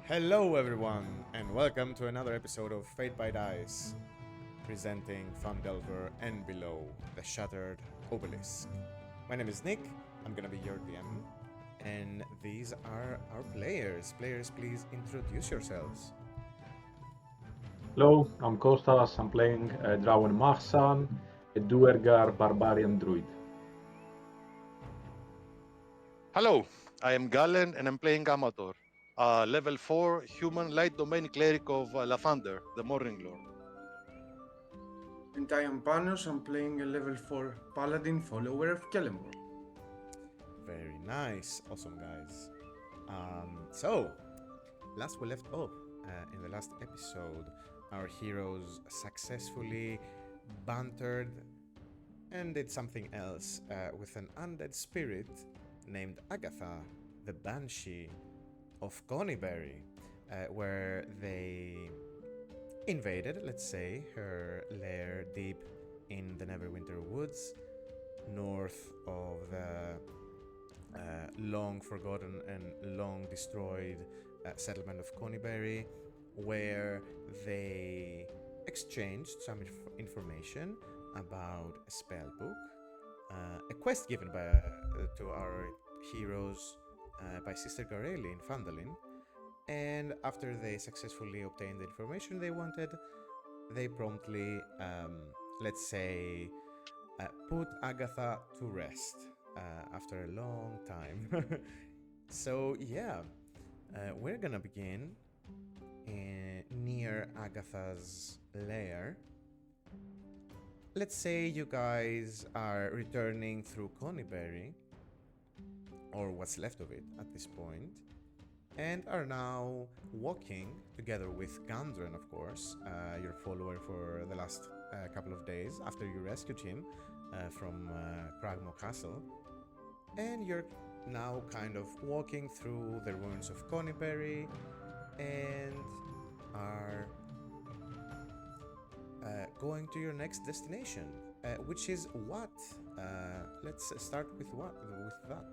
Hello, everyone, and welcome to another episode of Fate by Dice, presenting Phandelver and below the Shattered Obelisk. My name is Nick, I'm gonna be your DM, and these are our players. Players, please introduce yourselves. Hello, I'm Kostas. I'm playing Drawen Mahsan, a Duergar Barbarian Druid. Hello, I am Galen and I'm playing Amator, level 4 human light domain cleric of Lathander, the Morning Lord. And I am Panos, I'm playing a level 4 Paladin follower of Kellenborg. Very nice, awesome guys. So, last we left off in the last episode, our heroes successfully bantered and did something else with an undead spirit named Agatha, the Banshee of Conyberry, where they invaded, let's say, her lair deep in the Neverwinter Woods, north of the long forgotten and long destroyed settlement of Conyberry, where they exchanged some information about a spell book, a quest given to our heroes by Sister Gareli in Phandalin, and after they successfully obtained the information they wanted, they promptly, let's say, put Agatha to rest after a long time. So yeah, we're gonna begin near Agatha's lair. Let's say you guys are returning through Conyberry, or what's left of it at this point, and are now walking together with Gandren, of course, your follower for the last couple of days after you rescued him from Cragmo Castle. And you're now kind of walking through the ruins of Conyberry and are going to your next destination, which is what? Let's start with what? With that.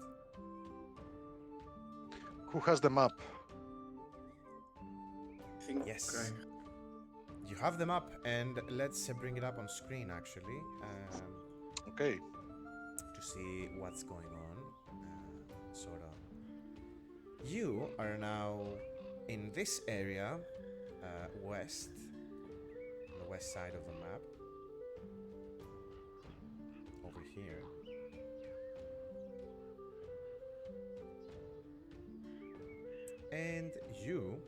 Who has the map? I think Yes. You have them up, and let's bring it up on screen actually Okay. to see what's going on. Sort of. You are now in this area, west, on the west side of the map, over here. And you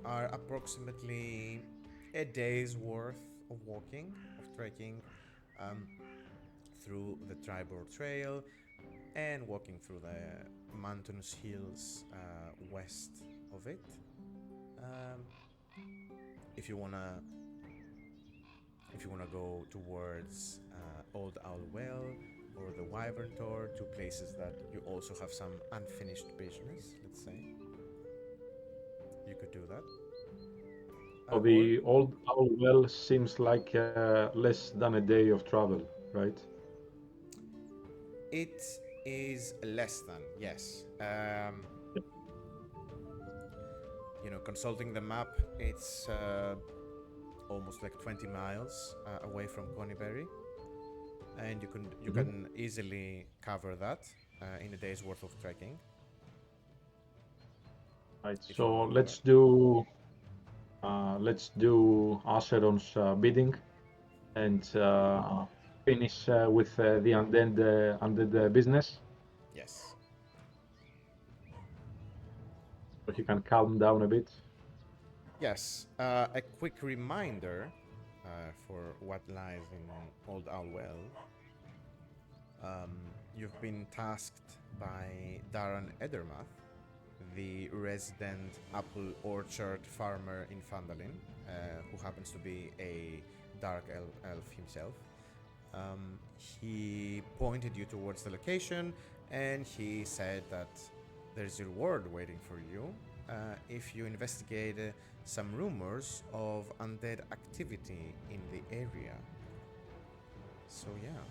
are approximately a day's worth of walking, of trekking through the Tribord Trail and walking through the mountainous hills west of it. If you wanna go towards Old Owl Well or the Wyvern Tor, two places that you also have some unfinished business, let's say, you could do that. So the Old Owl Well seems like less than a day of travel, right? It is less than, yes. Consulting the map, it's almost like 20 miles away from Conyberry, and you can easily cover that in a day's worth of trekking. Right. If you So wanna do let's do Acheron's bidding and finish with the undead business, Yes. so he can calm down a bit. Yes. A quick reminder for what lies in Old Owl Well. You've been tasked by Daran Edermath, the resident apple orchard farmer in Phandalin, who happens to be a dark elf himself. He pointed you towards the location, and he said that there's a reward waiting for you if you investigate some rumors of undead activity in the area. So yeah,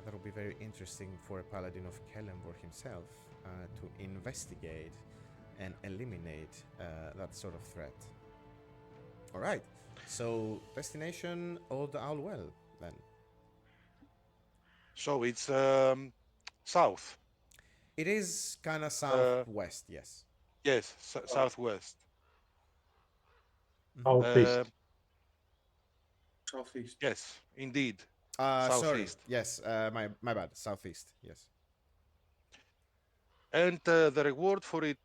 that'll be very interesting for a paladin of Kellenborg himself to investigate and eliminate that sort of threat. All right. So destination Old Owl Well then. So it's south. It is kind of southwest, yes. Yes, southwest. Southeast. Southeast. Yes, indeed. Sorry. Southeast. Yes, my bad. Southeast, yes. And the reward for it,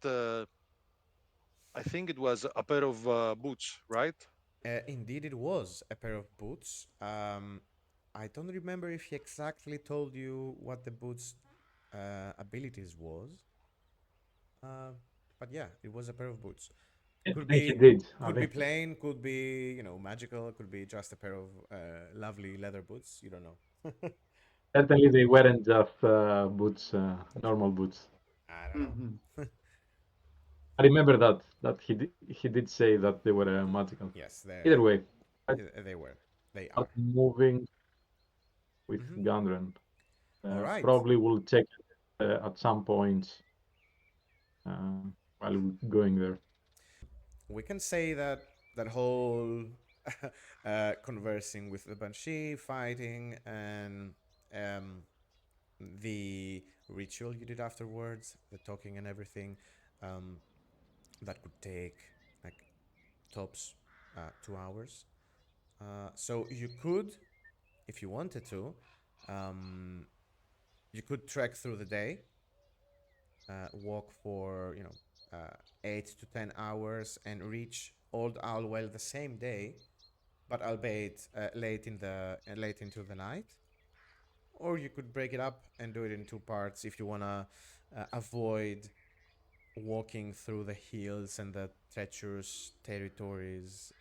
I think it was a pair of boots, right? Indeed, it was a pair of boots. I don't remember if he exactly told you what the boots' abilities was. But yeah, it was a pair of boots. Could I think he be did. could be plain, could be magical, could be just a pair of lovely leather boots. You don't know. Certainly, they weren't just boots, normal boots. I don't know. Mm-hmm. I remember that he did say that they were magical. Yes, Either way, they were. They start are. moving with Mhm. Gundren. All right. Probably will check at some point while we're going there. We can say that that whole conversing with the banshee, fighting, and the ritual you did afterwards, the talking and everything, that could take like tops 2 hours. So you could, if you wanted to, you could trek through the day, walk for 8 to 10 hours, and reach Old Owlwell the same day, but albeit late into the night. Or you could break it up and do it in 2 parts if you wanna avoid walking through the hills and the treacherous territories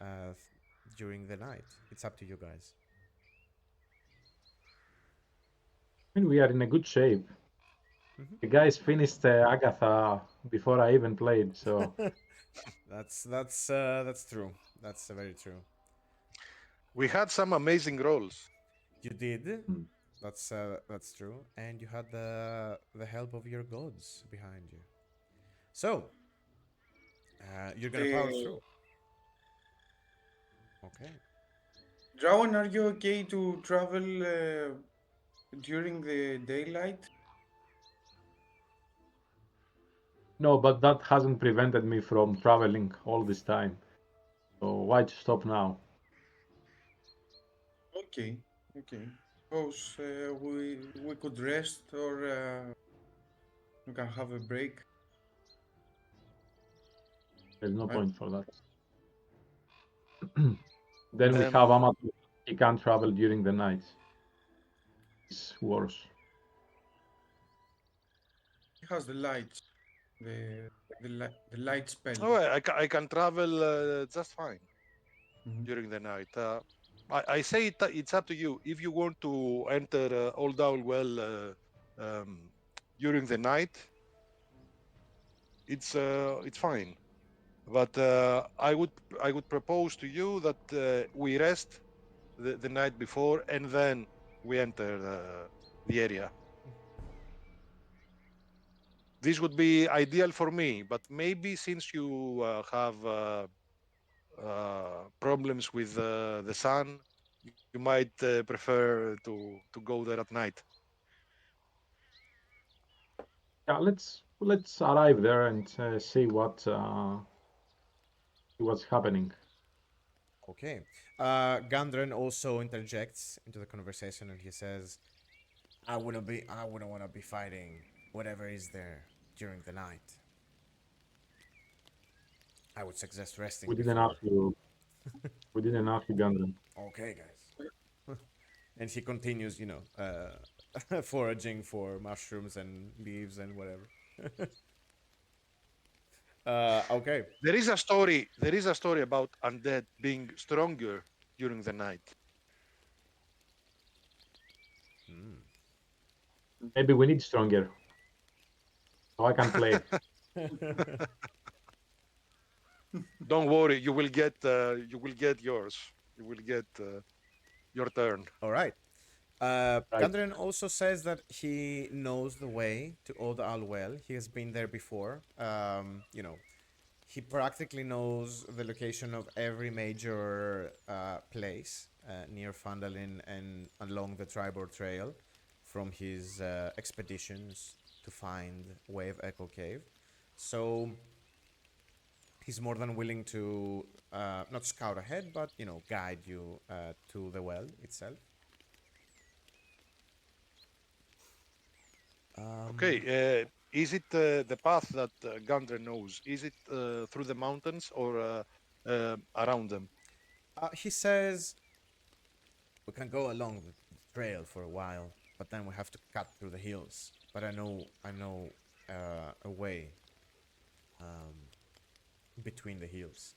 during the night. It's up to you guys. I mean, we are in a good shape. Mhm. The guys finished Agatha before I even played, so That's true. That's very true. We had some amazing rolls. You did. Hmm. That's true, and you had the help of your gods behind you. So you're gonna power The through. Okay. Drawen, are you okay to travel during the daylight? no, but that hasn't prevented me from traveling all this time. So why to stop now? Okay, okay. Suppose we could rest or we can have a break. There's no I- point for that. Then we have Um, Amator. He can't travel during the night. It's worse. He has the lights, the light spell. oh, I can travel just fine Mhm. during the night. I say it's up to you. If you want to enter Old Owl Well during the night, it's fine. But I would propose to you that we rest the night before and then we enter the area. This would be ideal for me, but maybe since you have problems with the sun, you might prefer to go there at night. Yeah, let's arrive there and see what's happening. Okay. Gundren also interjects into the conversation and he says, I wouldn't wanna be fighting whatever is there during the night. I would suggest resting We didn't before. ask you. We didn't ask you, Gundren. Okay, guys. And he continues, foraging for mushrooms and leaves and whatever. Okay. There is a story. There is a story about undead being stronger during the night. Maybe we need stronger, so I can play. Don't worry, you will get yours. You will get your turn. All right. Right. Gundren also says that he knows the way to Old Alwell. He has been there before. He practically knows the location of every major place near Phandalin and along the Tribord Trail from his expeditions to find Wave Echo Cave. So he's more than willing to not scout ahead, but guide you to the well itself. Okay. Is it the path that Gundren knows? Is it through the mountains or around them? He says we can go along the trail for a while, but then we have to cut through the hills. But I know a way um, between the hills.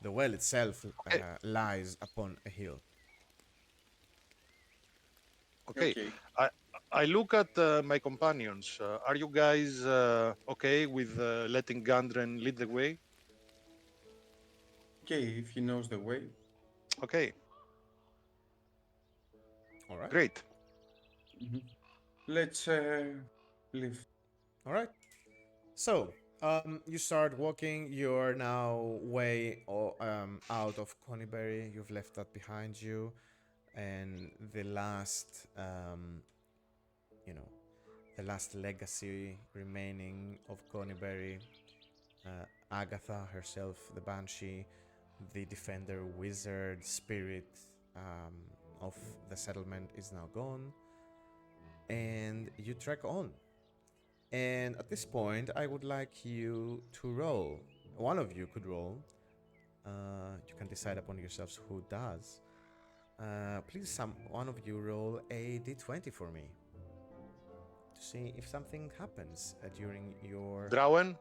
The well itself Okay. lies upon a hill. Okay. Okay. I look at my companions. Are you guys okay with letting Gundren lead the way? Okay, if he knows the way. Okay. All right. Great. Mhm. Let's leave. All right. So, you start walking. You're now way out of Conyberry. You've left that behind you, and you know, the last legacy remaining of Conyberry, Agatha herself, the Banshee, the defender, wizard, spirit of the settlement is now gone, and you trek on. And at this point, I would like you to roll. One of you could roll. You can decide upon yourselves who does. Please, one of you roll a d20 for me to see if something happens during your. Drawen?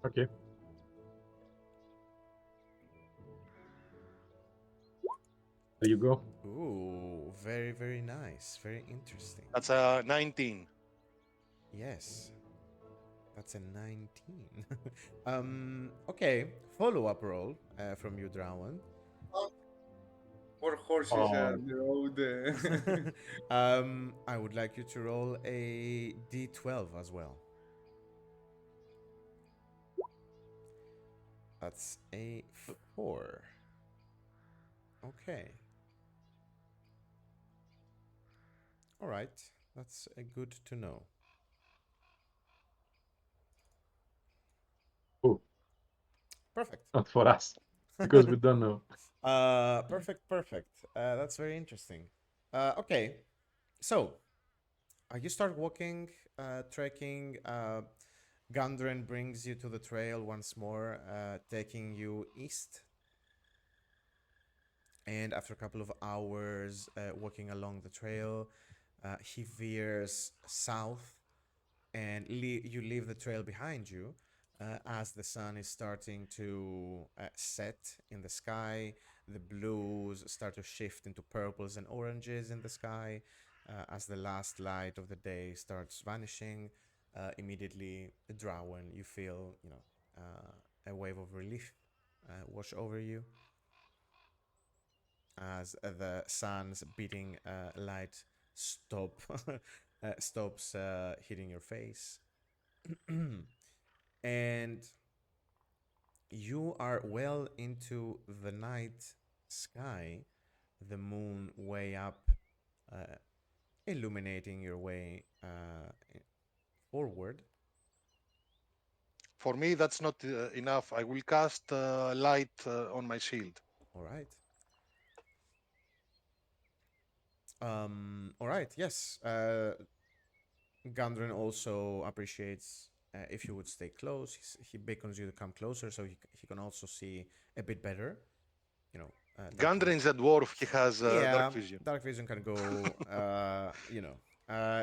Okay. There you go. Ooh, very, very nice. Very interesting. That's a 19. Yes, that's a 19. Okay, follow-up roll from you, Drawen. More horses Oh. on the road. I would like you to roll a d12 as well. That's a 4. Okay. All right. That's good to know. Oh, Perfect. not for us, because we don't know. Perfect. That's very interesting. Okay. So, you start walking, trekking. Gundren brings you to the trail once more, taking you east. And after a couple of hours walking along the trail, he veers south, and you leave the trail behind you as the sun is starting to set in the sky. The blues start to shift into purples and oranges in the sky as the last light of the day starts vanishing. Immediately, Drawen, you feel a wave of relief wash over you as the sun's beating light stops hitting your face. And you are well into the night sky, the moon way up, uh, illuminating your way forward. For me, that's not enough. I will cast light on my shield. All right. All right. Yes. Gundren also appreciates if you would stay close. He beckons you to come closer so he can also see a bit better. Gundren is a dwarf. He has dark Yeah, vision. dark vision can go.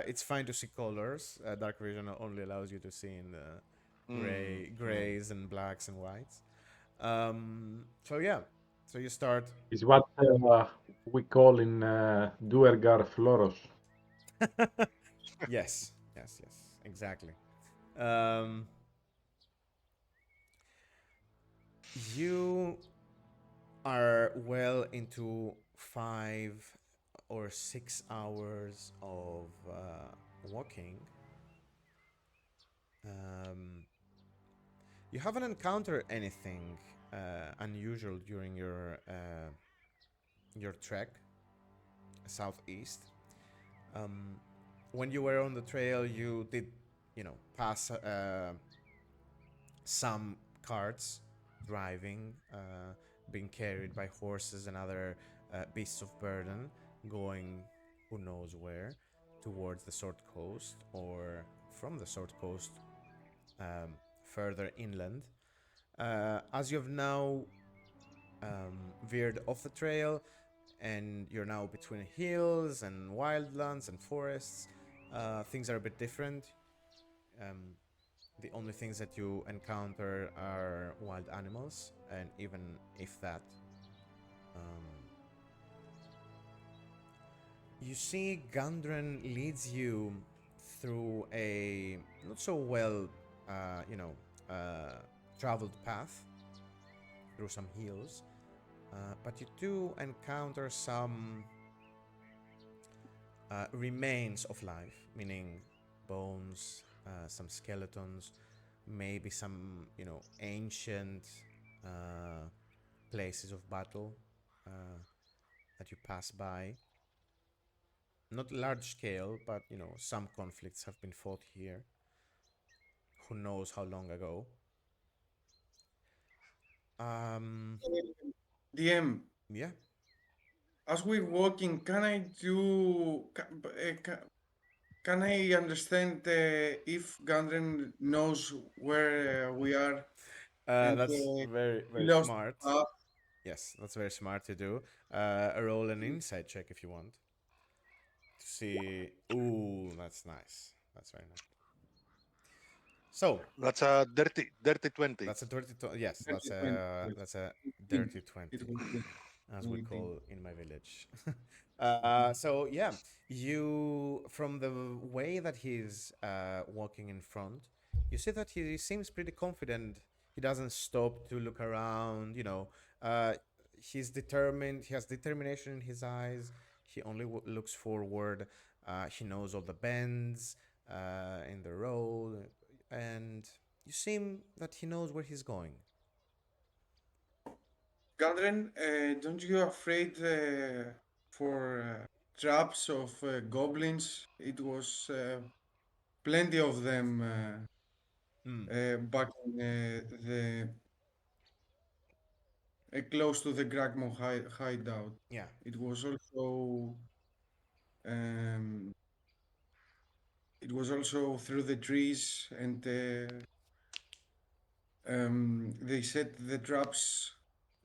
It's fine to see colors. Dark vision only allows you to see in the grays and blacks and whites. So yeah, so you start. Is what we call in Duergar Floros. Yes, exactly. Um, you are well into 5 or 6 hours of walking, you haven't encountered anything unusual during your trek southeast. When you were on the trail, you did, pass some carts driving, being carried by horses and other beasts of burden, going who knows where, towards the Sword Coast or from the Sword Coast further inland. As you have now veered off the trail and you're now between hills and wildlands and forests, things are a bit different. The only things that you encounter are wild animals, and even if that, you see Gundren leads you through a not so well, traveled path through some hills, but you do encounter some remains of life, meaning bones, some skeletons, maybe some, ancient places of battle that you pass by. Not large scale, but, some conflicts have been fought here. Who knows how long ago? DM, Yeah. as we're walking, can I do? Can I understand if Gundren knows where we are and That's very, we very lost smart. the path? Yes, that's very smart to do. Roll an insight check if you want to see. Ooh, that's nice. That's very nice. So That's a dirty 20. that's a dirty. Yes, Dirty 20, yes. that's a 18. dirty It 20, was as we 18. call in my village. So yeah, you from the way that he's walking in front, you see that he seems pretty confident. He doesn't stop to look around. He's determined. He has determination in his eyes. He only looks forward. He knows all the bends in the road, and you seem that he knows where he's going. Gundren, don't you afraid for traps of goblins? It was plenty of them Mm, back in the close to the Gragmo hideout. yeah. It was also um, it was also through the trees, and they set the traps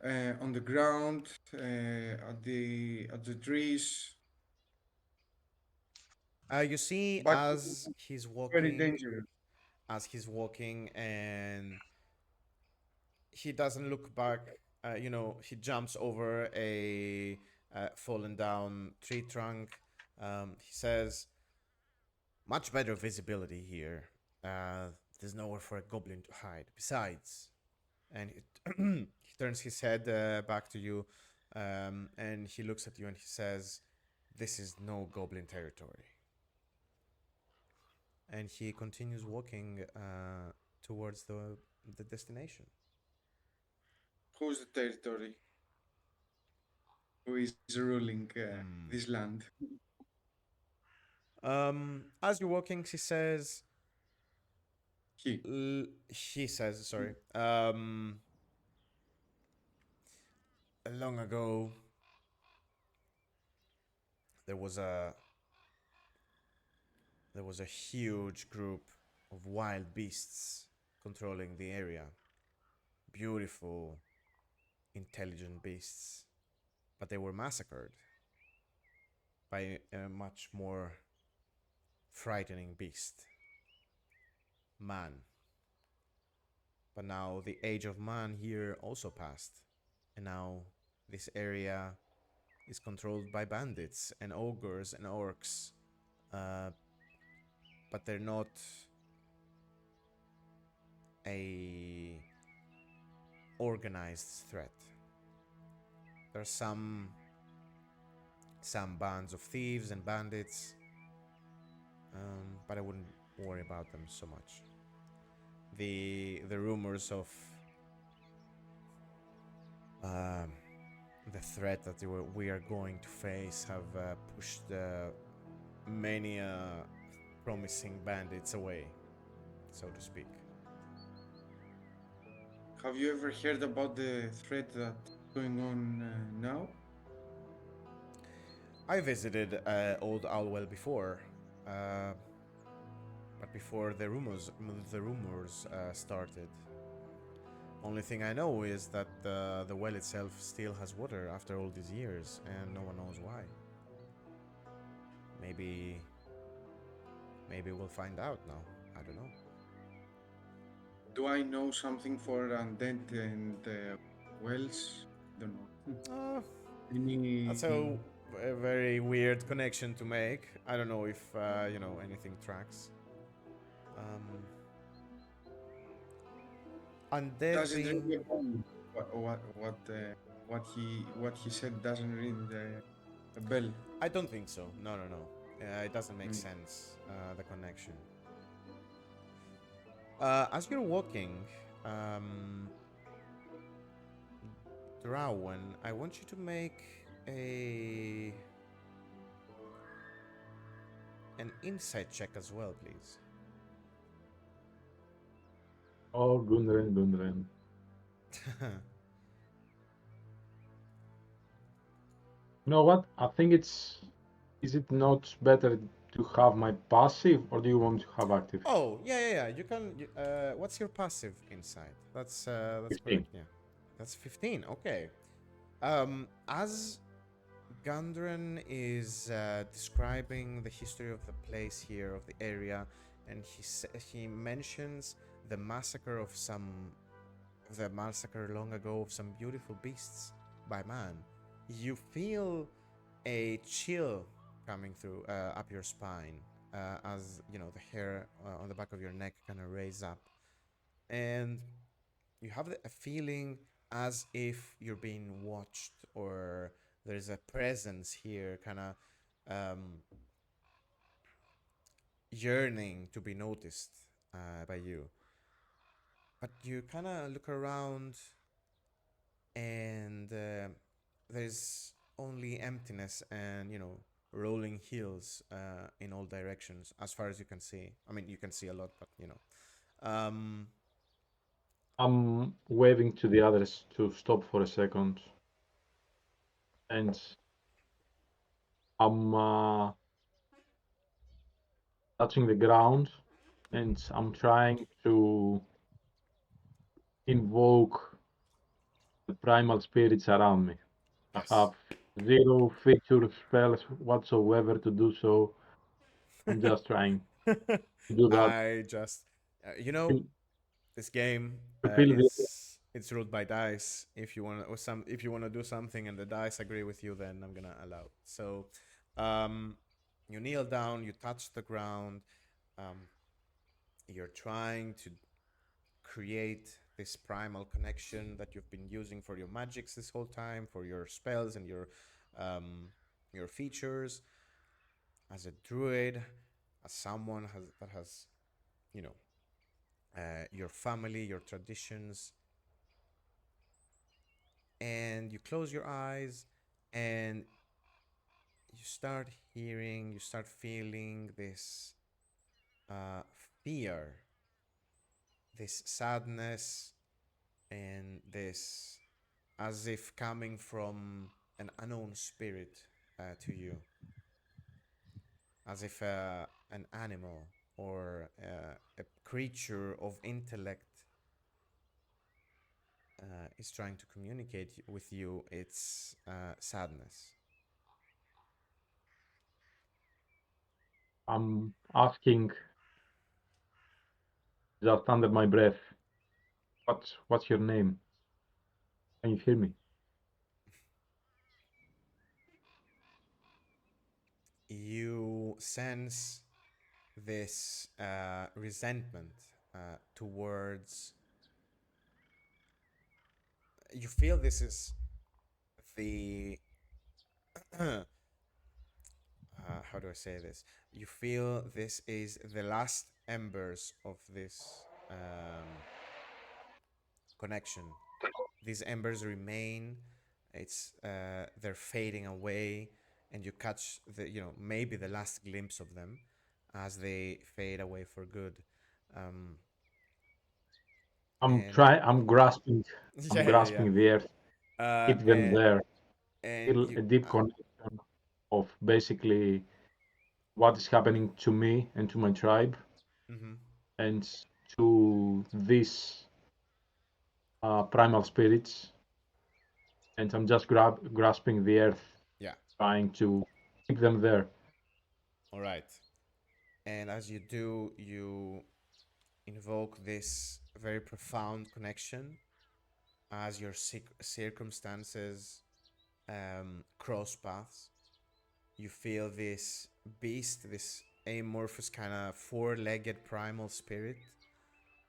on the ground at the trees. You see, But very dangerous. as he's walking, and he doesn't look back. He jumps over a fallen down tree trunk. He says, "Much better visibility here. There's nowhere for a goblin to hide. Besides," and he turns his head back to you, and he looks at you and he says, "This is no goblin territory." And he continues walking towards the destination. Who's the territory? Who is ruling Hmm. this land? As you're walking, He. he says, sorry. Long ago, there was a huge group of wild beasts controlling the area. Beautiful, intelligent beasts, but they were massacred by a much more frightening beast, man. But now the age of man here also passed, and now this area is controlled by bandits and ogres and orcs, uh, but they're not a organized threat. There's some some bands of thieves and bandits, but I wouldn't worry about them so much. The rumors of um, the threat that we are going to face have pushed many promising bandits away, so to speak. Have you ever heard about the threat that's going on now? I visited Old Alwell before, uh, but before the rumors started. Only thing I know is that the well itself still has water after all these years, and no one knows why. Maybe, maybe we'll find out now. I don't know. Do I know something for undead and wells? Don't know. Uh, Any? that's a very weird connection to make. I don't know if anything tracks. Undead Doesn't ring being a bell. What he said doesn't ring a bell. I don't think so. No, no, no. It doesn't make Mm. sense, the connection. As you're walking, um, Drawen, I want you to make a an insight check as well, please. Oh, Gundren, Gundren. You know what? I think it's. Is it not better to have my passive, or do you want to have active? Oh, yeah. You can. What's your passive insight? That's 15. correct. Yeah, that's 15. Okay. As Gundren is describing the history of the place here, of the area, and he mentions the massacre long ago of some beautiful beasts by man. You feel a chill coming through up your spine, as the hair on the back of your neck kind of raise up, and you have a feeling as if you're being watched, or there's a presence here kind of yearning to be noticed by you. But you kind of look around, and there's only emptiness and rolling hills in all directions as far as you can see. I mean, you can see a lot, but I'm waving to the others to stop for a second, and I'm touching the ground, and I'm trying to invoke the primal spirits around me. yes. I have zero feature spells whatsoever to do so. I'm just trying to do that. I just, To this game feel the it's ruled by dice. If you want to do something and the dice agree with you, then I'm gonna allow. So, you kneel down, you touch the ground, um, you're trying to create this primal connection that you've been using for your magics this whole time, for your spells and your features as a druid, as someone that has you know your family, your traditions, and you close your eyes and you start feeling this uh, fear, this sadness, and this as if coming from an unknown spirit to you, as if an animal or a creature of intellect is trying to communicate with you its sadness. I'm asking just under my breath. What's your name? Can you hear me? You sense this resentment towards. You feel this is the how do I say this? You feel this is the last embers of this connection. These embers remain. They're fading away, and you catch maybe the last glimpse of them as they fade away for good. Um, I'm and trying. I'm grasping. I'm yeah, yeah, yeah. grasping the earth. Keep them And there. and Feel you a deep connection of basically what is happening to me and to my tribe, mhm. and to these primal spirits. And I'm just grasping the earth, Yeah. trying to keep them there. All right. And as you do, you invoke this very profound connection as your circumstances cross paths. You feel this beast, this amorphous kind of four-legged primal spirit,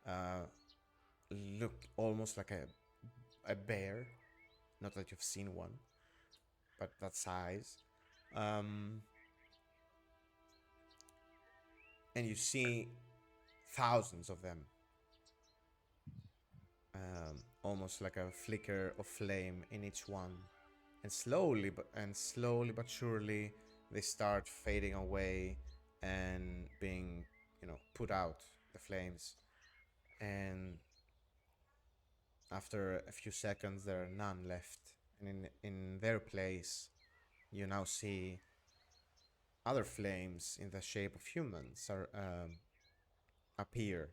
uh, look almost like a bear. Not that you've seen one, but that size. Um, and you see thousands of them, almost like a flicker of flame in each one. And slowly but surely, they start fading away and being, put out the flames. And after a few seconds, there are none left. And in their place, you now see other flames in the shape of humans appear,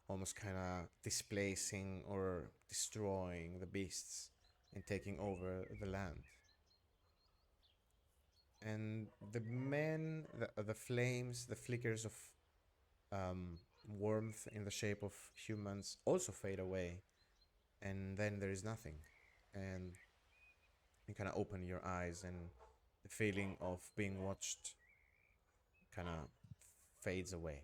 almost kind of displacing or destroying the beasts and taking over the land. And the flames, the flickers of warmth in the shape of humans also fade away, and then there is nothing. And you kind of open your eyes, and the feeling of being watched kind of fades away.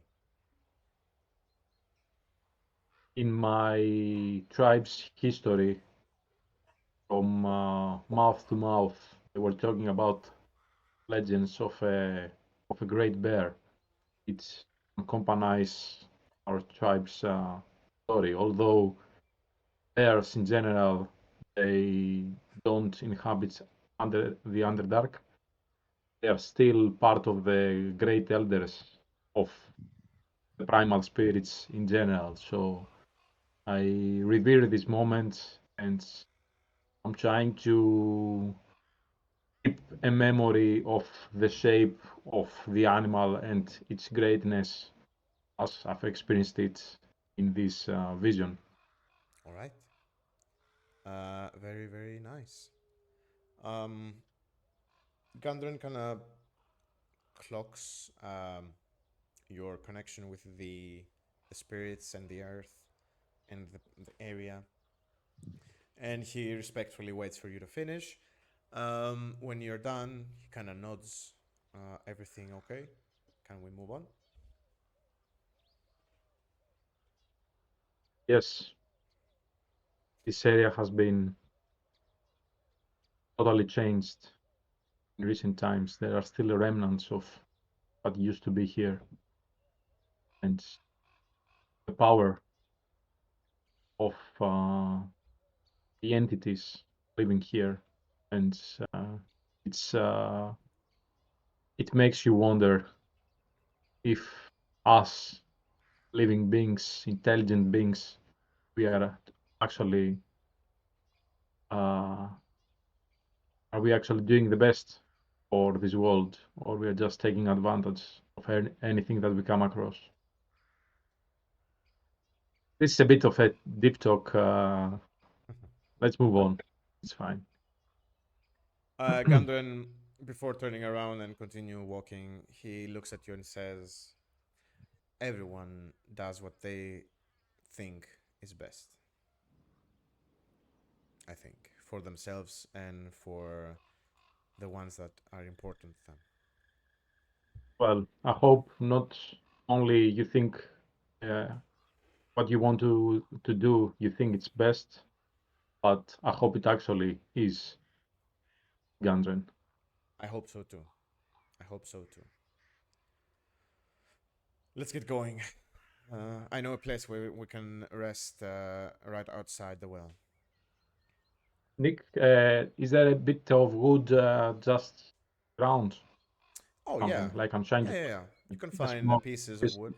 In my tribe's history, from mouth to mouth, they were talking about legends of a great bear. It accompanies our tribe's story. Although bears in general, they don't inhabit under the Underdark, they are still part of the great elders of the primal spirits in general. So I revere this moment, and I'm trying to keep a memory of the shape of the animal and its greatness as I've experienced it in this vision. All right. Very, very nice. Um, Gundren kind of clocks your connection with the spirits and the earth and the area, and he respectfully waits for you to finish. When you're done, he kind of nods. Everything okay? Can we move on? Yes, this area has been totally changed in recent times. There are still remnants of what used to be here, and the power of the entities living here, and it's it makes you wonder if us living beings, intelligent beings, we are actually uh, are we actually doing the best for this world, or we are just taking advantage of anything that we come across. This is a bit of a deep talk. Let's move on. It's fine. Gundren, before turning around and continue walking, he looks at you and says, "Everyone does what they think is best. I think for themselves and for the ones that are important to them." Well, I hope not only you think uh, what you want to do, you think it's best, but I hope it actually is, Gundren. I hope so too. I hope so too. Let's get going. I know a place where we can rest right outside the well. Nick, is there a bit of wood just around? Oh Something yeah, like I'm trying to yeah. You can a find small pieces of piece. wood.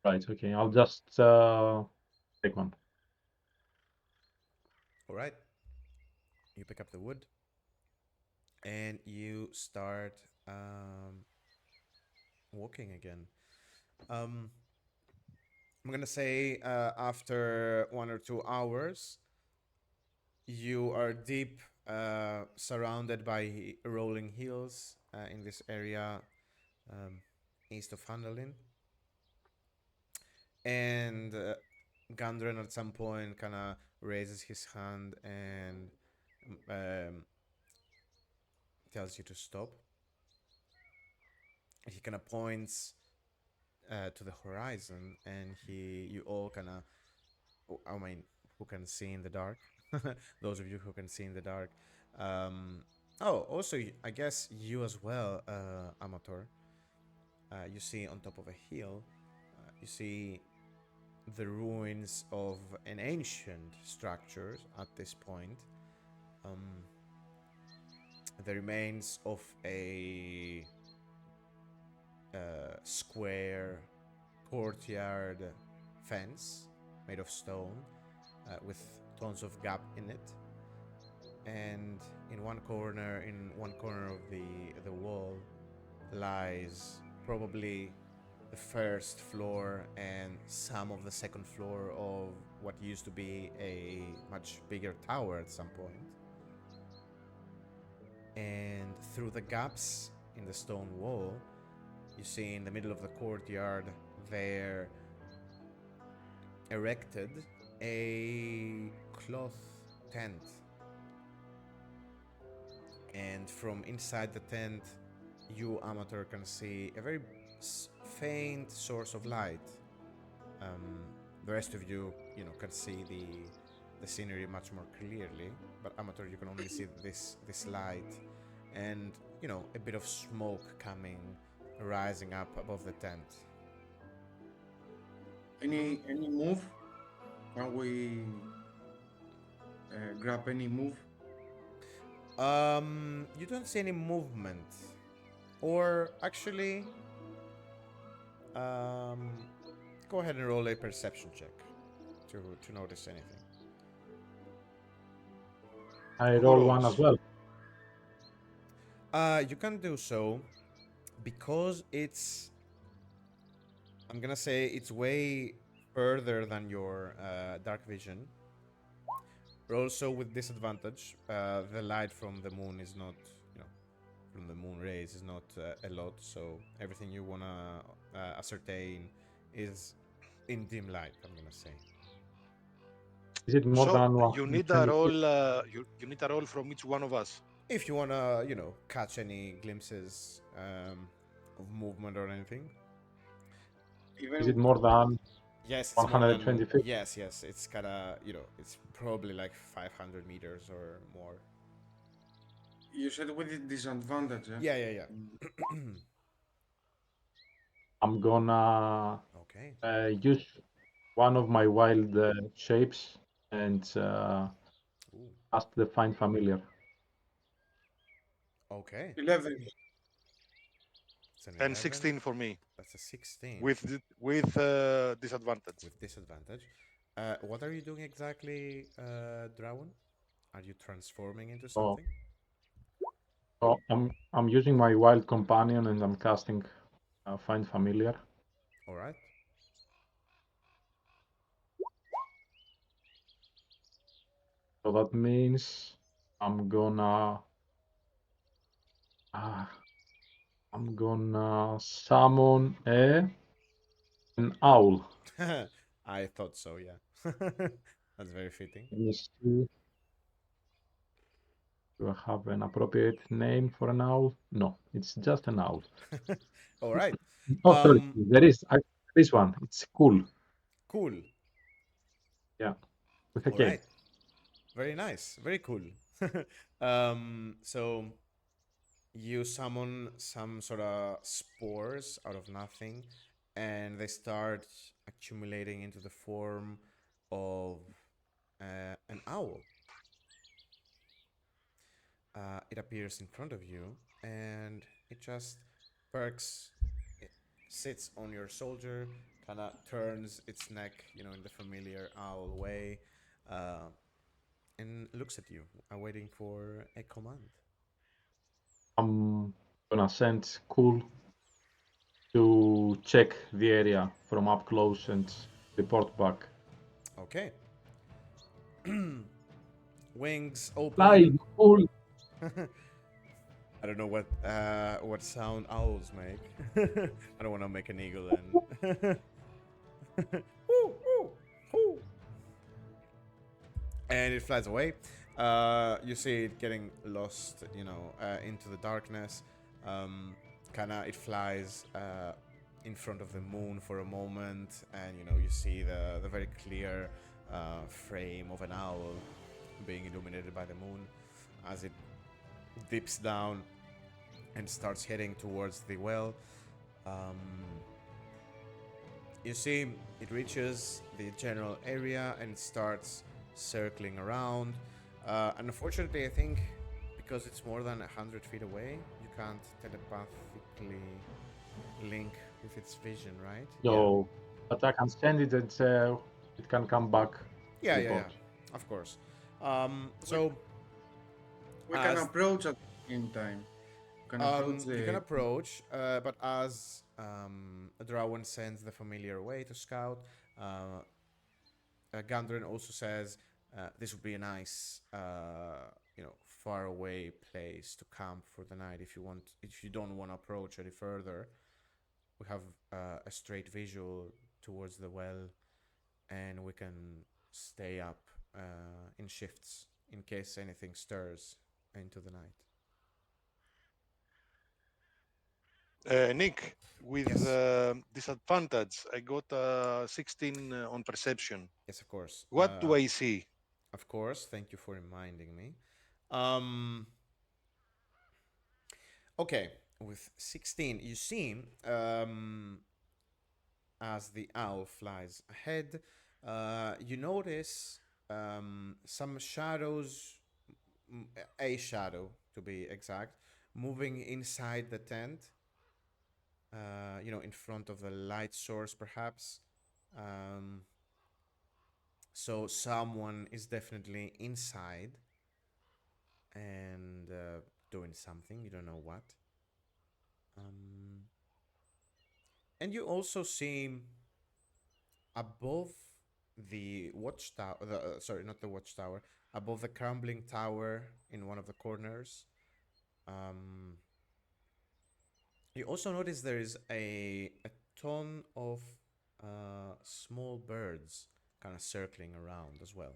Right. Okay. I'll just take one. All right. You pick up the wood, and you start walking again. Um, I'm gonna say after 1 or 2 hours, you are deep, surrounded by rolling hills in this area um, east of Phandelver. And Gundren at some point kind of raises his hand and um, tells you to stop. He kind of points to the horizon, and you all kind of, I mean, who can see in the dark? Those of you who can see in the dark. Um, also, I guess you as well, Amator. You see on top of a hill, you see the ruins of an ancient structure at this point. Um, the remains of a square courtyard fence made of stone with tons of gap in it, and in one corner of the wall lies probably the first floor and some of the second floor of what used to be a much bigger tower at some point. And through the gaps in the stone wall, you see in the middle of the courtyard there erected a cloth tent. And from inside the tent, you, Amateur, can see a very faint source of light. The rest of you, can see the scenery much more clearly. But Amateur, you can only see this light, and a bit of smoke rising up above the tent. Any move? Can we grab any move? You don't see any movement, or actually, go ahead and roll a perception check to notice anything. I Who roll one rolls? as well. You can do so because I'm gonna say it's way further than your dark vision. Roll so with disadvantage. The light from the moon is not, from the moon rays is not a lot. So everything you wanna ascertain is in dim light. I'm gonna say. Is it more So than you need a 120 feet? roll. You need a roll from each one of us. If you wanna, catch any glimpses of movement or anything. Is Even it more than Yes, it's more than 120 feet? yes. It's kind of it's probably like 500 meters or more. you said with the disadvantage, eh? Yeah. I'm gonna Okay. use one of my wild shapes and Ooh. cast the Find Familiar. Okay. 11. It's an And 11. 16 for me That's a 16 with disadvantage. with disadvantage. What are you doing exactly, Drawen? Are you transforming into So, something? I'm using my wild companion and I'm casting Find Familiar. All right. So that means I'm gonna summon an owl. I thought so. Yeah. That's very fitting. Let me see. Do I have an appropriate name for an owl? No, it's just an owl. All right. Oh, sorry, there is this one. It's cool. Cool. Yeah, with a All K. right. Very nice. Very cool. So you summon some sort of spores out of nothing, and they start accumulating into the form of an owl. It appears in front of you, and it just perks, it sits on your shoulder, kind of turns its neck, in the familiar owl way, uh, and looks at you, awaiting for a command. I'm gonna send Cool to check the area from up close and report back. Okay. Wings Fly, open. Cool! I don't know what sound owls make. I don't want to make an eagle then. Woo, woo, woo. And it flies away. You see it getting lost, into the darkness. Kinda, it flies in front of the moon for a moment, and you see the very clear frame of an owl being illuminated by the moon as it dips down and starts heading towards the well. Um, you see, it reaches the general area and starts circling around. Unfortunately, I think because it's more than 100 feet away, you can't telepathically link with its vision, right? So, but I can send it and it can come back. Yeah, yeah, report. yeah. Of course. So We can As- approach at the same time. We can approach you can the. approach, but as Drawen sends the familiar away to scout, Gandrin also says this would be a nice, far away place to camp for the night if you don't want to approach any further. We have a straight visual towards the well, and we can stay up in shifts in case anything stirs into the night. Nick, with Yes. disadvantage, I got 16 on perception. Yes, of course. What do I see? Of course. Thank you for reminding me. Um, okay, with 16, you see, as the owl flies ahead, you notice some shadows, a shadow to be exact, moving inside the tent, in front of the light source, perhaps. Um, so someone is definitely inside and doing something. You don't know what. Um, and you also see above the watchtower, sorry, not the watchtower, above the crumbling tower in one of the corners. Um, you also notice there is a ton of small birds kind of circling around as well.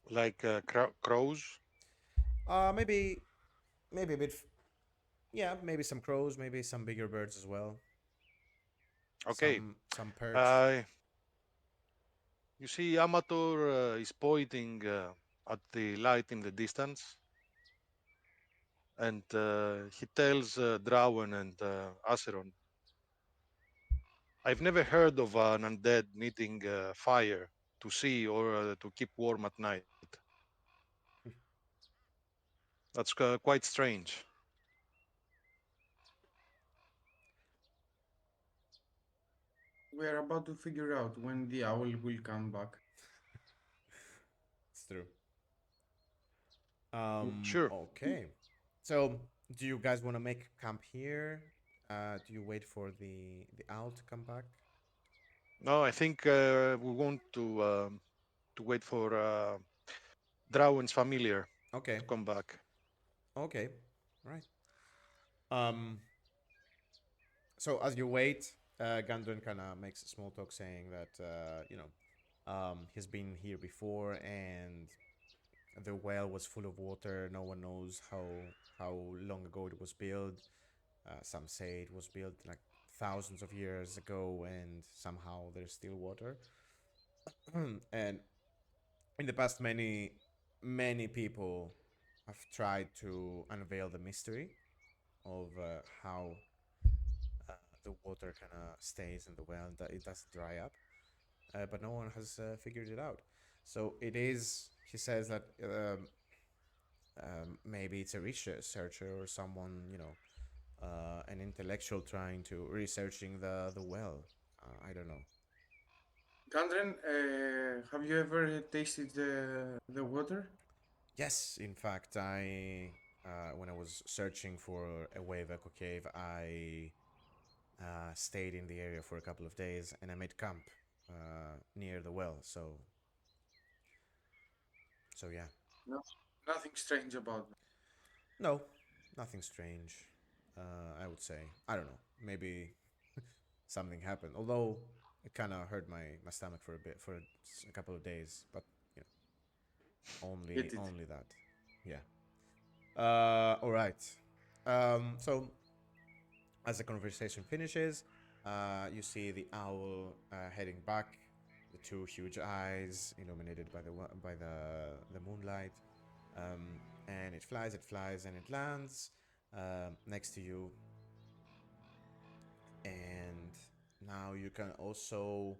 Like crows? Maybe a bit. Yeah, maybe some crows, maybe some bigger birds as well. Okay. Some perched. You see, Amator is pointing at the light in the distance, and he tells Drawen and Acheron, I've never heard of an undead needing fire to see or to keep warm at night. That's quite strange. We are about to figure out when the owl will come back. It's true. Sure. Okay. So, do you guys want to make camp here? Do you wait for the owl to come back? No, I think we want to wait for Drawen's familiar Okay. to come back. Okay. Right. Um. So as you wait, Gandrin kind of makes a small talk saying that he's been here before and the well was full of water. No one knows how long ago it was built. Some say it was built like thousands of years ago, and somehow there's still water. And in the past many people have tried to unveil the mystery of how the water kind of stays in the well and that it doesn't dry up, but no one has figured it out. So it is. He says that maybe it's a researcher or someone, an intellectual trying to researching the well. I don't know. Gandren, have you ever tasted the water? Yes, in fact, I when I was searching for a wave echo cave, I stayed in the area for a couple of days and I made camp near the well. So yeah. No, nothing strange about it. No, nothing strange. I would say. I don't know. Maybe something happened. Although it kind of hurt my stomach for a bit for a couple of days, but you know, Get it? only that. Yeah. All right. So as the conversation finishes, you see the owl heading back, the two huge eyes illuminated by the moonlight, and it flies, and it lands next to you. And now you can also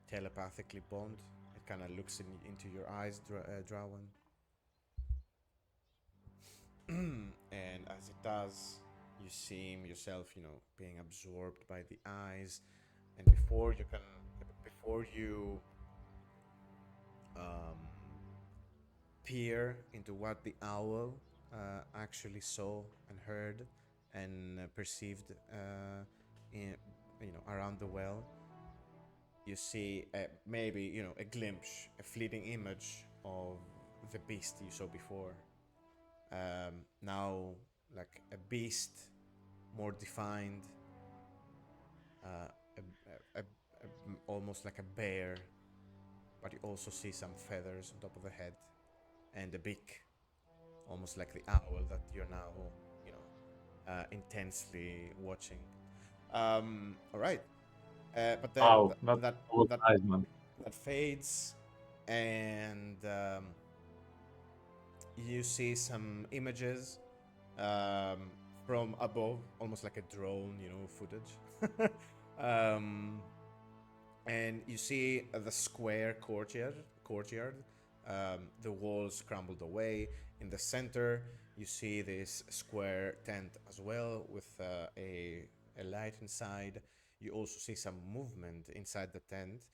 telepathically bond. It kind of looks into your eyes, Drawen. And as it does, you seem yourself, being absorbed by the eyes. And before you um, peer into what the owl actually saw and heard and perceived in, around the well, you see maybe a glimpse, a fleeting image of the beast you saw before. Now, like a beast, more defined, uh, almost like a bear, but you also see some feathers on top of the head and a beak, almost like the owl that you're now, intensely watching. All right, but then Wow, that was that nice, man. that fades, and you see some images from above, almost like a drone, footage. um, and you see the square courtyard. The walls crumbled away. In the center, you see this square tent as well with a light inside. You also see some movement inside the tent,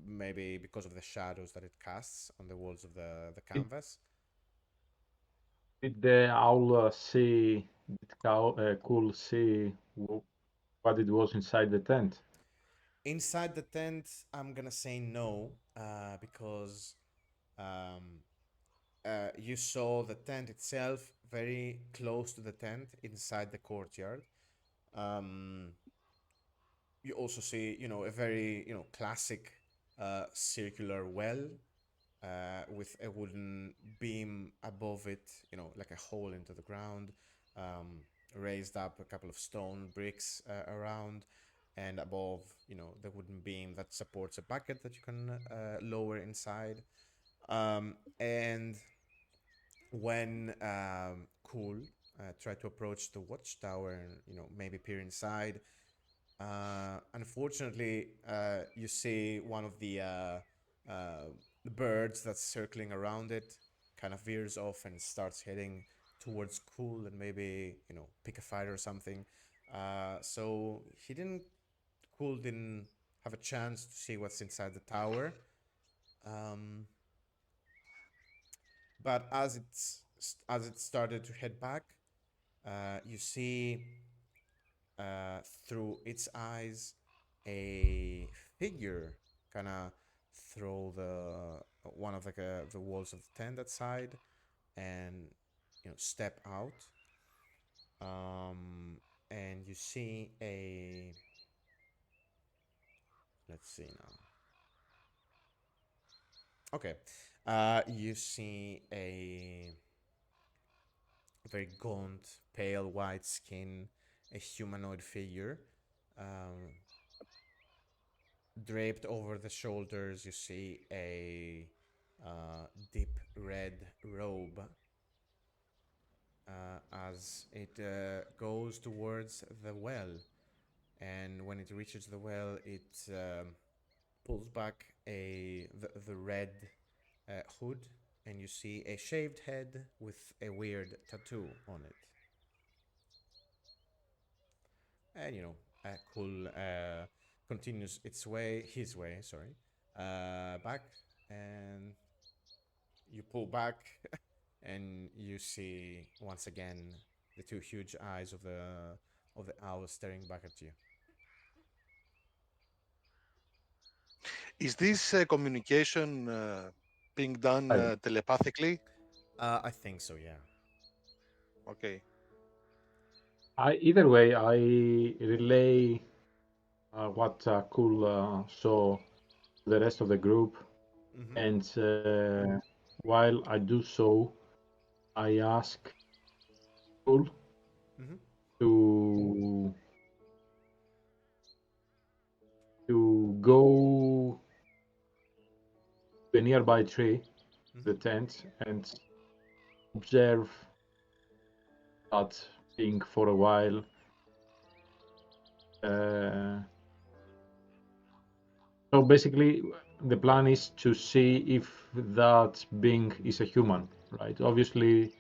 maybe because of the shadows that it casts on the walls of the Did, canvas. did the owl see, did cool see what it was inside the tent? Inside the tent, I'm gonna say no, because um, you saw the tent itself very close to the tent inside the courtyard. Um, you also see, a very, classic circular well with a wooden beam above it, like a hole into the ground, raised up a couple of stone bricks around, and above, the wooden beam that supports a bucket that you can lower inside. And when Cool tried to approach the watchtower and maybe peer inside, unfortunately, you see one of the birds that's circling around it kind of veers off and starts heading towards Cool and maybe pick a fight or something. So Cool didn't have a chance to see what's inside the tower. Um, but as it started to head back, you see through its eyes a figure kind of through the one of the walls of the tent outside and step out. And you see a, let's see now. Okay, you see a very gaunt, pale white skin, a humanoid figure. Um, Draped over the shoulders, you see a deep red robe as it goes towards the well. And when it reaches the well, it pulls back the red hood, and you see a shaved head with a weird tattoo on it. And cool continues his way, sorry, back, and you pull back, and you see once again the two huge eyes of the owl staring back at you. Is this communication being done telepathically? I think so, yeah. Okay. Either way, I relay what Cool saw to the rest of the group, Mm-hmm. and while I do so, I ask Cool Mm-hmm. to go to a nearby tree, the Mm-hmm. tent, and observe that thing for a while. So basically, the plan is to see if that being is a human, right? Obviously,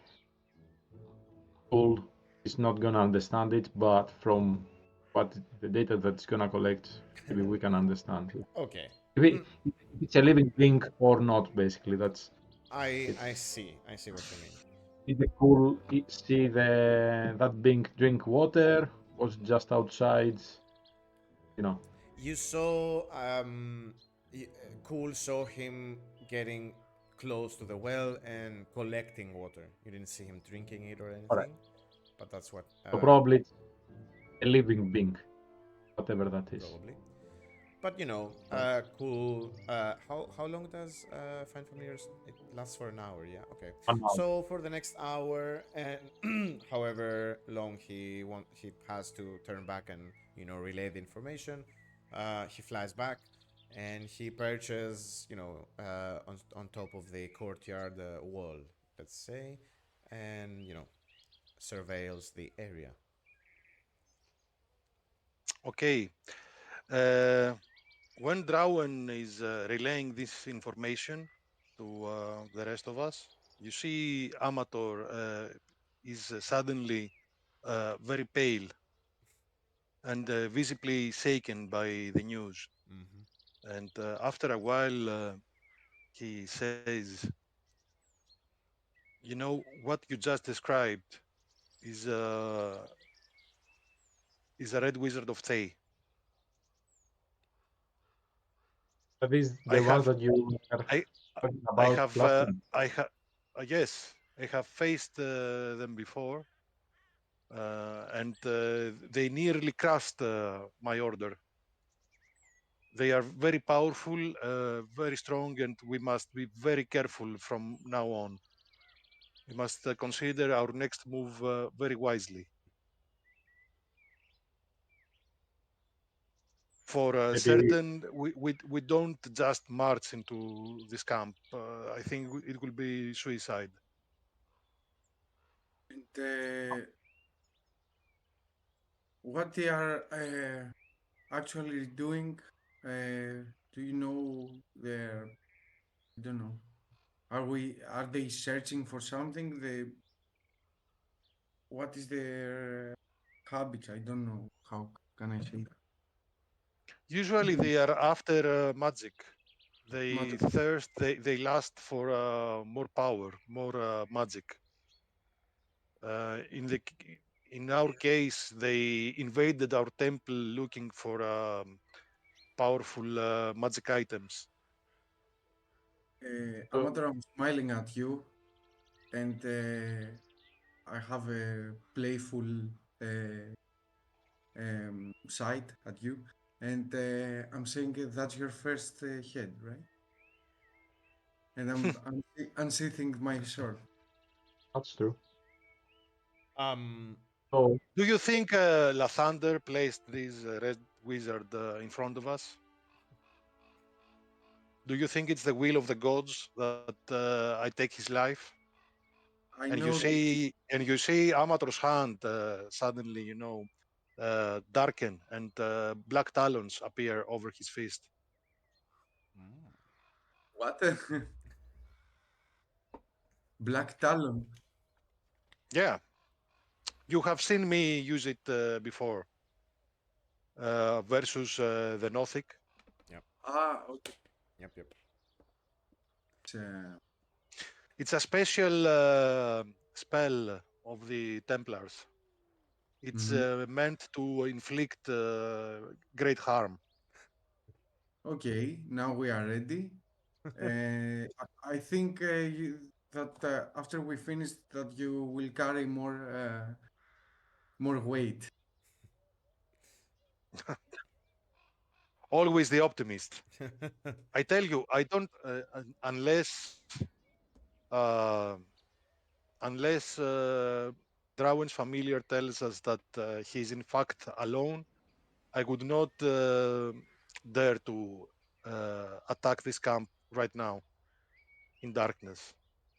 Paul is not gonna understand it, but from what the data that's gonna collect, maybe we can understand it. Okay. If, it, if it's a living being or not, basically, that's I it's. see. I see what you mean. Did the Cool see that being drink water? Was just outside, you know? You saw Cool saw him getting close to the well and collecting water. You didn't see him drinking it or All right. anything, but that's what So probably it's a living being, whatever that is. probably. But Right. Cool. How long does Find Familiars? It lasts for an hour, yeah. Okay. 1 hour. So for the next hour, and however long he has to turn back and relay the information. He flies back, and he perches, on top of the courtyard wall, let's say, and surveils the area. Okay. Uh, when Drawen is relaying this information to the rest of us, you see Amator is suddenly very pale and visibly shaken by the news. Mm-hmm. And after a while, he says, "You know what you just described is is a red wizard of Thay. That is I the ones have, that you were I, talking I about have, last time. I have, yes, I have faced them before, and they nearly crushed my order. They are very powerful, very strong, and we must be very careful from now on. We must consider our next move very wisely. For Maybe certain, we don't just march into this camp. I think it will be suicide. And what they are actually doing, do you know their, I don't know, are they searching for something? What is their habits? I don't know. How can I say that? Usually, they are after magic. Matter. They thirst. They lust for more power, more magic. In in our case, they invaded our temple looking for powerful magic items. so Amator, I'm smiling at you, and I have a playful uh, side at you, and I'm saying that's your first head, right? And I'm unsheathing my sword. that's true. Um. So Do you think Lathander placed this red wizard in front of us? Do you think it's the will of the gods that I take his life? I And know that you see Amator's hand suddenly, darken, and black talons appear over his fist. Mm. what Black Talon. Yeah, you have seen me use it before versus the Nothic. Ah, okay. Yep, yep. It's, uh, It's a special spell of the Templars. It's mhm. meant to inflict great harm. Okay, now we are ready. I think that after we finish, that you will carry more weight. Always the optimist. I tell you, I don't uh, unless Drawen's familiar tells us that he's in fact alone. I would not dare to attack this camp right now in darkness.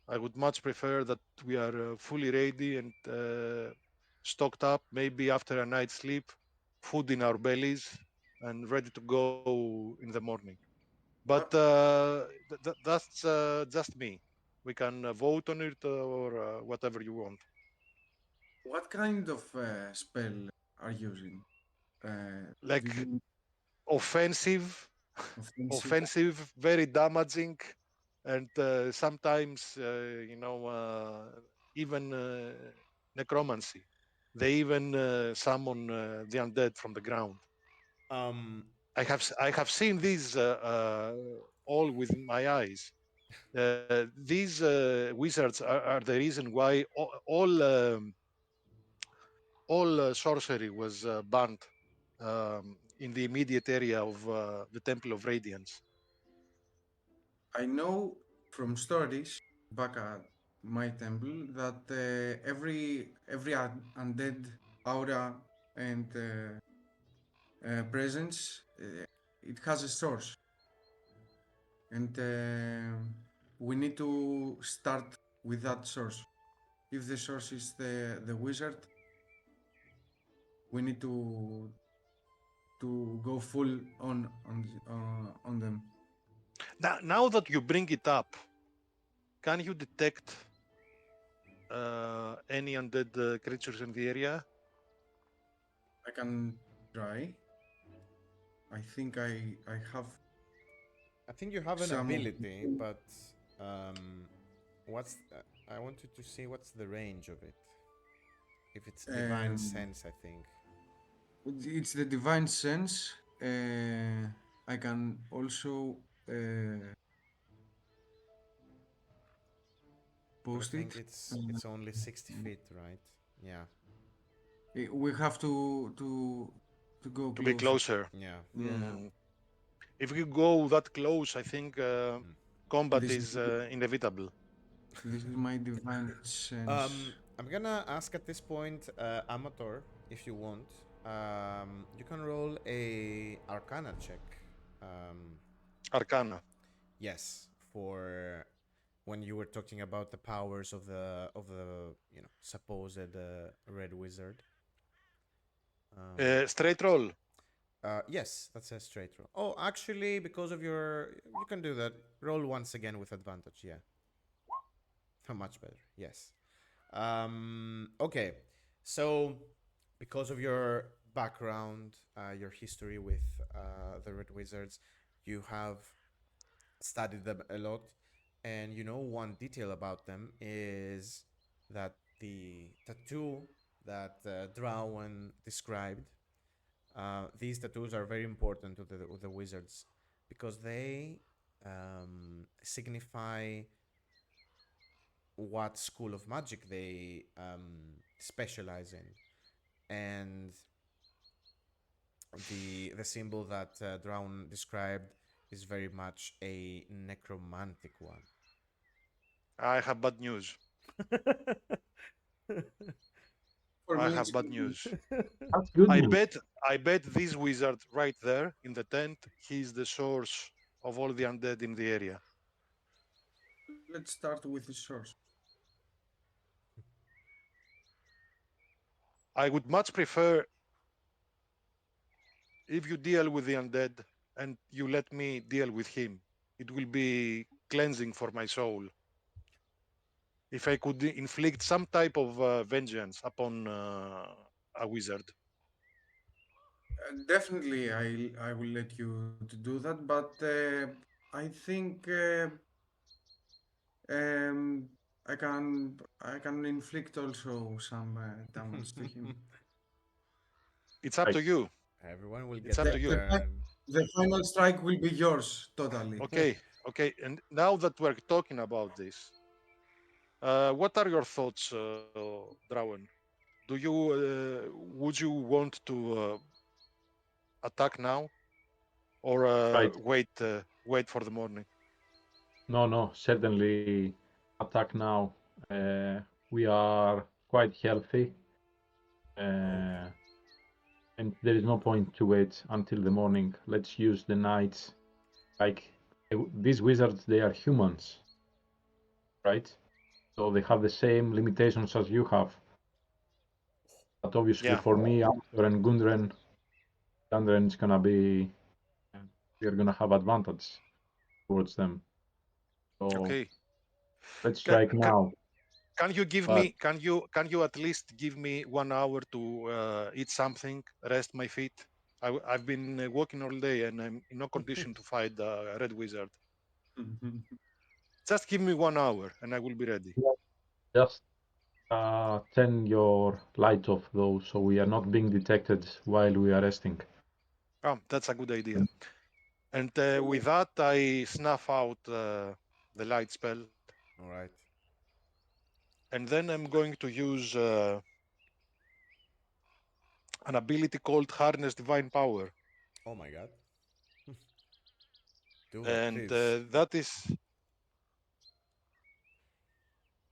I would much prefer that we are fully ready and stocked up, maybe after a night's sleep, food in our bellies, and ready to go in the morning. But What that's just me. We can vote on it or whatever you want. what kind of spell are you using? Do Like you offensive, offensive? offensive, very damaging, and sometimes even necromancy. They even summon the undead from the ground. um, I have seen these all with my eyes. These wizards are the reason why all sorcery was banned in the immediate area of the Temple of Radiance. I know from stories back at my temple that every undead aura and presence it has a source, and we need to start with that source. If the source is the wizard, we need to go full on them. Now that you bring it up, can you detect any undead creatures in the area? I can try. I think I have I think you have an some of ability, but what's I wanted to see what's the range of it. If it's divine um, sense, I think. it's the divine sense. I can also But I post think it. it's only 60 feet, right? Yeah. We have to go To be closer. closer. Yeah. Yeah, Mm. If we go that close, I think Mm. combat this is is inevitable. this is my divine sense. I'm gonna ask at this point, Amator, if you want. You can roll a Arcana check. Um, Arcana. yes, for when you were talking about the powers of the supposed red wizard. Straight roll. Yes, that's a straight roll. Oh, actually, because of you can do that. Roll once again with advantage. Yeah, much better. Yes. Okay, so because of your background, your history with the Red Wizards, you have studied them a lot, and you know one detail about them is that the tattoo that Drawen described. These tattoos are very important to the wizards because they signify what school of magic they specialize in, and the symbol that Drown described is very much a necromantic one. I have bad news. For I me, have it's bad news. That's good I news. bet I bet this wizard right there in the tent, he's the source of all the undead in the area. Let's start with the source. I would much prefer if you deal with the undead and you let me deal with him. It will be cleansing for my soul. If I could inflict some type of vengeance upon a wizard. Definitely, I will let you to do that, but I think um, I can inflict also some damage to him. It's up Right. to you. Everyone will It's get up their to The, you. the, fi- turn. the final strike will be yours, totally. Okay, okay. And now that we're talking about this, what are your thoughts, Drawen? Do you would you want to attack now or Right. wait for the morning? No, certainly attack now. Uh, we are quite healthy, uh, and there is no point to wait until the morning. Let's use the nights. Like these wizards, they are humans, right? So they have the same limitations as you have. But obviously, Yeah. for me, Amator and Gundren is gonna be, we are gonna have advantage towards them. So Okay. let's Can, strike can, now. can you give But me? Can you at least give me 1 hour to eat something, rest my feet? I've been walking all day and I'm in no condition to fight the red wizard. Just give me 1 hour and I will be ready. just turn your light off though, so we are not being detected while we are resting. Oh, that's a good idea. And with that, I snuff out the light spell, All right. and then I'm going to use an ability called Harness Divine Power, Oh my god. Do that, and please. that is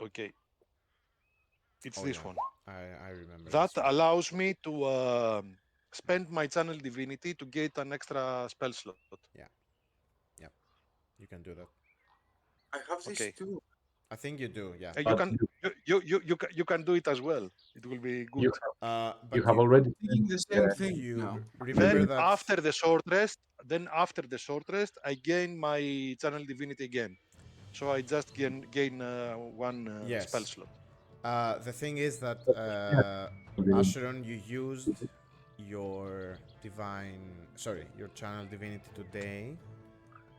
okay. It's Oh this yeah, one. I remember That this one. allows me to spend my channel divinity to get an extra spell slot. Yeah, yeah, you can do that. I have this Okay, too. I think you do. Yeah. and you But can you can do it as well. It will be good. you you But have already Thinking the same thing you now. remember Then that. after the short rest, I gain my channel divinity again. So I just gain one spell Yes. slot. The thing is that already. Acheron, you used your your channel divinity today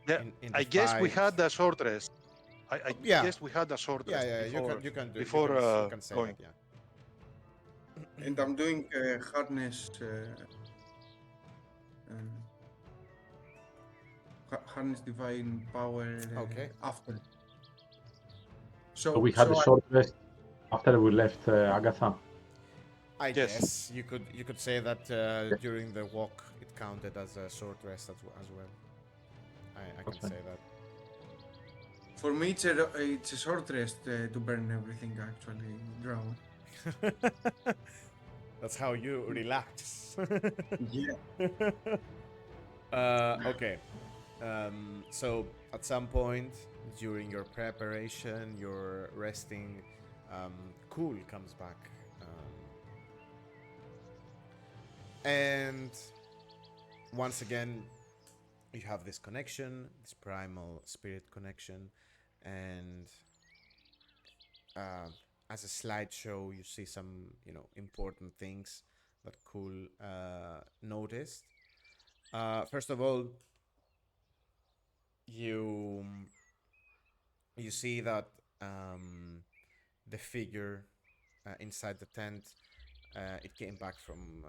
Yeah, in the I guess we fight. had a short rest. I Yeah, guess we had a short yeah, rest yeah. before You can you can say going. that. Yeah. And I'm doing harness divine power Okay. after. So we So had a so I, short rest after we left Agatha. I Yes. guess you could say that during the walk it counted as a short rest as well. I can That's fine. say that. for me it's a short rest to burn everything actually, Drawen. That's how you relax. Yeah. Okay. So at some point during your preparation, your resting, cool comes back, and once again you have this connection, this primal spirit connection, and uh, as a slideshow you see some important things that cool noticed. First of all, you you see that the figure inside the tent, it came back from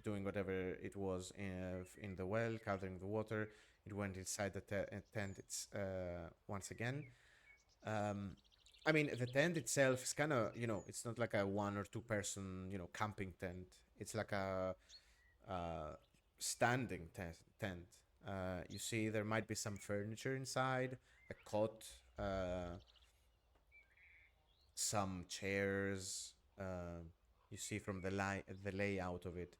doing whatever it was in the well, gathering the water. It went inside the tent. It's once again. Um, I mean, the tent itself is kind of, it's not like a 1 or 2 person, camping tent. It's like a standing tent. You see, there might be some furniture inside, a cot, some chairs. You see from the layout of it.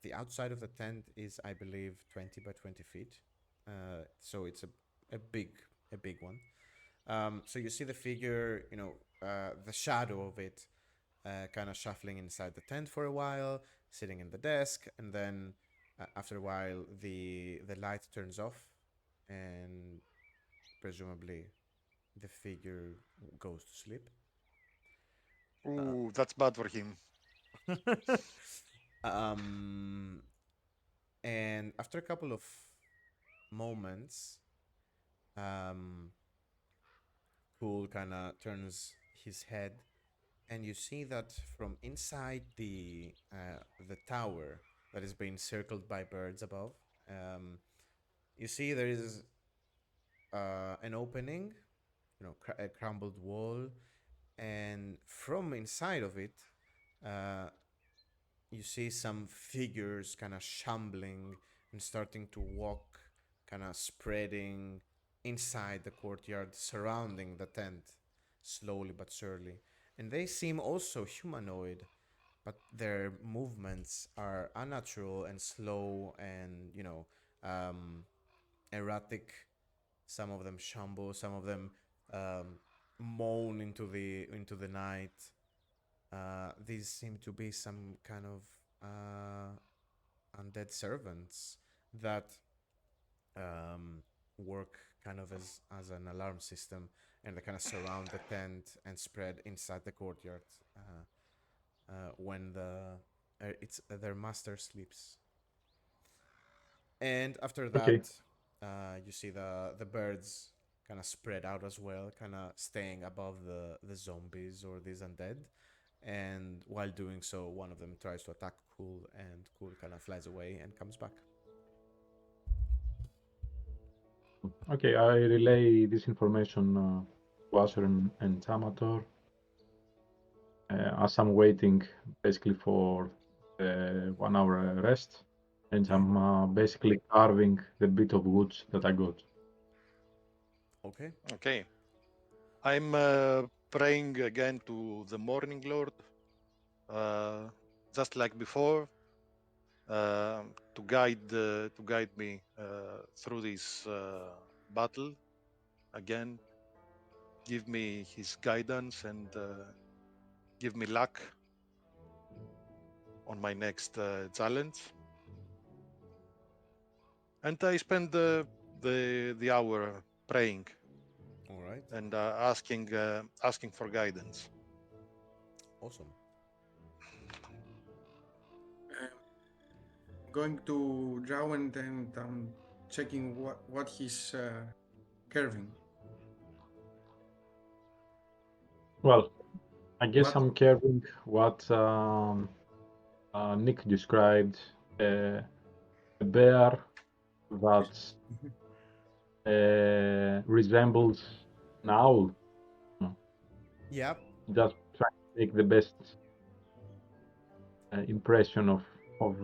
The outside of the tent is, I believe, 20 by 20 feet. So it's a big one. So you see the figure, the shadow of it, kind of shuffling inside the tent for a while, sitting in the desk, and then after a while, the light turns off, and presumably the figure goes to sleep. Ooh, that's bad for him. um, and after a couple of moments, um, Cool kind of turns his head, and you see that from inside the tower that is being circled by birds above, you see there is an opening, a crumbled wall, and from inside of it, uh, you see some figures kind of shambling and starting to walk, kind of spreading inside the courtyard surrounding the tent, slowly but surely. And they seem also humanoid, but their movements are unnatural and slow and, erratic. Some of them shamble, some of them moan into the night. These seem to be some kind of undead servants that work kind of as an alarm system, and they kind of surround the tent and spread inside the courtyard when it's their master sleeps. And after Okay. that, you see the birds kind of spread out as well, kind of staying above the zombies or these undead. And while doing so, one of them tries to attack Cool, and Cool kind of flies away and comes back. Okay, I relay this information to Acheron and Amator as I'm waiting basically for the 1 hour rest, and Okay. I'm basically carving the bit of wood that I got. Okay. Okay. I'm praying again to the Morning Lord, just like before, to guide me through this battle again. Give me his guidance and give me luck on my next challenge. And I spend the hour praying All right. and asking for guidance. Awesome. Going to Drawen and checking what he's curving. Well, I guess What? I'm carrying what Nick described, a bear that resembles an owl. Yep. Just trying to make the best impression of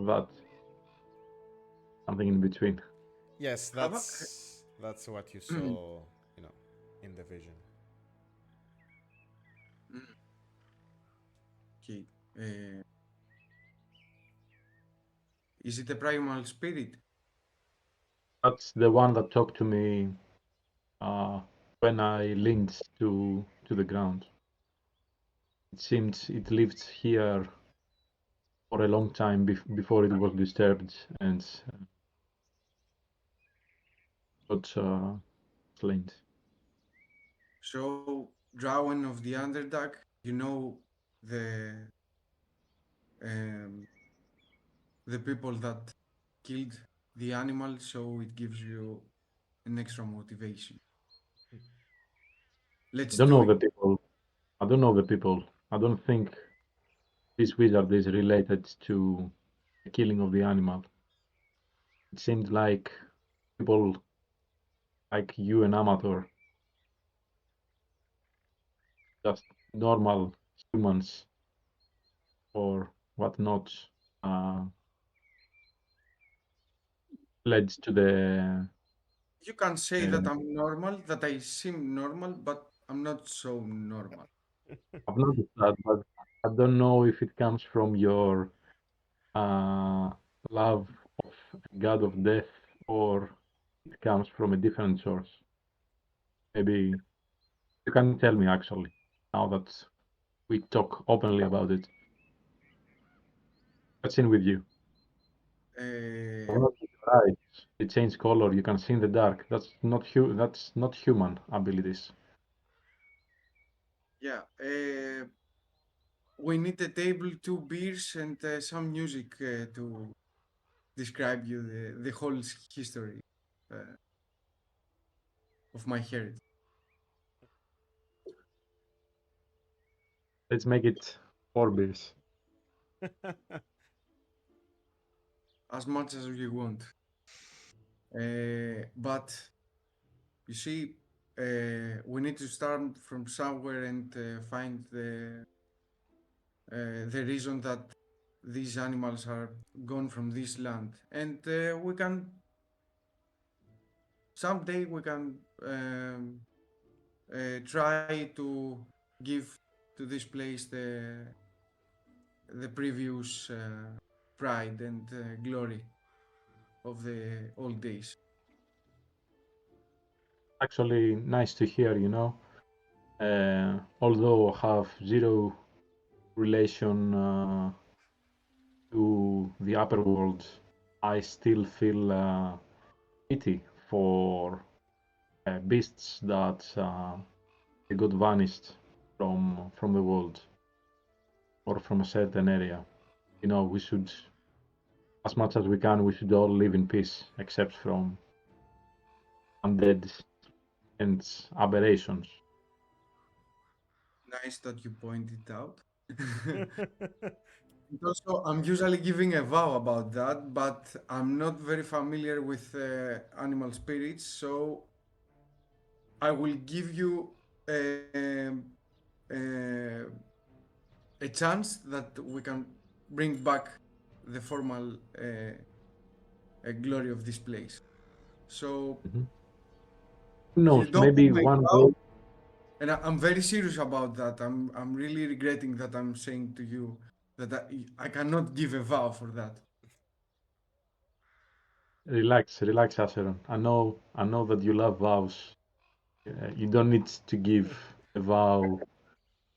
that. Something in between. Yes, Have I- that's what you saw, in the vision. Okay. Uh, is it a primal spirit? That's the one that talked to me when I linked to the ground. It seems it lived here for a long time before it was disturbed and got slain. So Drawen of the Underdark, you know um, the people that killed the animal, so it gives you an extra motivation. I Let's don't do know it. the people. I don't know the people. I don't think this wizard is related to the killing of the animal. It seemed like people like you and Amator, just normal humans or whatnot, led to the. You can say that Uh, I'm normal, that I seem normal, but I'm not so normal. I've noticed that, but I don't know if it comes from your uh, love of God of Death or it comes from a different source. Maybe you can tell me actually, now that we talk openly about it. What's in with you? Uh, Right. They change color. You can see in the dark. That's not human abilities. yeah, we need a table, two beers, and some music to describe you the whole history uh, of my heritage. Let's make it 4 beers. As much as you want. But you see, we need to start from somewhere and find the reason that these animals are gone from this land, and we can someday we can try to give to this place the previous pride and glory of the old days. Actually, nice to hear, although I have zero relation to the upper world, I still feel pity for beasts that they got vanished from the world or from a certain area. We should, as much as we can, we should all live in peace, except from undead and aberrations. Nice that you pointed out. And also, I'm usually giving a vow about that, but I'm not very familiar with animal spirits, so I will give you uh, a chance that we can bring back the formal glory of this place. So, Mhm. Who if you knows? don't want Maybe my one vow, day. and I'm very serious about that. I'm really regretting that I'm saying to you that I cannot give a vow for that. Relax, relax, Acheron. I know that you love vows. You don't need to give a vow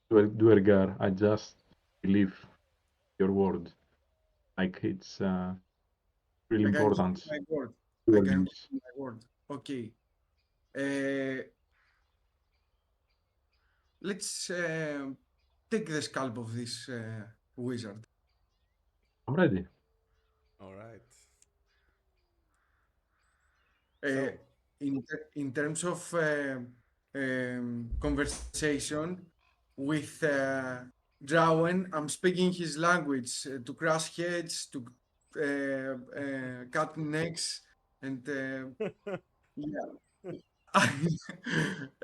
to a Duergar. I just believe your word. Like it's really I can give you important. my word. I can give Wordings. you my word. Okay. Uh, let's take the scalp of this wizard. I'm ready. All right. Uh, So, in terms of conversation with Drawen, I'm speaking his language to crush heads, to cut necks, and yeah.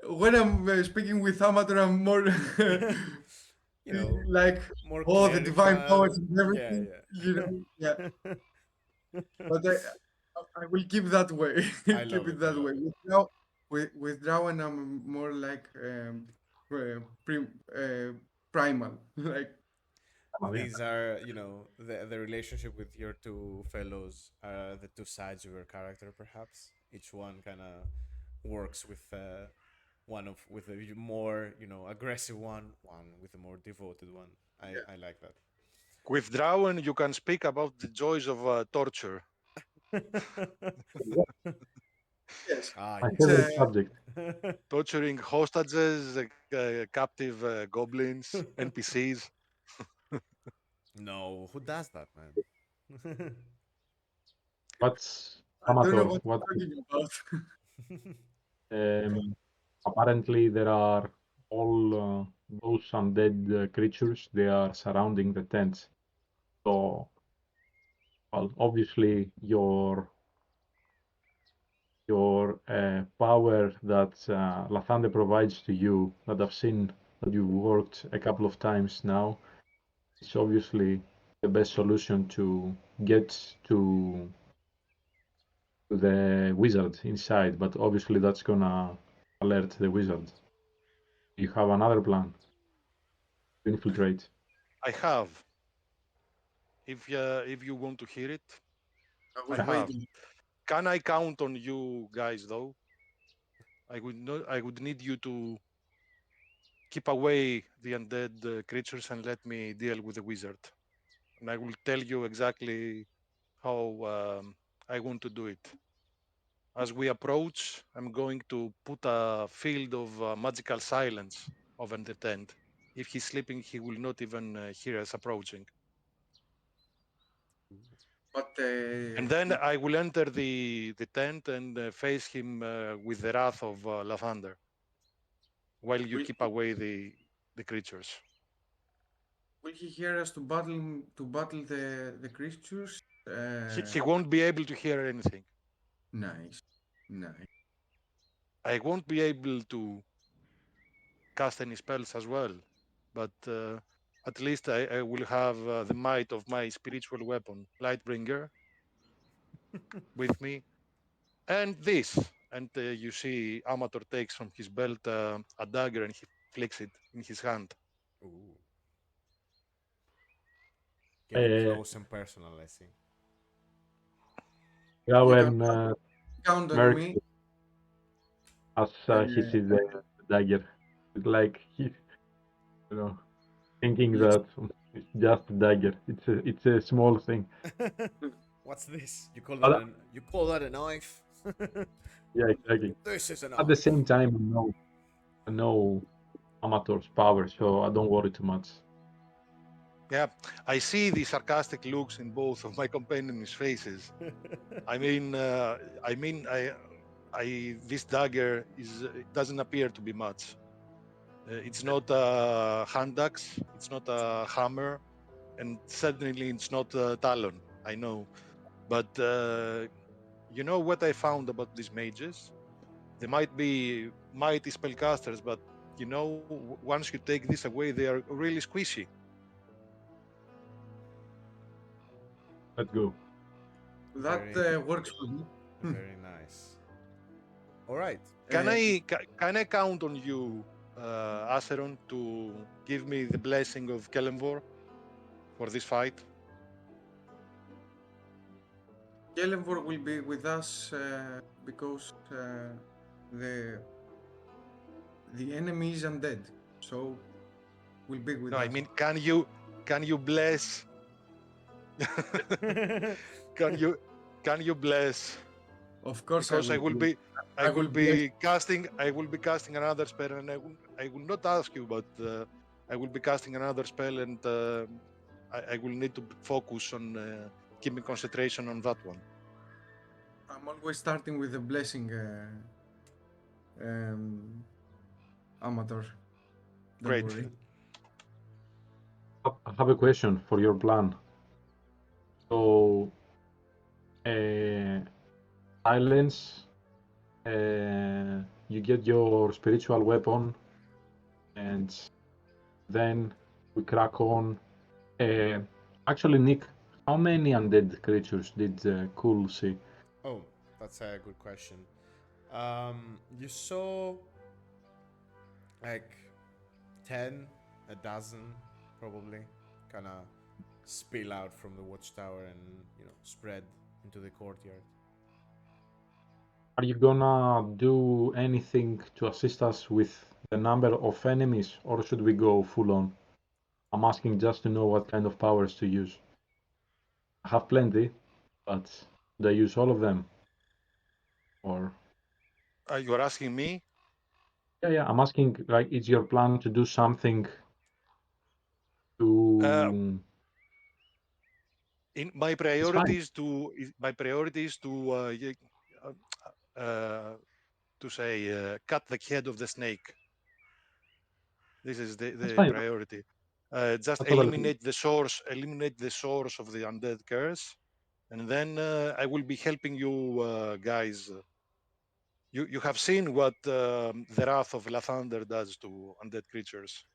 When I'm speaking with Amator, I'm more you know, like, more oh, the divine powers clerical. and Yeah, everything, yeah. yeah. But I will keep that way, I keep love it. it I that love way. it. With Drawen, I'm more like pre, uh, primal, like Oh, yeah. These are, the relationship with your two fellows are the two sides of your character, perhaps. Each one kind of works with with a more, aggressive one with a more devoted one. yeah. I like With Drawen, you can speak about the joys of torture, that. Yes, Ah, My it's favorite yes. subject. torturing hostages, captive goblins, NPCs. No, who does that, man? What's I don't know Amator? what What? you're talking about. Um, Apparently, there are all those undead creatures. They are surrounding the tents. So, well, obviously, your power that Lathander provides to you, that I've seen that you worked a couple of times now, is obviously the best solution to get to the wizard inside. But obviously, that's gonna alert the wizard. You have another plan to infiltrate. I have, if you want to hear it, I I was Yeah. have. waiting. Can I count on you guys though? I would need you to keep away the undead creatures and let me deal with the wizard. And I will tell you exactly how I want to do it. As we approach, I'm going to put a field of magical silence over the tent. If he's sleeping, he will not even hear us approaching. But And then I will enter the tent and face him with the wrath of Lathander, while you will keep away the creatures. will he hear us to battle the creatures? He won't be able to hear anything. Nice, nice. I won't be able to cast any spells as well, but at least I will have the might of my spiritual weapon, Lightbringer, with me, and this. And you see, Amator takes from his belt a dagger and he flicks it in his hand. Ooh. Getting Uh, close and personal, I see. You can Drawen count on smirks me. as he sees the dagger. It's like he's, you know, thinking You, that it's just a dagger. It's a small thing. What's this? You call But that a knife? yeah, exactly. This is a At the knife. same time, I know Amator's power, so I don't worry too much. Yeah, I see the sarcastic looks in both of my companions' faces. I mean, this dagger it doesn't appear to be much. It's not a hand axe, it's not a hammer, and certainly it's not a talon. I know, but you know what I found about these mages? They might be mighty spellcasters, but you know, once you take this away, they are really squishy. Let's go. that Very, works for me. very nice. All right. Can Uh, I count on you, Acheron, to give me the blessing of Kelemvor for this fight? Kelenvor will be with us because the enemy is undead, so will be with No, I us. mean, can you bless? Can you bless? Of course, Because I will be I will bless. I will be casting another spell, and I will not ask you, but I will be casting another spell, and I will need to focus on keeping concentration on that one. I'm always starting with a blessing, Amateur. Don't Great. worry. I have a question for your plan. So, silence. You get your spiritual weapon, and then we crack on. Actually, Nick, how many undead creatures did Cool see? Oh, that's a good question. You saw like 10, a dozen, probably, kind of spill out from the watchtower and spread into the courtyard. Are you gonna do anything to assist us with the number of enemies, or should we go full on? I'm asking just to know what kind of powers to use. I have plenty, but should I use all of them? Or You are asking me? yeah, I'm asking, like, is your plan to do something Uh, to? in my It's fine. priority is to say cut the head of the snake. This is That's the fine. priority. Just That's totally. eliminate the source of the undead curse, and then I will be helping you guys. You have seen what the wrath of Lathander does to undead creatures.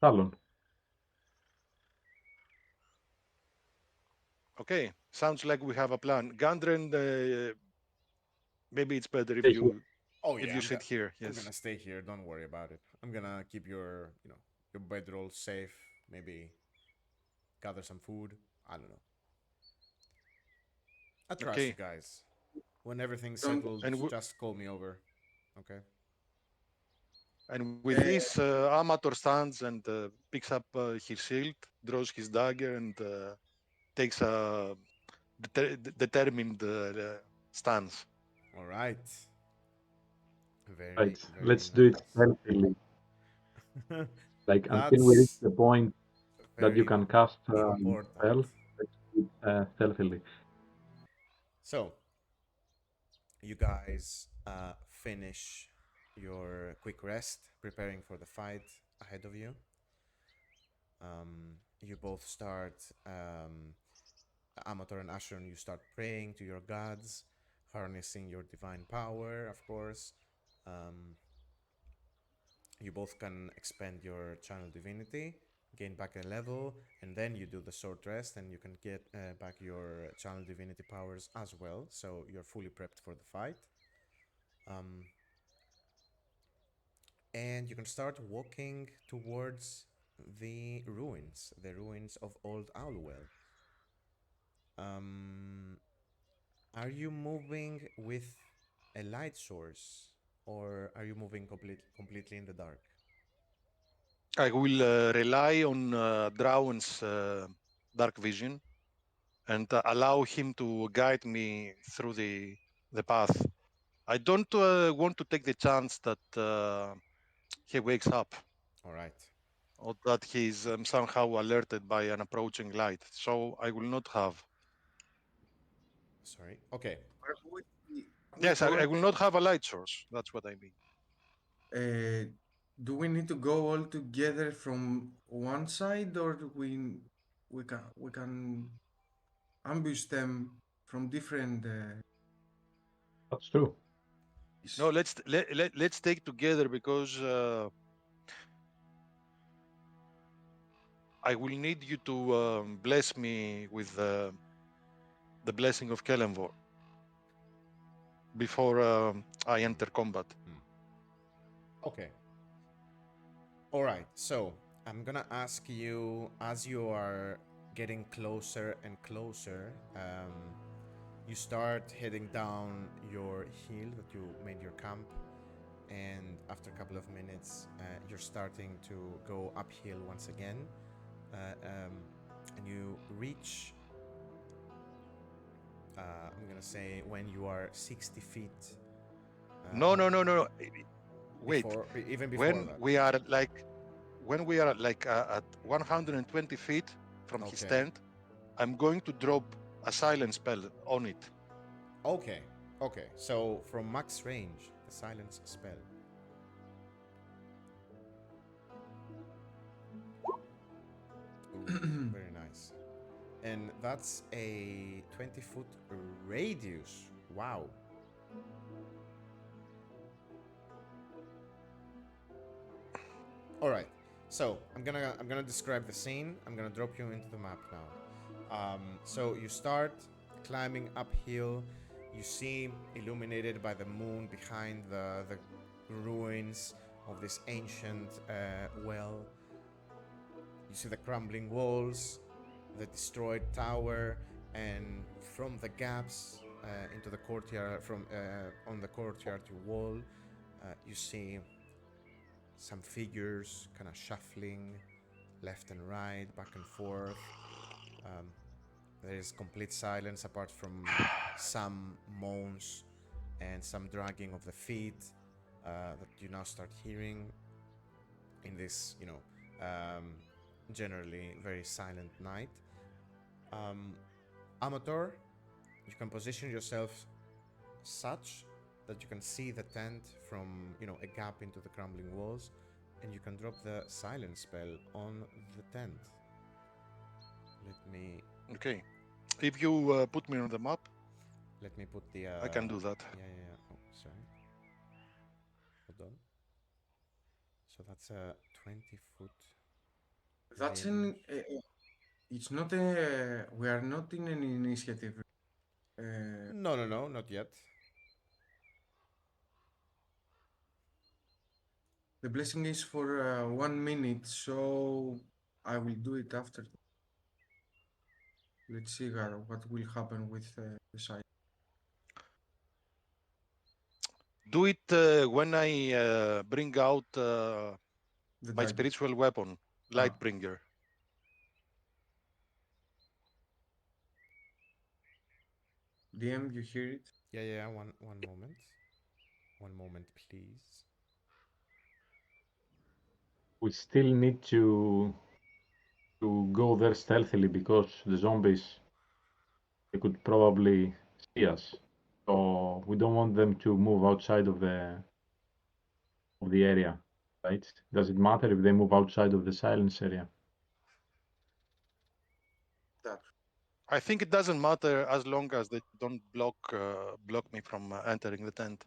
Talon. Okay, sounds like we have a plan. Gandren, maybe it's better Stay here. Oh if yeah, you sit here. I'm Yes. gonna stay here. Don't worry about it. I'm gonna keep your bedroll safe. Maybe gather some food. I don't know. I trust you Okay. guys. When everything's Don't. settled, And just call me over. Okay. with this, Amator stands and picks up his shield, draws his dagger, and takes a determined stance. All right. Right, Very, very let's do it nice. stealthily. Like until we reach That's the point that you very can cast important. spell, let's do it stealthily. So, you guys finish your quick rest, preparing for the fight ahead of you. You both start, Amator and Acheron, you start praying to your gods, harnessing your divine power, of course. Um, you both can expand your channel divinity, gain back a level, and then you do the short rest and you can get back your channel divinity powers as well, so you're fully prepped for the fight. Um, and you can start walking towards the ruins of Old Owlwell. Um, are you moving with a light source, or are you moving completely in the dark? I will rely on Drawen's dark vision and allow him to guide me through the path. I don't want to take the chance that he wakes up All right. or that he's somehow alerted by an approaching light. So I will not have. Sorry. Okay. We Yes, all. I will not have a light source. That's what I mean. Do we need to go all together from one side, or do we can ambush them from different? That's true. No, let's take together because I will need you to bless me with the blessing of Kellenvor before I enter combat. Okay. All right. So I'm gonna ask you as you are getting closer and closer. You start heading down your hill that you made your camp, and after a couple of minutes, you're starting to go uphill once again, and you reach. I'm gonna say when you are 60 feet. No, no, no, no, no. Wait. Before, even before that. When we are like at 120 feet from his Okay. tent, I'm going to drop a silent spell on it. Okay. Okay. So from max range, the silence spell. Ooh, very nice. And that's a 20-foot radius. Wow. All right. So I'm gonna describe the scene. I'm gonna drop you into the map now. So you start climbing uphill. You see illuminated by the moon behind the ruins of this ancient well. You see the crumbling walls, the destroyed tower, and from the gaps into the courtyard, from on the courtyard wall, you see some figures kind of shuffling left and right, back and forth. Um, there is complete silence apart from some moans and some dragging of the feet that you now start hearing in this, generally very silent night. Um, Amator, you can position yourself such that you can see the tent from, a gap into the crumbling walls, and you can drop the silence spell on the tent. Let me Okay. If you put me on the map, let me put the I can do that. yeah. Oh, sorry. Hold on. So that's a 20-foot That's radius. it's not a. We are not in an initiative. No, not yet. The blessing is for 1 minute, so I will do it after. Let's see what will happen with the side. Do it when I bring out The my dagger. spiritual weapon, Lightbringer. DM, you hear it? Yeah. One moment. One moment, please. We still need to go there stealthily because the zombies, they could probably see us. So we don't want them to move outside of the area, right? Does it matter if they move outside of the silence area? That. I think it doesn't matter as long as they don't block me from entering the tent.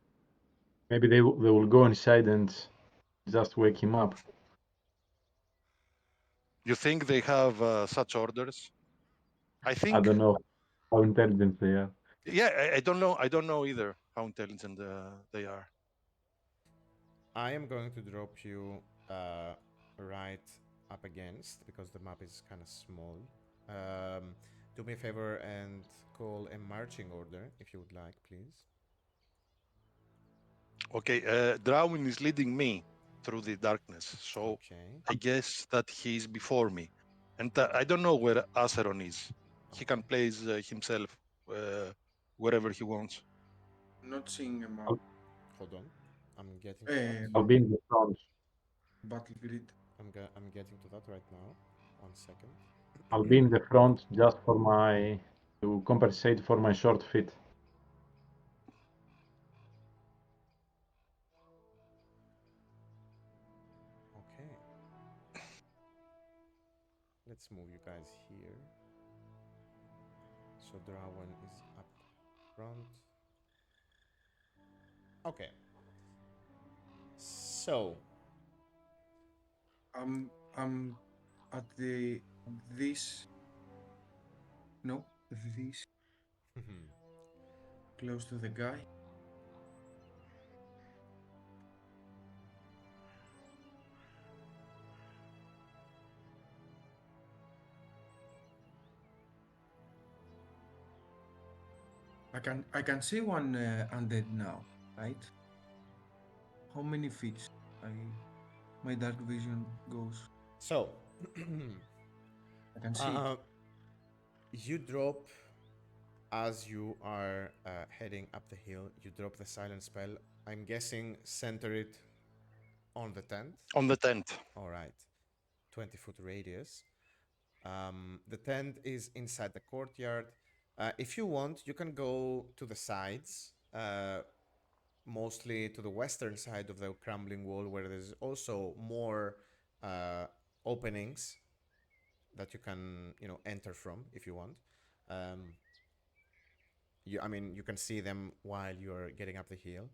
Maybe they will go inside and just wake him up. You think they have such orders? I think. I don't know how intelligent they are. Yeah, I don't know. I don't know either how intelligent they are. I am going to drop you right up against because the map is kind of small. Do me a favor and call a marching order if you would like, please. Okay, Drawen is leading me through the darkness, so Okay. I guess that he's before me, and I don't know where Acheron is. He can place himself wherever he wants. Not seeing a map. Hold on. I'm getting to that. I'll be in the front. Battle grid. I'm getting to that right now. 1 second. I'll be in the front just for to compensate for my short feet. Okay. Let's move you guys here. So Drawen is up front. Okay. So I'm at this. No, this close to the guy. I can see one undead now, right? How many feet? My dark vision goes. So I can see it. you drop as you are heading up the hill. You drop the silent spell. I'm guessing center it on the tent. On the tent. All right, 20-foot radius. The tent is inside the courtyard. If you want, you can go to the sides, mostly to the western side of the crumbling wall, where there's also more openings that you can, enter from if you want. You can see them while you're getting up the hill.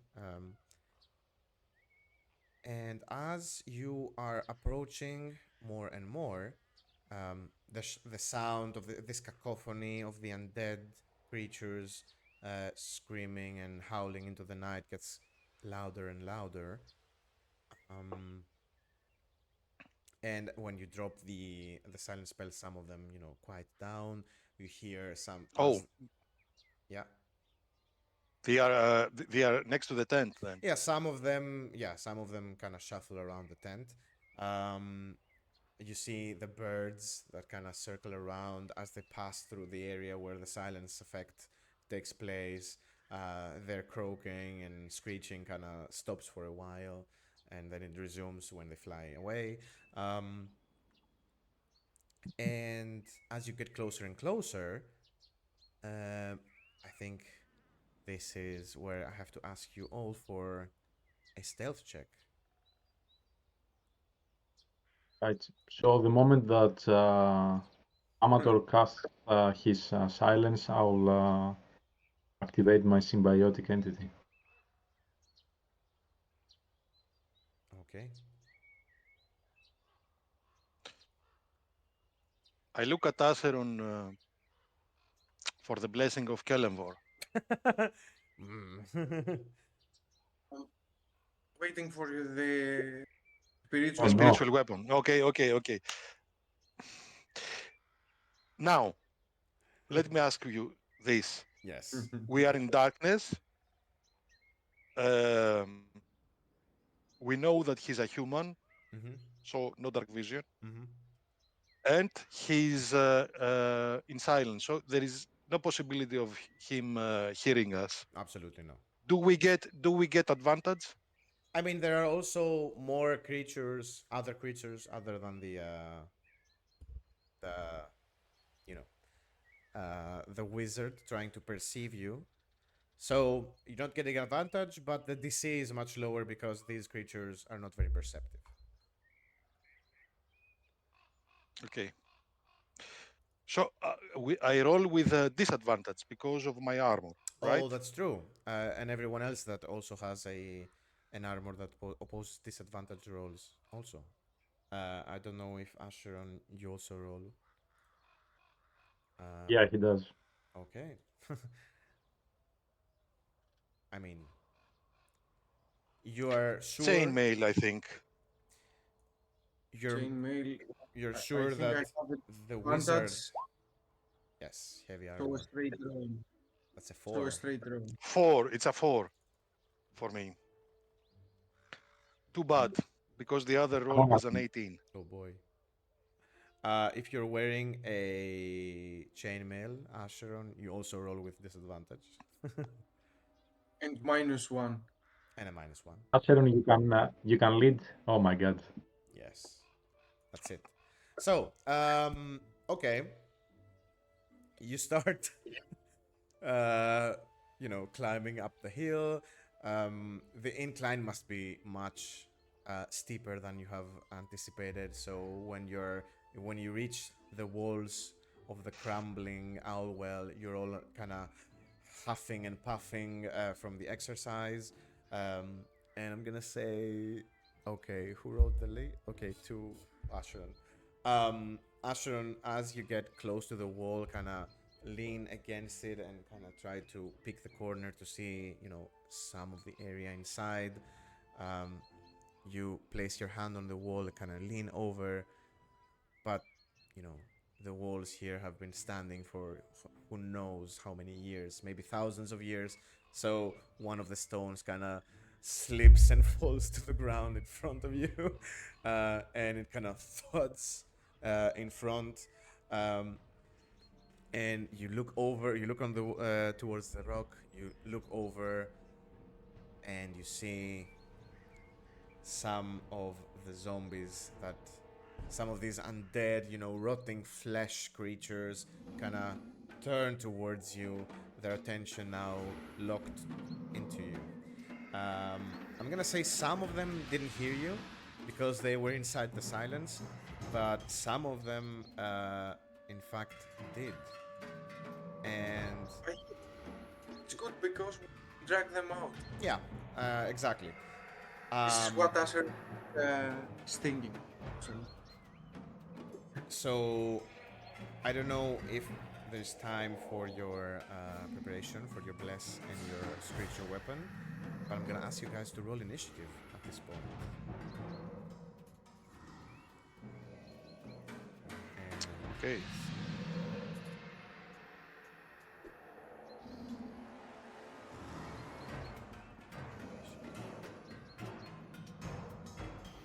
And as you are approaching more and more, the sound of this cacophony of the undead creatures screaming and howling into the night gets louder and louder. And when you drop the silent spell, some of them, quiet down. You hear some. Yeah. They are next to the tent then. Yeah, some of them kind of shuffle around the tent. You see the birds that kind of circle around as they pass through the area where the silence effect takes place. Their croaking and screeching kind of stops for a while, and then it resumes when they fly away. And as you get closer and closer, I think this is where I have to ask you all for a stealth check. Right. So the moment that Amator casts his silence, I'll activate my symbiotic entity. Okay. I look at Acheron for the blessing of Kellenvor. Waiting for the spiritual. The spiritual weapon. Okay. Now, let me ask you this: Yes. we are in darkness. Um, we know that he's a human, Mm-hmm. so no dark vision, Mm-hmm. and he's in silence. So there is no possibility of him hearing us. Absolutely no. Do we get advantage? I mean, there are also more creatures, other than the you know the wizard trying to perceive you. So you're not getting advantage, but the DC is much lower because these creatures are not very perceptive. Okay. So I roll with a disadvantage because of my armor, right? Oh, that's true. And everyone else that also has an armor that opposes disadvantage rolls also. I don't know if Acheron you also roll. Yeah, he does. Okay. I mean, you are sure Chainmail, I think. you're Chainmail. you're I sure think I that have the advantage. wizard, yes, heavy So a armor. straight roll. That's a So a 4. straight roll. 4. It's a 4 for me. Too bad because the other roll was an 18. Oh boy. If you're wearing a chainmail, Acheron, you also roll with disadvantage. And -1. And a -1. Acheron, you can lead. Oh my god. Yes. That's it. So, okay. You start, uh, climbing up the hill. The incline must be much steeper than you have anticipated. So when you reach the walls of the crumbling owl well, you're all kind of huffing and puffing from the exercise. And I'm gonna say, okay, who wrote the lead? Okay, to Acheron. Acheron, as you get close to the wall, kind of lean against it and kind of try to pick the corner to see, some of the area inside. Um, you place your hand on the wall, kind of lean over, but you know the walls here have been standing for who knows how many years, maybe thousands of years. So one of the stones kind of slips and falls to the ground in front of you, and it kind of thuds in front. Um, and you look over, you look on the towards the rock, you look over, and you see some of the zombies that some of these undead, rotting flesh creatures kind of turn towards you, their attention now locked into you. I'm gonna say some of them didn't hear you because they were inside the silence, but some of them, in fact, did. And It's good because we drag them out. yeah, exactly. This is what Asher is thinking. So I don't know if there's time for your preparation for your bless and your spiritual weapon, but I'm gonna ask you guys to roll initiative at this point. Okay.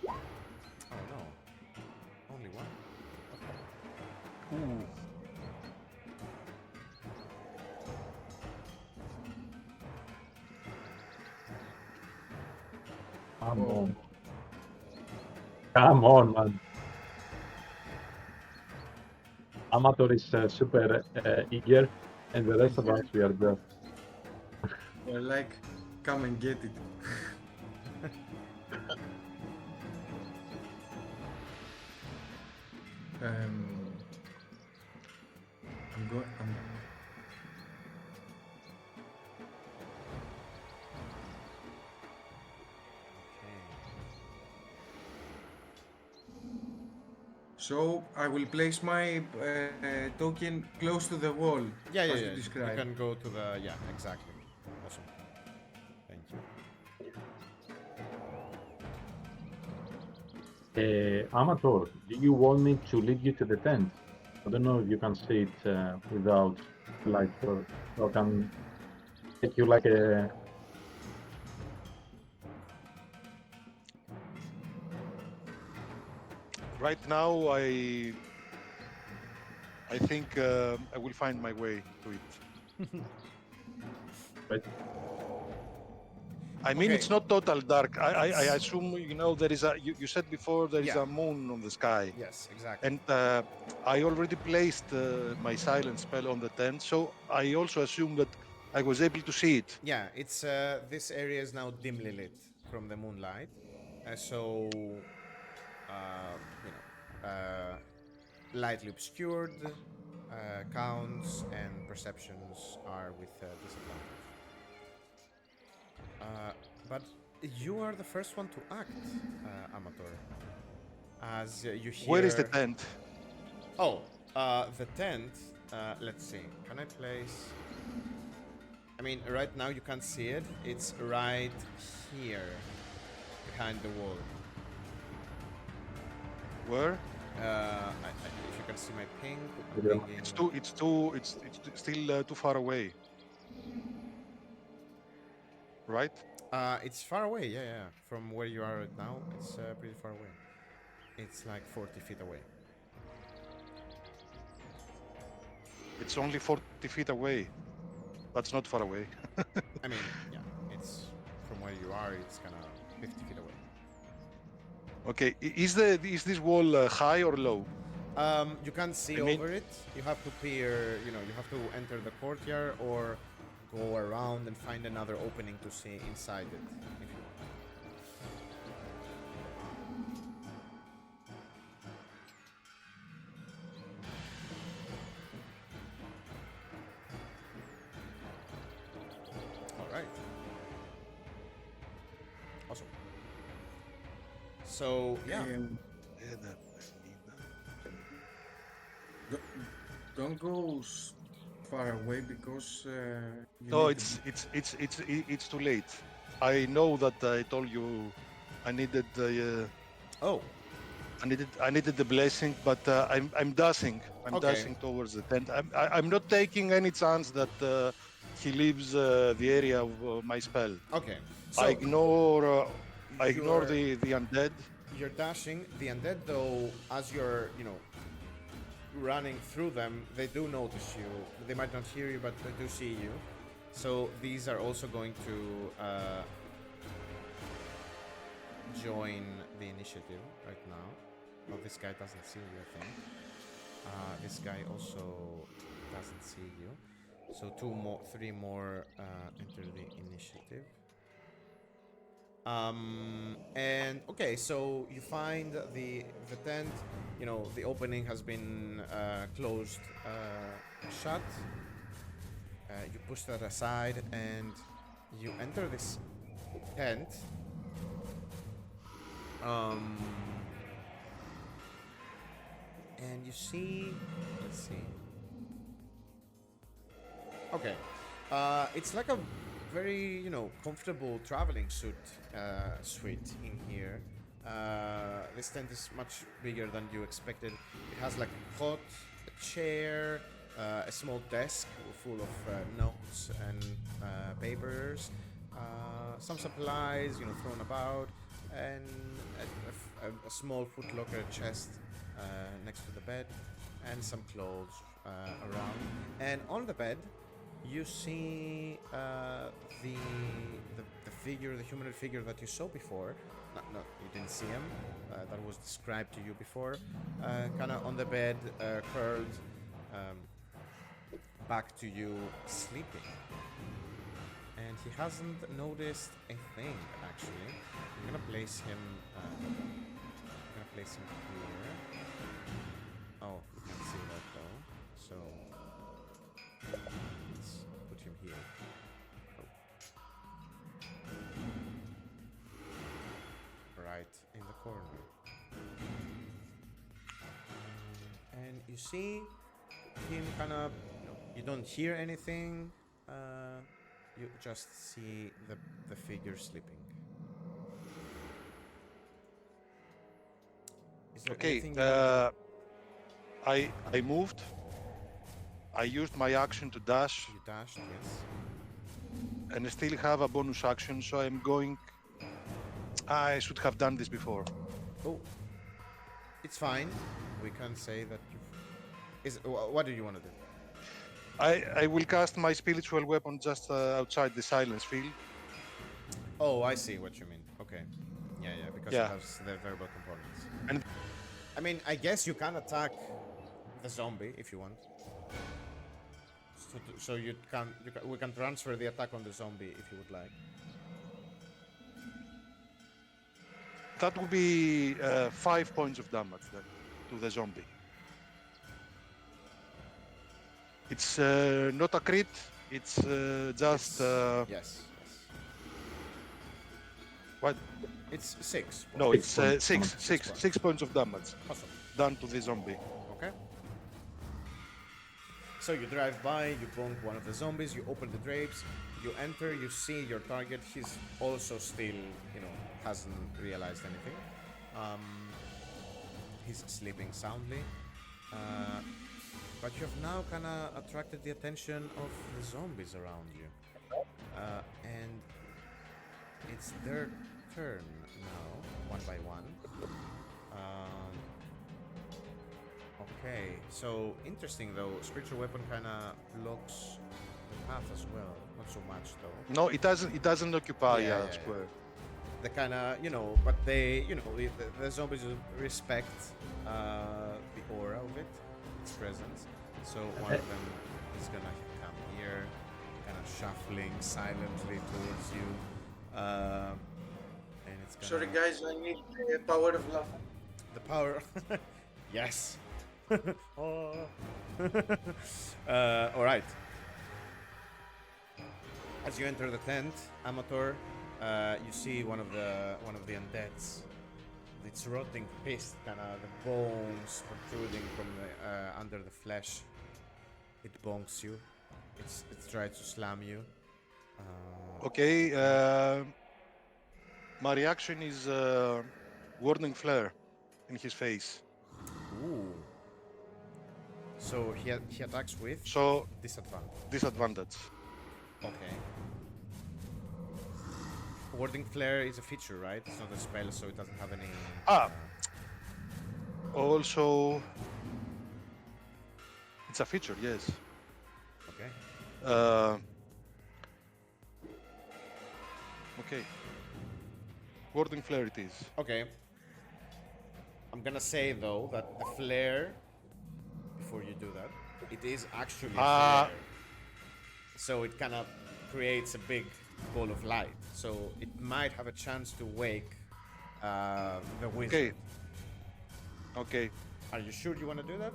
Oh no, only one. Ooh. Come on. Come on, man. Amator is super eager, and the rest of us, we are just. We're like, come and get it. I'm going. So I will place my token close to the wall. Yeah, as yeah, you yeah. You described. can go to the exactly. Awesome. Thank you. Amator, do you want me to lead you to the tent? I don't know if you can see it without light, so I can take you like a. Right now, I think I will find my way to it. Right? I mean, Okay. it's not total dark. I assume there is a. You said before there is Yeah. a moon on the sky, Yes, exactly. and I already placed my silence spell on the tent, so I also assume that I was able to see it. Yeah, it's this area is now dimly lit from the moonlight, so lightly obscured. Counts and perceptions are with disadvantage. But you are the first one to act, Amator. As you hear. Where is the tent? Oh, the tent. Let's see. Can I place? I mean, right now you can't see it. It's right here, behind the wall. Where? If you can see my ping. Yeah. Pinging. It's still too far away. Right? It's far away. Yeah, yeah. From where you are right now, it's pretty far away. It's like 40 feet away. It's only 40 feet away. That's not far away. I mean, yeah. It's from where you are. It's kind of 50 feet away. Okay, is this wall high or low? You can't see I mean- over it. You have to peer. You have to enter the courtyard or go around and find another opening to see inside it. If you want. All right. Awesome. So yeah. Don't go far away because you No, need to- it's too late. I know that I told you I needed the Oh. I needed the blessing, but I'm dashing. I'm Okay. dashing towards the tent. I'm not taking any chance that he leaves the area of my spell. Okay. So I ignore you're- the undead. You're dashing. The undead, though, as you're, running through them, they do notice you. They might not hear you, but they do see you. So these are also going to join the initiative right now. Oh, this guy doesn't see you, I think. This guy also doesn't see you. So three more enter the initiative. And okay, so you find the tent. The opening has been closed shut. You push that aside and you enter this tent. And you see, let's see. Okay, it's like a very comfortable traveling suite in here. This tent is much bigger than you expected. It has like a cot, a chair, a small desk full of notes and papers, some supplies thrown about, and a small footlocker chest next to the bed, and some clothes around. And on the bed you see the figure, the humanoid figure that you saw before. No, you didn't see him. That was described to you before. Kind of on the bed, curled, back to you, sleeping. And he hasn't noticed a thing, actually. I'm gonna place him. Here. Oh, you can't see that though. So let's put him here. Oh. Right in the corner. And you see him kind of, you don't hear anything. You just see the figure sleeping. Is there Okay. anything you want to I moved. I used my action to dash, You dashed, yes. and I still have a bonus action, so I'm going. I should have done this before. Oh, it's fine. We can say that you. What do you want to do? I will cast my spiritual weapon just outside the silence field. Oh, I see what you mean. Okay. Yeah, because Yeah. it has the verbal components. And- I mean, I guess you can attack the zombie if you want. So we can transfer the attack on the zombie if you would like. That will be 5 points of damage then to the zombie. It's not a crit. It's just Yes. what? It's 6. No, Six it's points. 6 points of damage Awesome. done to the zombie. Okay. So you drive by, you bonk one of the zombies, you open the drapes, you enter, you see your target. He's also still, hasn't realized anything. He's sleeping soundly. But you have now kind of attracted the attention of the zombies around you. And it's their turn now, one by one. Okay, so interesting though. Spiritual weapon kind of blocks the path as well. Not so much though. No, it doesn't occupy Yeah, a square. They kind of, but they, the zombies respect the aura of it, its presence. So one of them is gonna come here, kind of shuffling silently towards you, and it's gonna. Sorry guys, I need the power of love. The power. Yes. Oh. All right. As you enter the tent, Amator, you see one of the undeads. Its rotting fist, kind of the bones protruding from the under the flesh. It bonks you. It's tries to slam you. Okay. My reaction is warning flare in his face. Ooh. So he attacks with So disadvantage. disadvantage. Okay. Warding Flare is a feature, right? It's not a spell, so it doesn't have any. Also, it's a feature. Yes. Okay. Okay. Warding flare it is. Okay. I'm gonna say though that the flare, before you do that, it is actually a flare. So it kind of creates a big ball of light. So it might have a chance to wake the wizard. Okay. Are you sure you want to do that?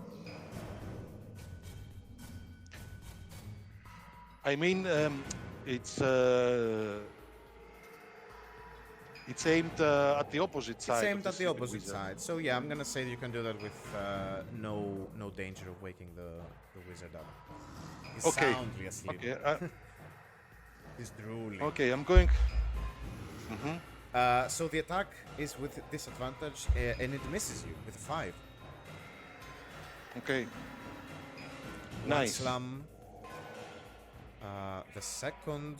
I mean, it's aimed at the opposite side. It's of aimed at the sleeping opposite wizard. side. So yeah, I'm gonna say you can do that with no danger of waking the wizard up. He's Okay. soundly asleep. Okay. He's drooling. Okay. I'm going. So the attack is with disadvantage, and it misses you with a 5. Okay. One Nice. slam. The second,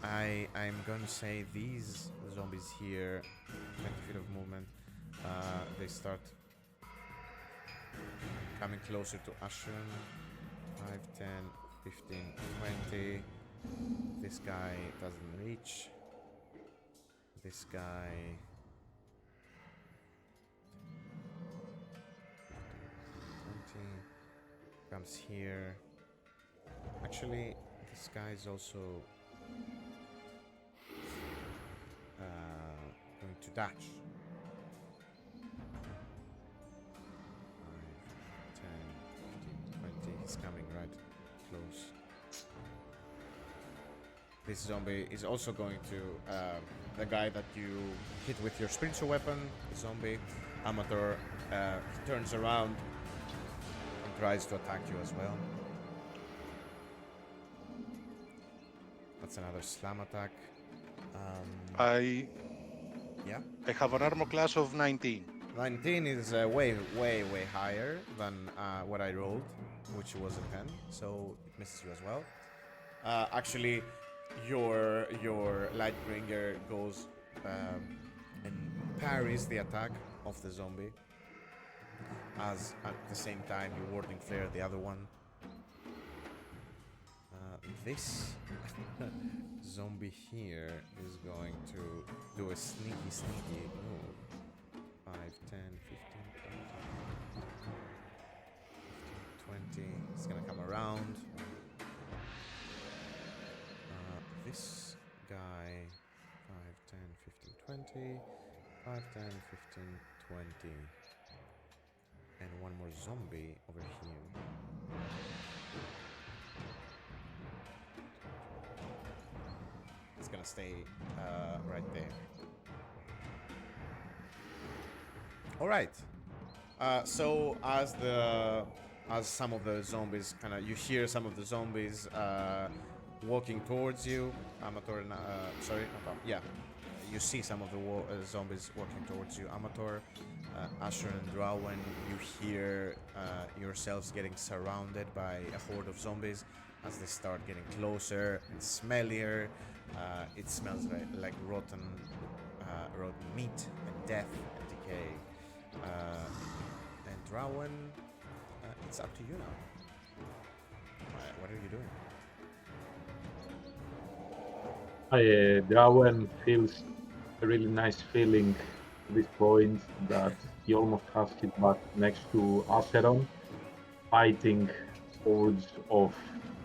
I'm gonna say these zombies here, 20 feet of movement. They start coming closer to Acheron. 5, 10, 15, 20. This guy doesn't reach. This guy. 20 comes here. Actually, this guy is also going to dash. 5, 10, 15, 20. He's coming right close. This zombie is also going to the guy that you hit with your spiritual weapon. The zombie, Amator, he turns around and tries to attack you as well. That's another slam attack. I Yeah. have an armor class of 19. 19 is way higher than what I rolled, which was a 10, so it misses you as well. Actually, your Lightbringer goes and parries the attack of the zombie, as at the same time you warding flare the other one. This zombie here is going to do a sneaky move. 5, 10, 15, 20. It's gonna come around. This guy, 5, 10, 15, 20. 5, 10, 15, 20. And one more zombie over here. It's gonna stay right there. All right. So as some of the zombies you hear some of the zombies walking towards you, Amator and you see some of the zombies walking towards you, Amator, Acheron and Drawen. You hear yourselves getting surrounded by a horde of zombies as they start getting closer and smellier. It smells like rotten meat and death and decay. And Drawen, it's up to you now. What are you doing? Drawen feels a really nice feeling at this point that he almost has his back next to Acheron, fighting hordes of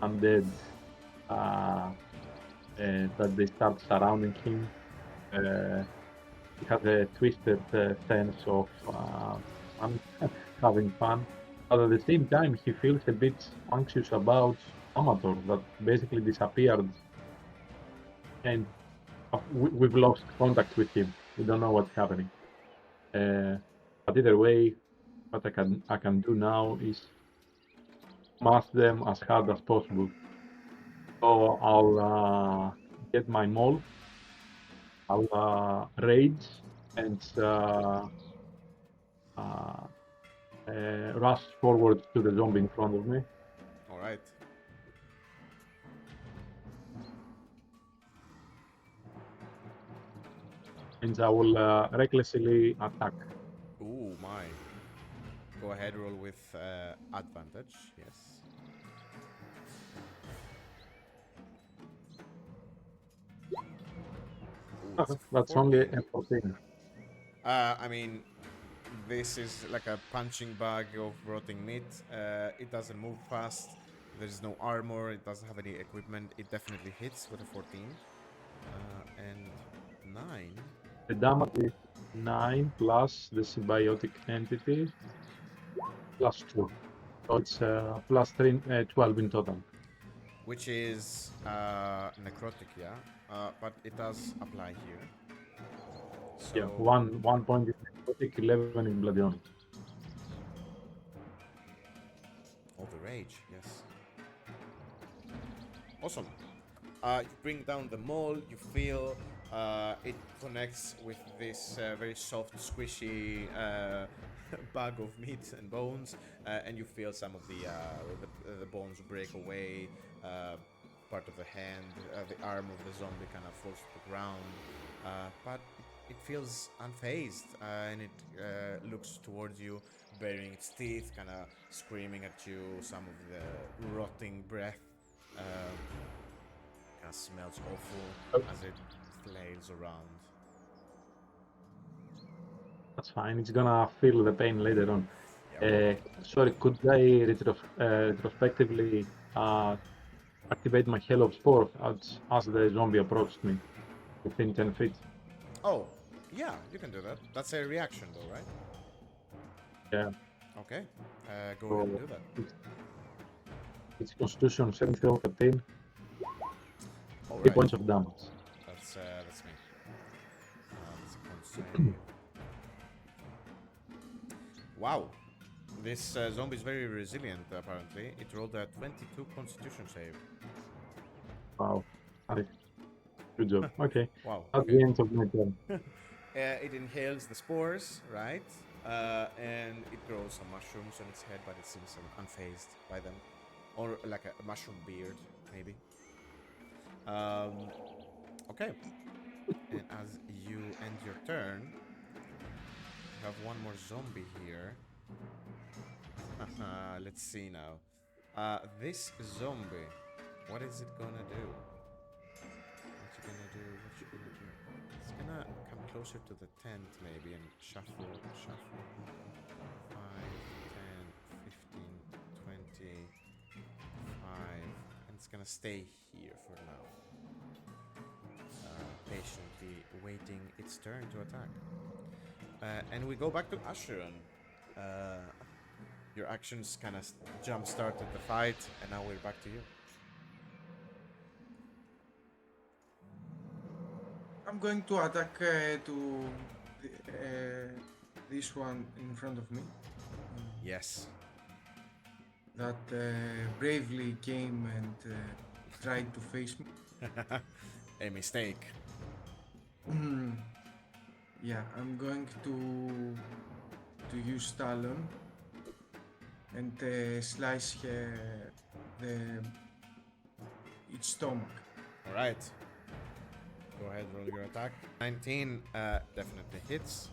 undead that they start surrounding him. He has a twisted sense of having fun, but at the same time he feels a bit anxious about Amator that basically disappeared, and we've lost contact with him. We don't know what's happening. But either way, what I can do now is smash them as hard as possible. So I'll get my maul. I'll rage and rush forward to the zombie in front of me. All right. And I will recklessly attack. Ooh, my. Go ahead, roll with advantage. Yes. Ooh, That's only a 14. I mean, this is like a punching bag of rotting meat. It doesn't move fast. There's no armor. It doesn't have any equipment. It definitely hits with a 14. And 9. The damage is 9 plus the symbiotic entity plus 2. So it's plus 3, 12 in total. Which is necrotic, yeah? But it does apply here. So Yeah, one point is necrotic, 11 in bloody on. all the rage, yes. Awesome. You bring down the maul, you feel it connects with this very soft, squishy bag of meat and bones, and you feel some of the bones break away. Part of the hand, the arm of the zombie kind of falls to the ground, but it feels unfazed, and it looks towards you, baring its teeth, kind of screaming at you. Some of the rotting breath kind of smells awful as it flails around. That's fine, it's gonna feel the pain later on. Yeah. Sorry, could I retrospectively activate my Hell of Spore as the zombie approached me within 10 feet? Oh, yeah, you can do that. That's a reaction, though, right? Yeah. Okay, go ahead and do that. It's Constitution 17 13, 3 Alright, points of damage. that's me. That's a con save. Wow, this zombie is very resilient, apparently. It rolled a 22 Constitution save. Wow. Nice. Good job. Okay. Wow, At okay. the end of my turn. It inhales the spores, right? and it grows some mushrooms on its head, but it seems unfazed by them, or like a mushroom beard, maybe. Okay, and as you end your turn, you have one more zombie here. Let's see now. This zombie, what is it gonna do? What you gonna do? What you gonna do? It's gonna come closer to the tent maybe and shuffle. 5, 10, 15, 20, 5, and it's gonna stay here for now. Patiently waiting its turn to attack. And we go back to Acheron. Your actions kind of jump started the fight, and now we're back to you. I'm going to attack this one in front of me. Yes. That bravely came and tried to face me. A mistake. Yeah, I'm going to use Talon and slice its stomach. All right. Go ahead, roll your attack. 19 definitely hits.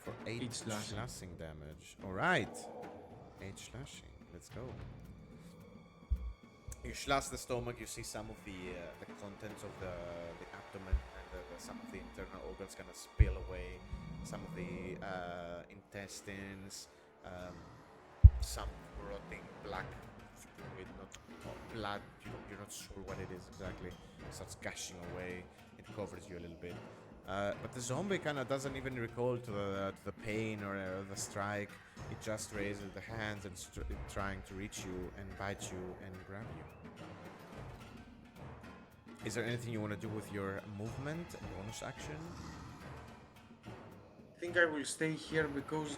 For 8 slashing damage. All right. 8 slashing. Let's go. You slash the stomach. You see some of the contents of the abdomen and some of the internal organs kind of spill away. Some of the intestines. Some rotting black fluid, not blood. You're not sure what it is exactly. It starts gushing away. It covers you a little bit. But the zombie kind of doesn't even recall to the pain or the strike. It just raises the hands and trying to reach you and bite you and grab you. Is there anything you want to do with your movement, bonus action? I think I will stay here because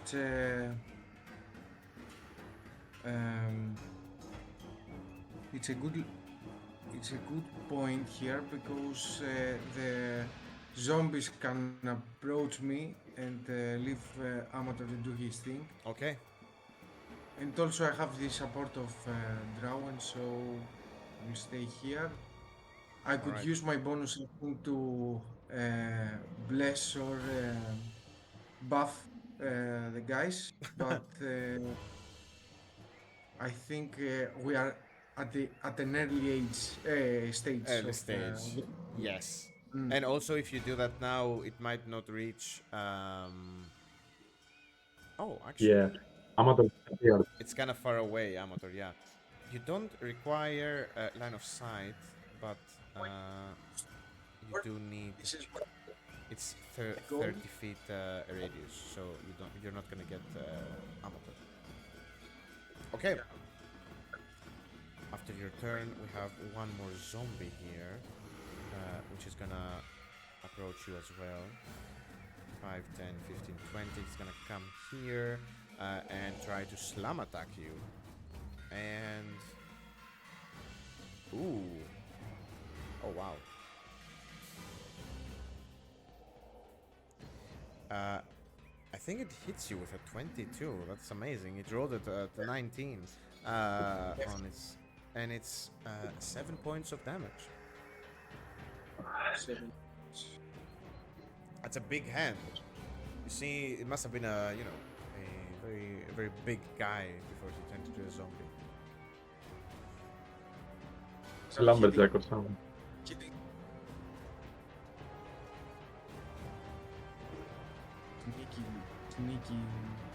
it's a good point here because the zombies can approach me and leave Amator to do his thing. Okay. And also I have the support of Drawen, so I will stay here. I could use my bonus action to bless or buff the guys, but I think we are at an early stage. Early stage. Yes. And also, if you do that now, it might not reach. Oh, actually. Yeah. Amator here. It's kind of far away, Amator. Yeah. You don't require line of sight, but you do need. It's 30 feet radius, so you're not gonna get Amator. Okay. After your turn, we have one more zombie here, which is gonna approach you as well. 5, 10, 15, 20. It's gonna come here and try to slam attack you. And ooh, oh wow. I think it hits you with a 22. That's amazing. It rolled at 19 on its, and it's 7 points of damage. 7. That's a big hand. You see, it must have been a very big guy before he turned into a zombie. It's a lumberjack or something.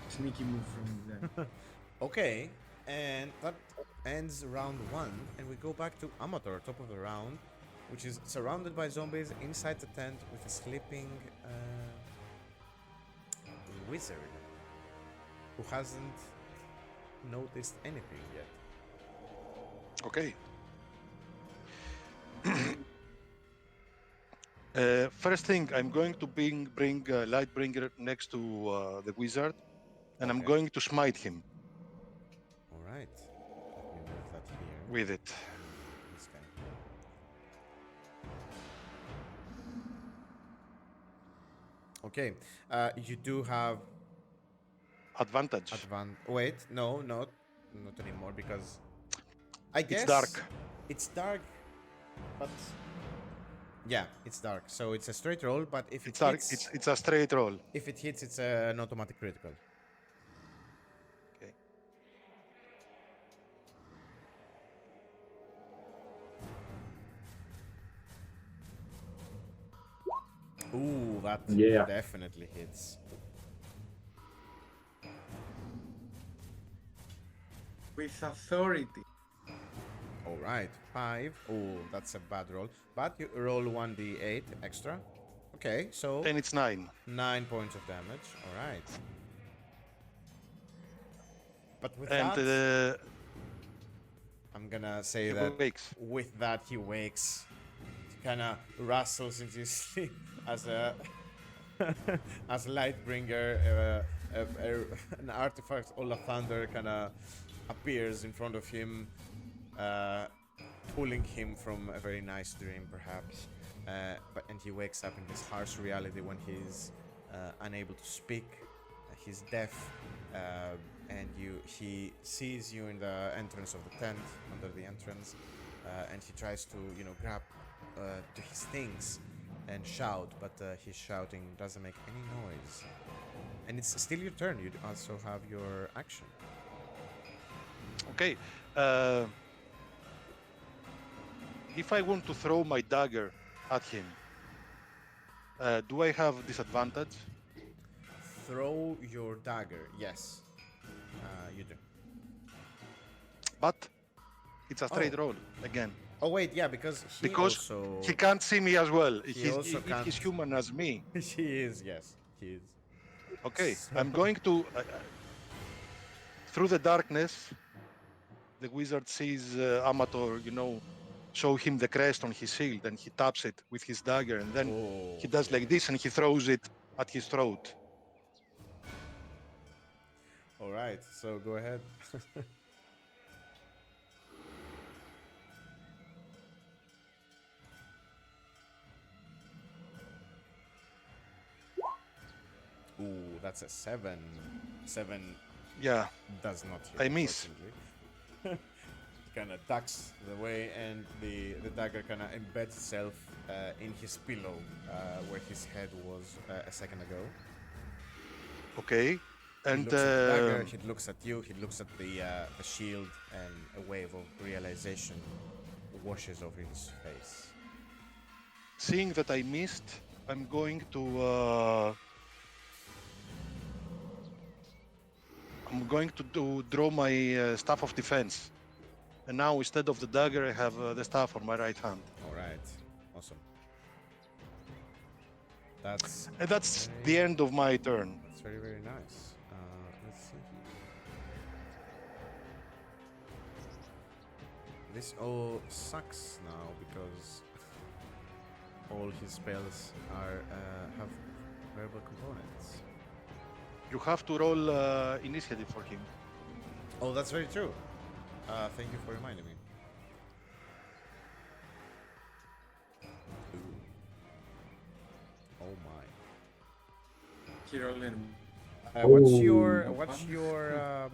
Sneaky move from there. Okay, and that ends round 1, and we go back to Amator, top of the round, which is surrounded by zombies inside the tent with a sleeping wizard who hasn't noticed anything yet. Okay. First thing, I'm going to bring Lightbringer next to the wizard, and I'm going to smite him. All right. Let me move that here. With it. This guy. Okay. You do have Advantage. Wait, no, not anymore because I guess It's dark. It's dark, but yeah, it's dark. So it's a straight roll, but if it It's dark. hits, It's a straight roll. if it hits, it's an automatic critical. Okay. Ooh, that Yeah. definitely hits. With authority. All right, 5. Oh, that's a bad roll. But you roll 1d8 extra. Okay, so Then it's 9. 9 points of damage. All right. But with And that, I'm gonna say he that wakes. with that he wakes, kind of rustles into his sleep as a as Lightbringer, an artifact all of thunder kind of appears in front of him, pulling him from a very nice dream, perhaps. And he wakes up in this harsh reality when he's unable to speak. He's deaf, and he sees you in the entrance of the tent, under the entrance, and he tries to grab to his things and shout, but his shouting doesn't make any noise. And it's still your turn. You also have your action. Okay. If I want to throw my dagger at him, do I have disadvantage? Throw your dagger. Yes, you do. But it's a straight Oh. roll again. Oh wait, yeah, because Because also he can't see me as well. also If can't. he's human as me. He is, yes, he is. Okay, So- I'm going to through the darkness. The wizard sees Amator, show him the crest on his shield, and he taps it with his dagger, and then Oh. he does like this, and he throws it at his throat. All right, so go ahead. Ooh, that's a 7. 7 Yeah, does not hit. I miss. Kind of ducks the way, and the dagger kind of embeds itself in his pillow, where his head was a second ago. okay. He And looks at the dagger, he looks at you, he looks at the shield, and a wave of realization washes over his face. seeing that I missed, I'm going to draw my staff of defense. And now instead of the dagger, I have the staff on my right hand. All right, awesome. That's And that's very- the end of my turn. That's very, very nice. Let's see. This all sucks now because all his spells have variable components. You have to roll initiative for him. Oh, that's very true. Thank you for reminding me. Ooh. Oh my. Kirolen. What's your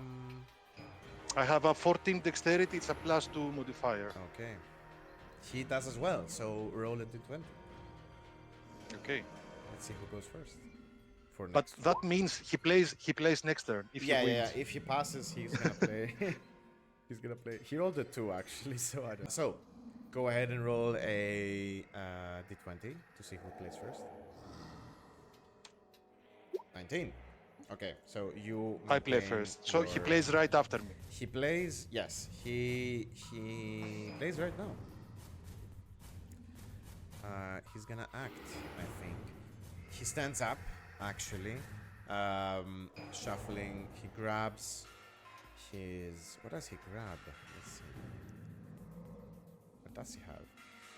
I have a 14 dexterity, it's a +2 modifier. Okay. He does as well, so roll a d20. Okay. Let's see who goes first. For But next. that means he plays next turn if he wins. If he passes, he's gonna play. He's gonna play. He rolled a 2 actually, so I don't. So, go ahead and roll a d20 to see who plays first. 19. Okay, so you. I play maintain first. So he your- plays right after me. He plays. Yes, he plays right now. He's gonna act, I think. He stands up, actually, shuffling. He grabs his. What does he grab? Let's see. What does he have?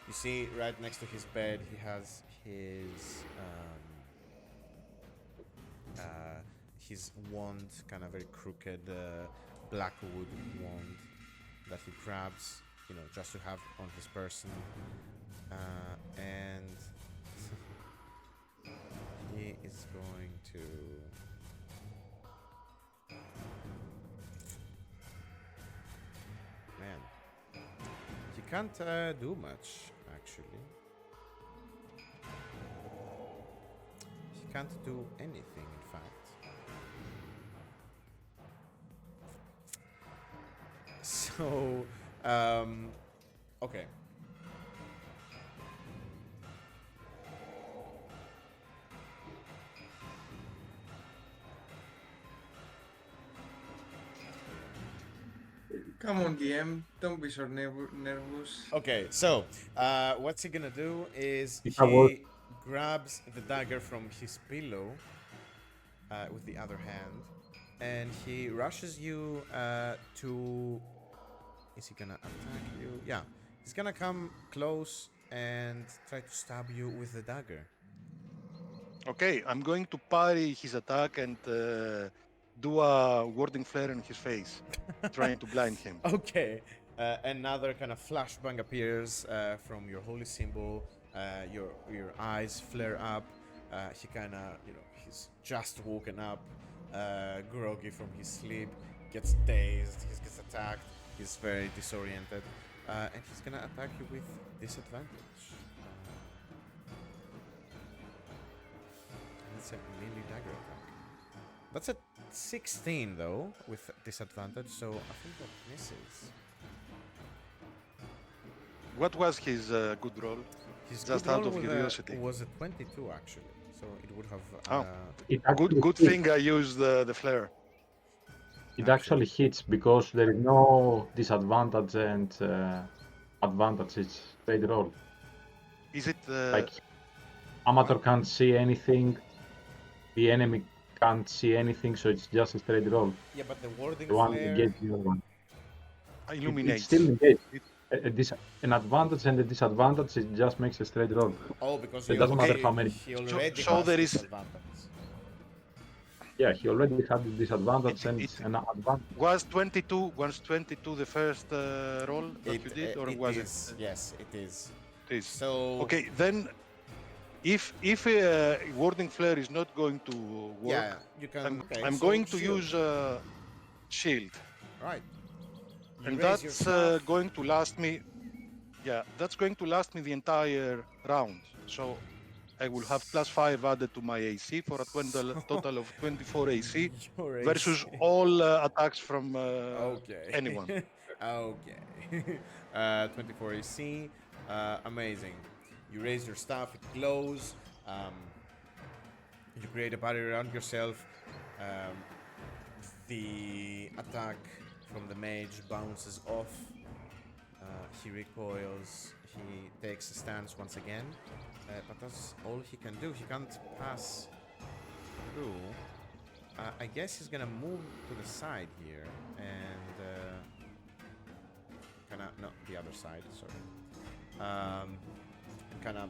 You see, right next to his bed, he has his wand, kind of very crooked black wood wand that he grabs, just to have on his person. And he he is going to... Man. He can't do much, actually. He can't do anything, in fact. So, okay. Come on, DM, don't be so nervous. Okay, so what's he gonna do is If I were- he grabs the dagger from his pillow with the other hand, and he rushes you to. Is he gonna attack you? Yeah, he's gonna come close and try to stab you with the dagger. Okay, I'm going to parry his attack and do a warding flare in his face, trying to blind him. Okay, another kind of flashbang appears from your holy symbol. Your eyes flare up. He kind of, he's just woken up, groggy from his sleep, gets dazed, he gets attacked, he's very disoriented, and he's gonna attack you with disadvantage. It's a melee dagger attack. That's a 16 though, with disadvantage, so I think that misses. What was his good roll? His Just good out roll of with curiosity. was a 22 actually, so it would have. Oh. It actually Good hits. thing I used the flare. It actually hits because there is no disadvantage and advantage. It's straight roll. Is it Like Amator can't see anything, the enemy can't see anything, so it's just a straight roll. Yeah, but the warding The one flare. against the other one. It illuminates? still negates. It- An advantage and a disadvantage, it just makes a straight roll. Oh, because It doesn't matter how many. He already so has there is- disadvantage. Yeah, he already had the disadvantage and It- an advantage. Was 22 the first roll that you did, or it was is, yes, it is. it? Is. So Okay, then if warding flare is not going to work, yeah, you can. I'm so going to shield. use shield, Right. You and raise your that's staff. going to last me. Yeah, that's going to last me the entire round. So I will have +5 added to my AC for a total of 24 AC Your versus AC. all attacks from Okay. anyone. Okay. 24 AC. Amazing. You raise your staff, it glows. You create a barrier around yourself. The attack from the mage bounces off. He recoils. He takes a stance once again. But that's all he can do. He can't pass through. I guess he's gonna move to the side here and no, the other side. Sorry. Kind of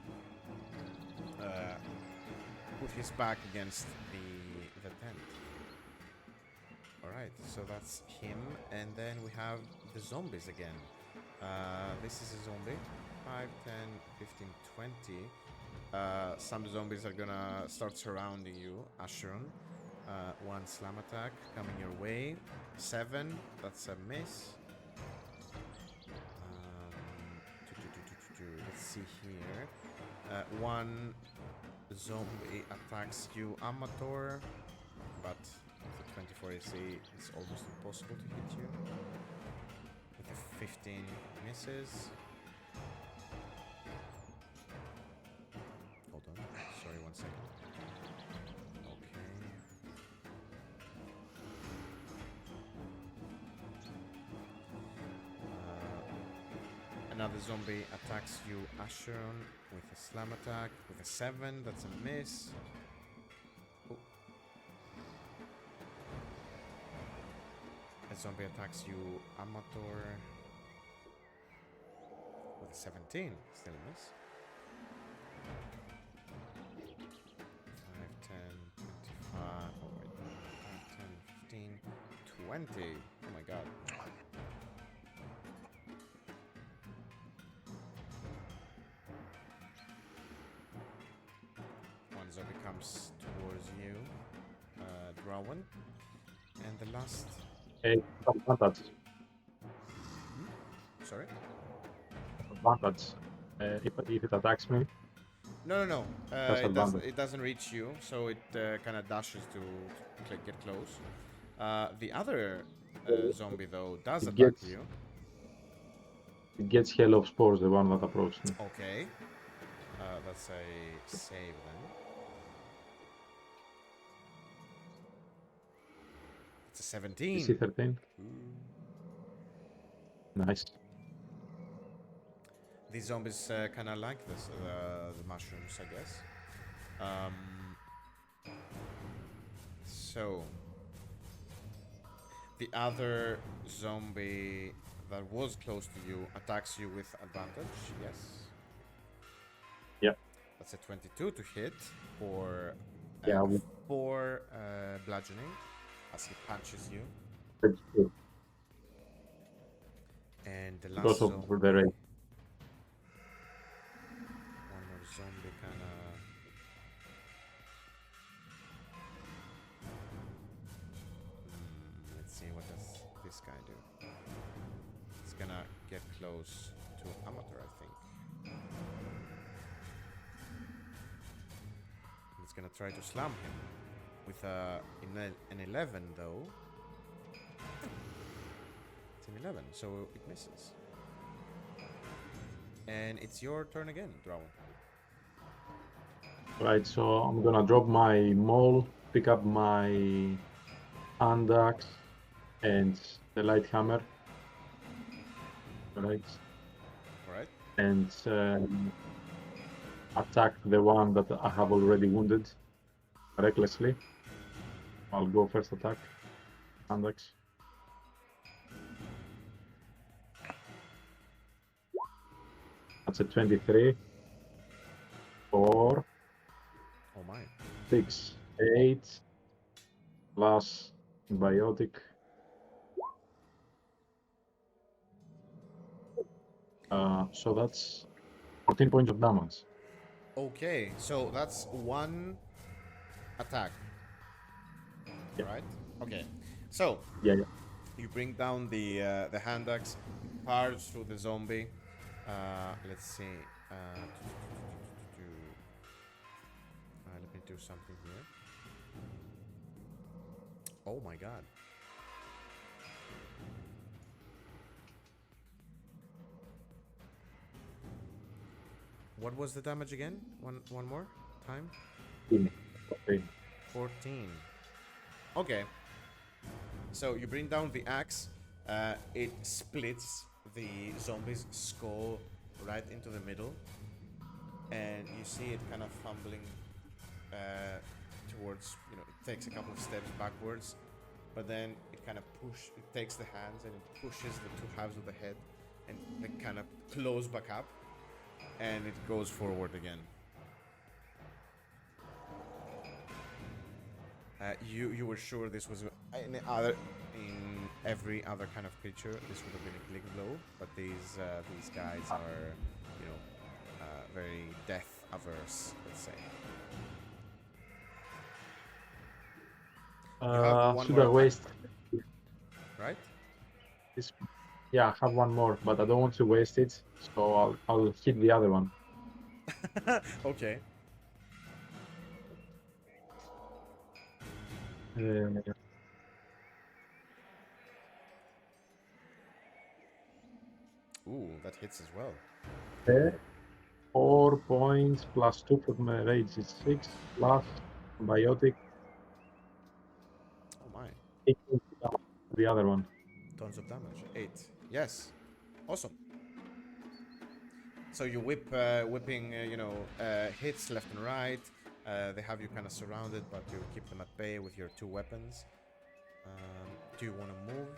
put his back against the tent. All right, so that's him, and then we have the zombies again. This is a zombie. 5, 10, 15, 20. Some zombies are gonna start surrounding you, Acheron. One slam attack coming your way. 7, that's a miss. Let's see here. One zombie attacks you, Amator, but with a 24 AC, it's almost impossible to hit you. With a 15 misses. Hold on, sorry, 1 second. Okay. Another zombie attacks you, Acheron, with a slam attack, with a 7, that's a miss. Oh. A zombie attacks you, Amator, with a 17, still a miss. 5, 10, 25, oh wait, 5, 10, 15, 20, oh my god. zombie comes towards you, Drawen. And the last... Advantage. Sorry? Advantage. If it attacks me, No. That's advantage. It doesn't reach you, so it kind of dashes to get close. The other zombie, though, does It attack gets- you. it gets Hail of Spores, the one that approached me. Okay. That's a save then. It's a 17. DC 13. Nice. These zombies kind of like this, the mushrooms, I guess. So, the other zombie that was close to you attacks you with advantage, yes? Yep. That's a 22 to hit for Yeah, we- 4 bludgeoning as he punches you. That's good. And the last Because zombie... of the rate. One more zombie kind of... let's see, what does this guy do? It's gonna get close to Amator, I think. It's gonna try to slam him with an 11, though. It's an 11, so it misses. And it's your turn again, Drawen. Right, so I'm gonna drop my maul, pick up my hand axe and the light hammer. Right, Alright. and attack the one that I have already wounded recklessly. I'll go first attack. Hand axe. That's a 23. 4, Oh my. 6, 8, plus biotic. So that's 14 points of damage. Okay, so that's one attack. Yeah. Right? Okay. So Yeah. you bring down the hand axe, charge through the zombie. Let's see. Let me do something here. Oh my god. What was the damage again? One more time? Okay. 14. Okay. So you bring down the axe. It splits the zombie's skull right into the middle. And you see it kind of fumbling towards, it takes a couple of steps backwards. But then it kind of it takes the hands and it pushes the two halves of the head. And they kind of close back up. And it goes forward again. You were sure this was in every other kind of creature this would have been a click blow, but these guys are very death averse, let's say. have one Should more I attack. waste Right? this? Yeah, I have one more, but I don't want to waste it, so I'll hit the other one. Okay. Ooh, that hits as well. 4 points plus 2 for my rage is 6 plus biotic. Oh my. 8 points for the other one. Tons of damage. 8. Yes. Awesome. So you whipping, hits left and right. They have you kind of surrounded, but you keep them at bay with your 2 weapons. Do you want to move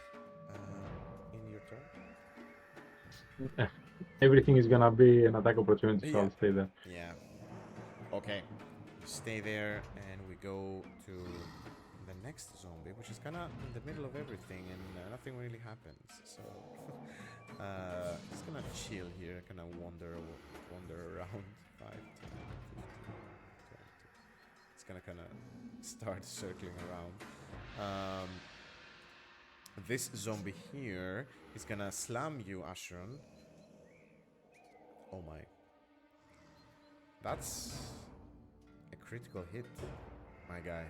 in your turn? Everything is gonna be an attack opportunity, so Yeah. I'll stay there. Yeah. Okay. Stay there, and we go to the next zombie, which is kind of in the middle of everything, and nothing really happens. So just gonna chill here, kind of wander around. 5, 10, 15, 20. gonna kind of start circling around. This zombie here is gonna slam you, Acheron. Oh my. That's a critical hit, my guy.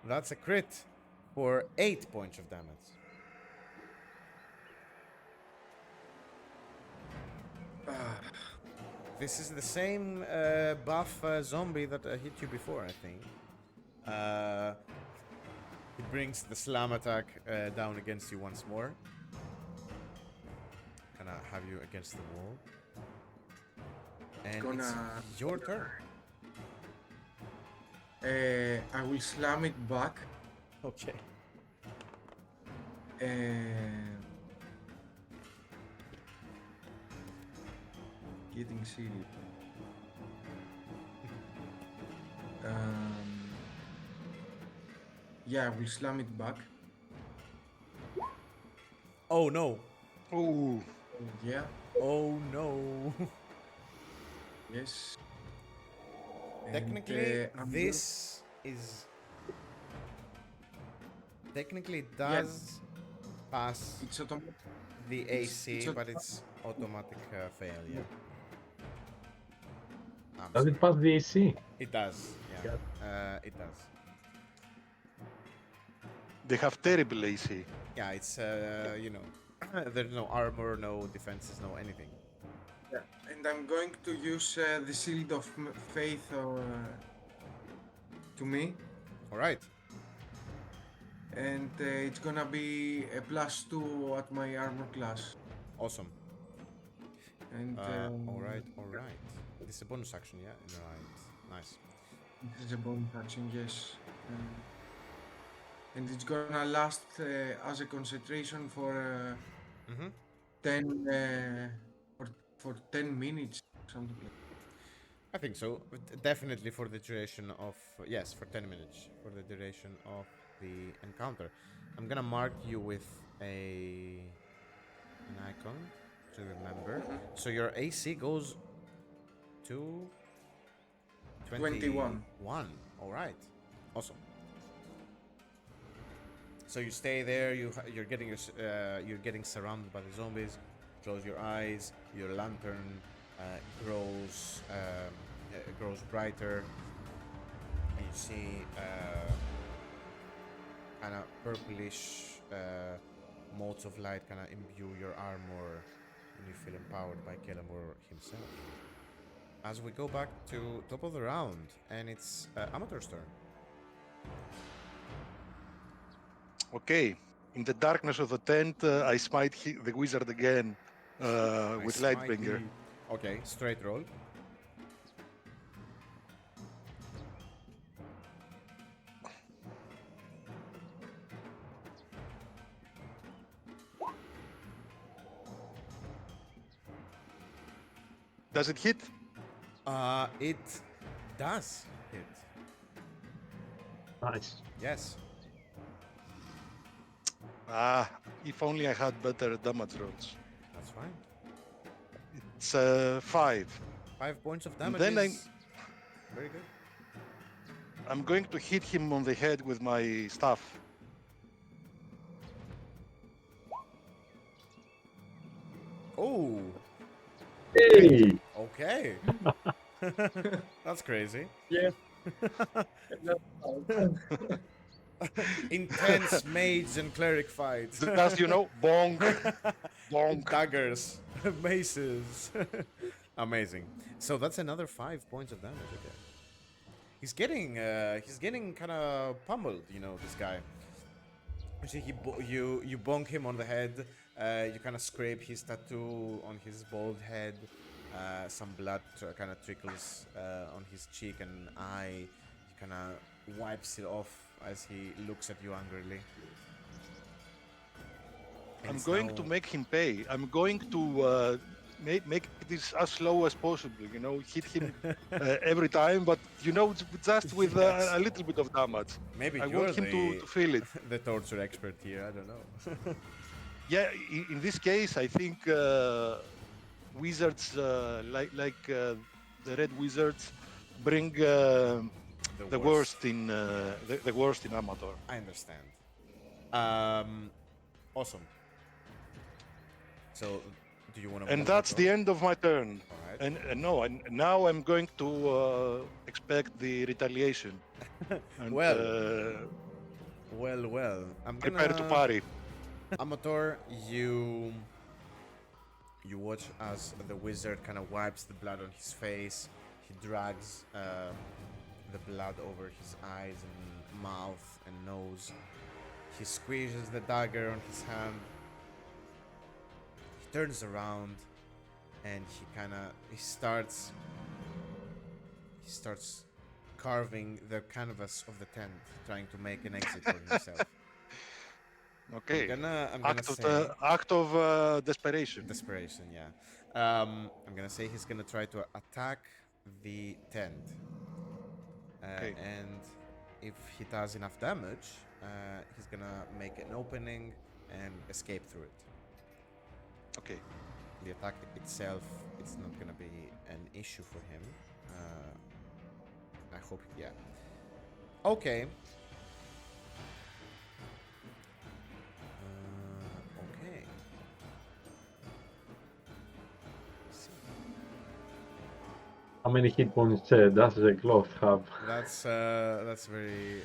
That's a crit for 8 points of damage. This is the same buff zombie that hit you before, I think. It brings the slam attack down against you once more. Gonna have you against the wall. And it's your turn. I will slam it back. Okay. Getting serious. Yeah, I will slam it back. Oh no. Ooh. Yeah, Oh no. yes. Technically, I'm this is. Technically, it does pass It's automatic. the AC, it's but it's automatic failure. I'm Does sorry. it pass the AC? It does, yeah. It does. They have terrible AC. Yeah, it's, you know, there's no armor, no defenses, no anything. Yeah. And I'm going to use the Shield of Faith to me. Alright. And it's gonna be a +2 at my armor class. Awesome. And Alright. This is a bonus action, yeah? Right. Nice. this is a bonus action, yes. And it's gonna last as a concentration for Mm-hmm. 10 for 10 minutes, something like that. I think so. Definitely for the duration of... Yes, for 10 minutes. For the duration of the encounter. I'm gonna mark you with an icon to remember. So your AC goes to 21. Alright. Awesome. So you stay there, you're getting surrounded by the zombies. Close your eyes, your lantern grows brighter, and you see kind of purplish motes of light kind of imbue your armor, and you feel empowered by Kelamur himself. As we go back to top of the round, and it's Amator's turn. Okay. In the darkness of the tent, I smite the wizard again with Smite Lightbringer. the- Okay, straight roll. Does it hit? It does hit. Nice. Yes. Ah, if only I had better damage rolls. That's fine. It's 5. 5 points of And damage then is very good. I'm going to hit him on the head with my staff. Oh, Hey! okay. That's crazy. Yeah. Intense mage and cleric fights. Just, bonk, bonk. Daggers, maces. Amazing. So that's another 5 points of damage. Okay. He's getting kind of pummeled. This guy. You see, you bonk him on the head. You kind of scrape his tattoo on his bald head. Some blood kind of trickles on his cheek and eye. He kind of wipes it off as he looks at you angrily. And I'm it's going now- to make him pay. I'm going to make this as slow as possible. Hit him every time, but just with Yes. a little bit of damage. Maybe I you're want him to feel it. the torture expert here. I don't know. Yeah, in this case, I think wizards like the red wizards bring the worst in the worst in Amator. I understand. Awesome. So, do you want to? And that's the end of my turn. All right. And no, and now I'm going to expect the retaliation. And, Well. Well. I'm gonna prepare to party. Amator, you watch as the wizard kind of wipes the blood on his face. He drags the blood over his eyes and mouth and nose. He squeezes the dagger on his hand. He turns around and he starts carving the canvas of the tent, trying to make an exit for himself. Okay. I'm gonna say act of desperation. desperation, yeah. I'm gonna say he's gonna try to attack the tent, Okay. and if he does enough damage, he's gonna make an opening and escape through it. Okay. The attack itself, it's not gonna be an issue for him. I hope, yeah. Okay. Okay. How many hit points does the cloth have? That's very.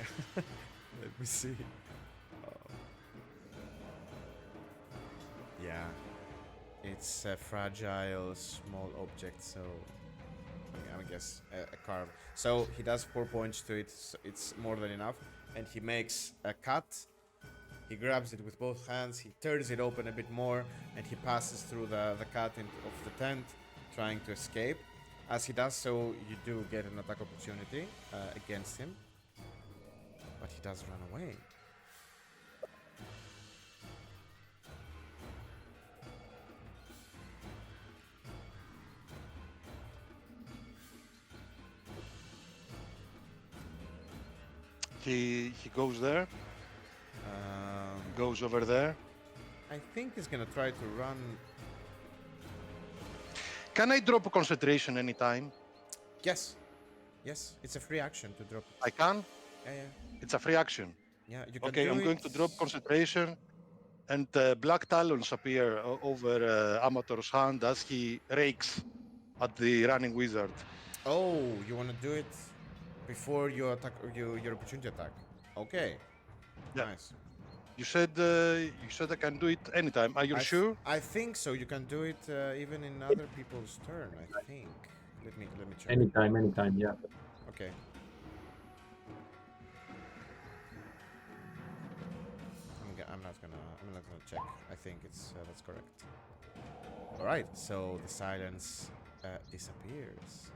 Let me see. Yeah, it's a fragile, small object, so I guess a carve. So he does 4 points to it. So it's more than enough, and he makes a cut. He grabs it with both hands. He tears it open a bit more, and he passes through the cut of the tent, trying to escape. As he does so, you do get an attack opportunity against him, but he does run away. He goes there. Goes over there. I think he's gonna try to run. Can I drop a concentration anytime? Yes, it's a free action to drop. I can. Yeah. It's a free action. Yeah, you can Okay, do I'm it. going to drop concentration, and black talons appear over Amator's hand as he rakes at the running wizard. Oh, you want to do it before you attack your opportunity attack? Okay. Yeah. Nice. You said I can do it anytime. Are you sure? I think so. You can do it even in other people's turn. I think. Let me check. Anytime, yeah. Okay. I'm not gonna check. I think that's correct. All right. So the silence disappears.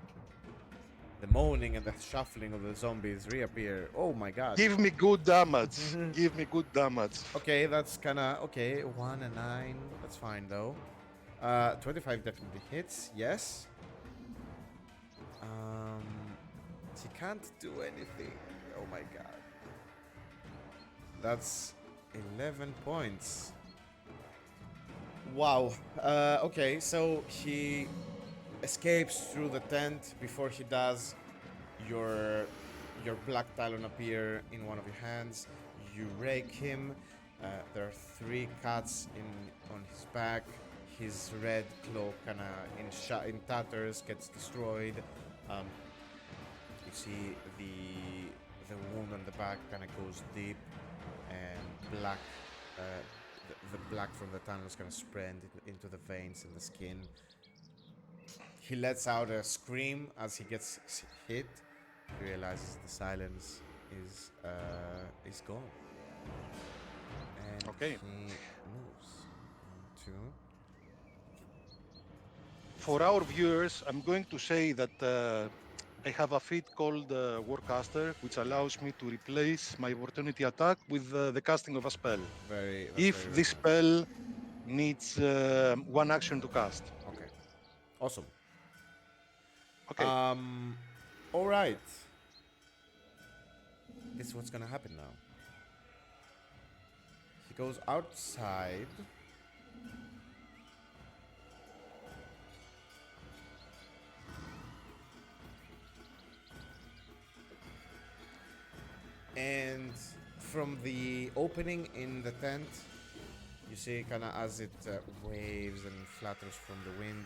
The moaning and the shuffling of the zombies reappear. Oh my god. Give me good damage. Give me good damage. Okay, that's kinda okay. 1 and 9. That's fine though. 25 definitely hits. Yes. She can't do anything. Oh my god. That's 11 points. Wow. Okay, so he escapes through the tent. Before he does, your black talon appear in one of your hands. You rake him. There are 3 cuts on his back. His red cloak kinda in tatters gets destroyed. You see the wound on the back kinda goes deep, and black. The black from the tunnel is gonna spread into the veins and the skin. He lets out a scream as he gets hit. He realizes the silence is gone. And Okay. he moves. 1, 2. For our viewers, I'm going to say that I have a feat called Warcaster, which allows me to replace my opportunity attack with the casting of a spell. If this spell needs 1 action to cast. Okay. Awesome. Okay. All right. This is what's gonna happen now. He goes outside. from the opening in the tent, you see kind of as it waves and flutters from the wind,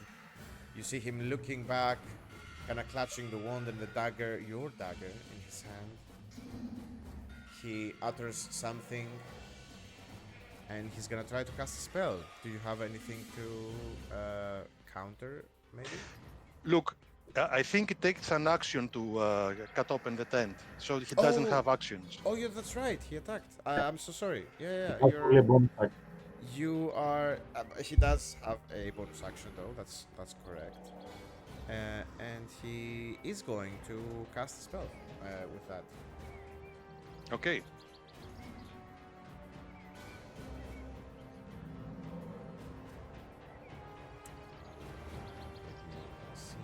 you see him looking back, kind of clutching the wand and the dagger, your dagger, in his hand. He utters something, and he's gonna try to cast a spell. Do you have anything to counter, maybe? Look, I think it takes an action to cut open the tent, so he doesn't have actions. Oh, yeah, that's right. He attacked. I'm so sorry. Yeah, That's only a bonus action. you are. He does have a bonus action though. That's correct. And he is going to cast a spell with that. Okay. Let's see.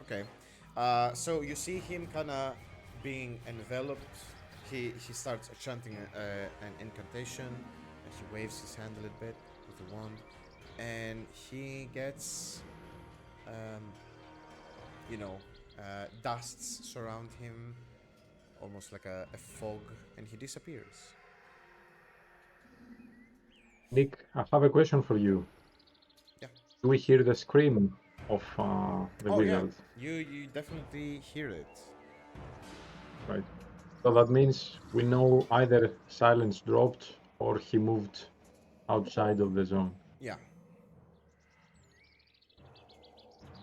Okay. So you see him kind of being enveloped. He starts chanting an incantation, and he waves his hand a little bit with the wand, and he gets, dusts surround him, almost like a fog, and he disappears. Nick, I have a question for you. Yeah. Do we hear the scream of the wizard? Yeah, you definitely hear it. Right. So that means we know either silence dropped or he moved outside of the zone. Yeah.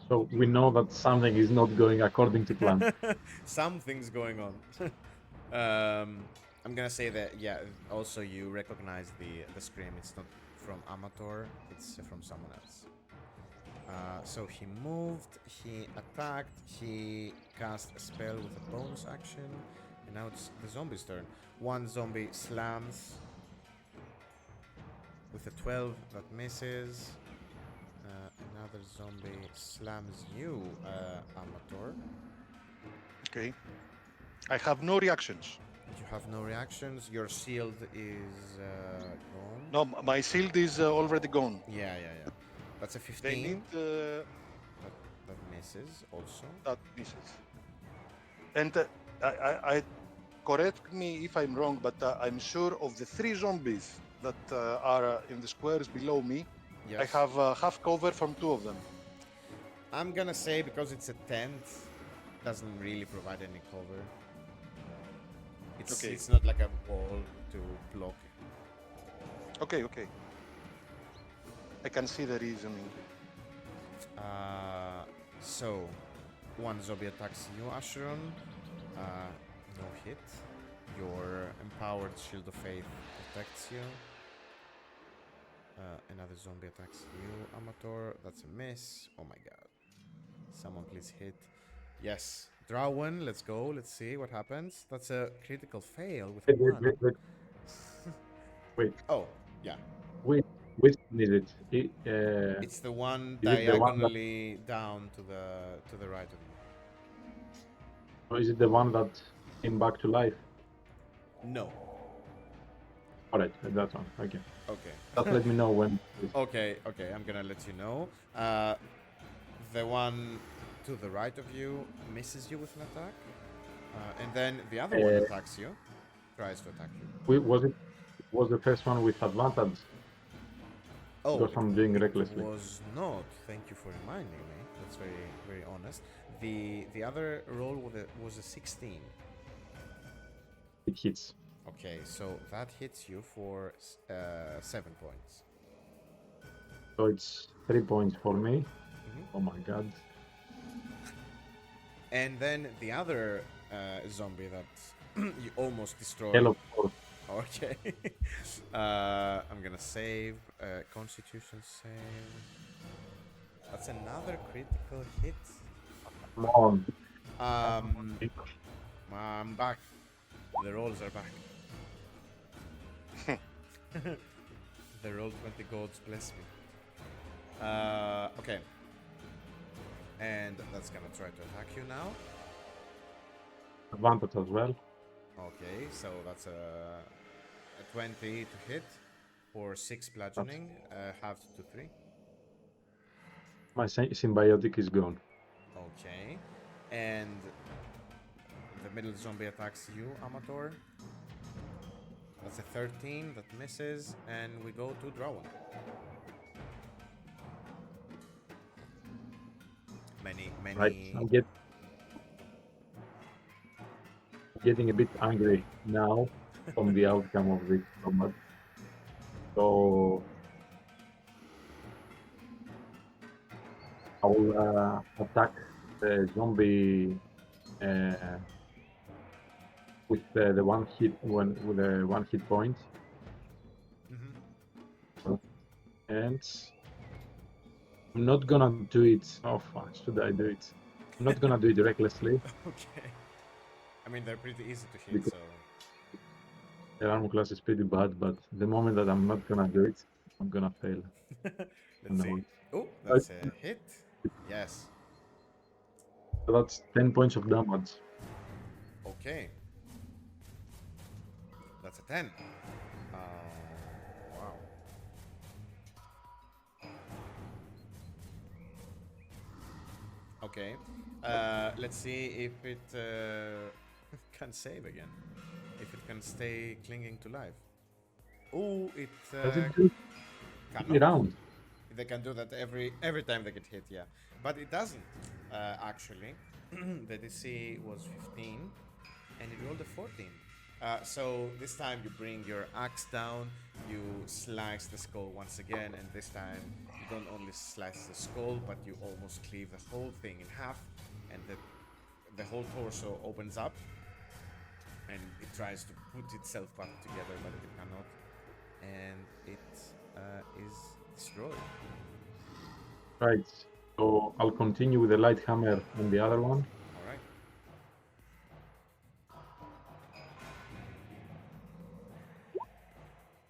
So we know that something is not going according to plan. Something's going on. I'm gonna say that, yeah, also you recognize the scream. It's not from Amator, it's from someone else. So he moved, he attacked, he cast a spell with a bonus action, and now it's the zombie's turn. One zombie slams with a 12 that misses. Another zombie slams you, Amator. Okay. I have no reactions. You have no reactions. Your shield is gone. No, my shield is already gone. Yeah. That's a They 15. need That misses also. that misses. And I correct me if I'm wrong, but I'm sure of the 3 zombies that are in the squares below me, Yes. I have half cover from 2 of them. I'm gonna say because it's a tent, doesn't really provide any cover. Okay. It's not like a wall to block. Okay. I can see the reasoning. So one zombie attacks you, Acheron. No hit. Your empowered shield of faith protects you. Another zombie attacks you, Amator. That's a miss. Oh my god. Someone please hit. Yes. Drawen, let's go. Let's see what happens. That's a critical fail with a 1. Wait. Oh, yeah. Which one is it? It's the one Is it the one that- diagonally down to the right of you. Or is it the one that came back to life? No. Alright, that one. Okay. Okay. Just let me know when. Okay, I'm gonna let you know. The one to the right of you misses you with an attack. And then the other one attacks you. Tries to attack you. Was the first one with advantage? Oh, Because I'm doing it recklessly. was not. Thank you for reminding me. That's very, very honest. The other roll was a 16. It hits. Okay, so that hits you for 7 points. So it's 3 points for me. Mhm. Oh my god. And then the other zombie that you almost destroyed. Hell of course. Okay. I'm gonna save. Constitution save. That's another critical hit. Come on. I'm back. The rolls are back. The roll 20 gods, bless me. Okay. And that's gonna try to attack you now. Advantage as well. Okay, so that's a 20 to hit for 6 bludgeoning, halved to 3. my symbiotic is gone. Okay. And the middle zombie attacks you, Amator. That's a 13 that misses, and we go to Drawen. Many. Right, I'm getting a bit angry now from the outcome of this combat. So I will attack the zombie with the one hit with the 1 hit point, and I'm not gonna do it. Oh fuck! Should I do it? I'm not gonna do it recklessly. Okay. I mean, they're pretty easy to hit, Because- so. Their armor class is pretty bad, but the moment that I'm not gonna do it, I'm gonna fail. Let's see. No. Oh, that's a hit. Yes. So that's 10 points of damage. Okay. That's a 10. Wow. Okay. Let's see if it can save again. If it can stay clinging to life. Oh, it Does it do cannot. round? They can do that every time they get hit, yeah. But it doesn't, actually. The DC was 15, and it rolled a 14. So this time you bring your axe down, you slice the skull once again, and this time you don't only slice the skull, but you almost cleave the whole thing in half, and the whole torso opens up, and it tries to put itself back together, but it cannot, and it is destroyed. Right. So I'll continue with the light hammer on the other one. All right.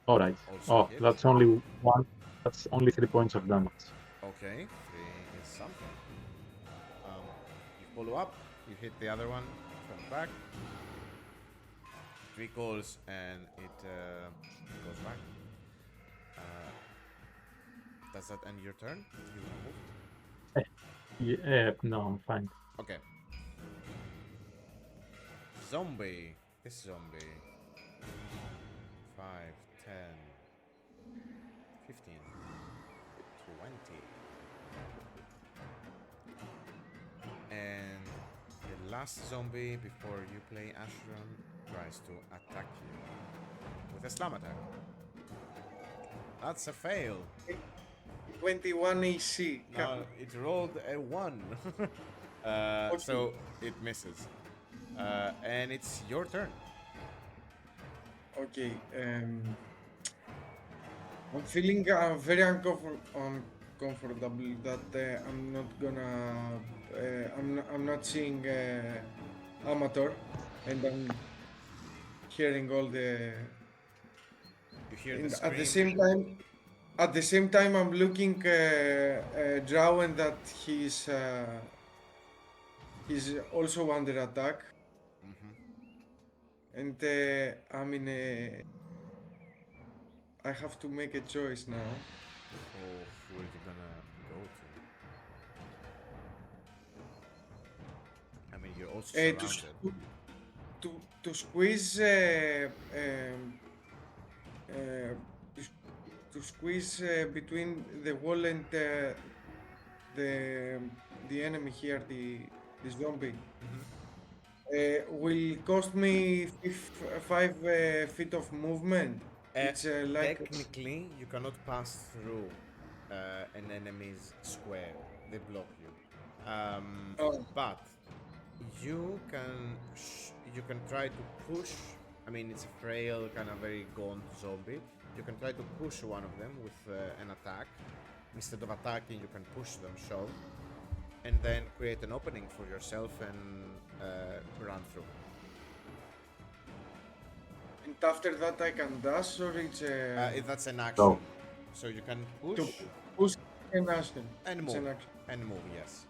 All right. Also Oh, hit. that's only one. That's only 3 points of damage. Okay, 3 is something. You follow up, you hit the other one from the back. 3 calls and it goes back. Does that end your turn? You wanna move? Yeah, no, I'm fine. Okay. Zombie. This zombie. 5, 10, 15, 20. And the last zombie before you play Acheron tries to attack you with a slam attack. That's a fail. 21 AC. No, it rolled a 1. So it misses. And it's your turn. Okay. I'm feeling very uncomfortable that I'm not gonna. I'm not seeing Amator, and I'm hearing all the. You hear the And scream. at the same time, I'm looking Drawen that he's also under attack, and I'm in a. I have to make a choice now. Oh, where you gonna go to? I mean, you're also surrounded. To squeeze to squeeze between the wall and the enemy here, the zombie. Will cost me 5 feet of movement. It's like Technically, you cannot pass through an enemy's square. They block you. But you can try to push. I mean, it's a frail, kind of very gaunt zombie. You can try to push one of them with an attack. Instead of attacking, you can push them, shove, and then create an opening for yourself and run through. And after that, I can dash, or it's That's an action. So you can push to push an action. and It's move. an action. And move, yes.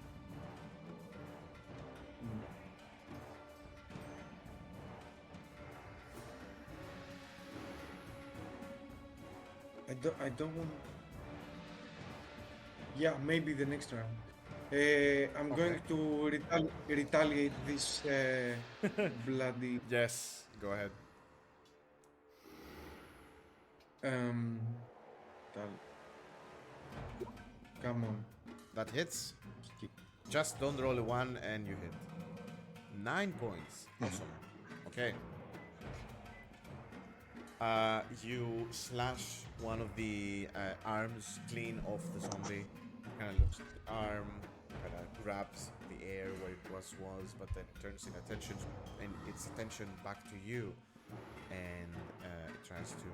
I don't want. Yeah, maybe the next round. I'm going Okay. to retaliate this bloody. Yes, go ahead. Um, tal- Come on. That hits. Just don't roll a 1 and you hit. 9 points. Awesome. Okay. You slash one of the arms clean off the zombie. Kind of looks at the arm, kind of grabs the air where it was, but then turns its attention back to you, and it tries to,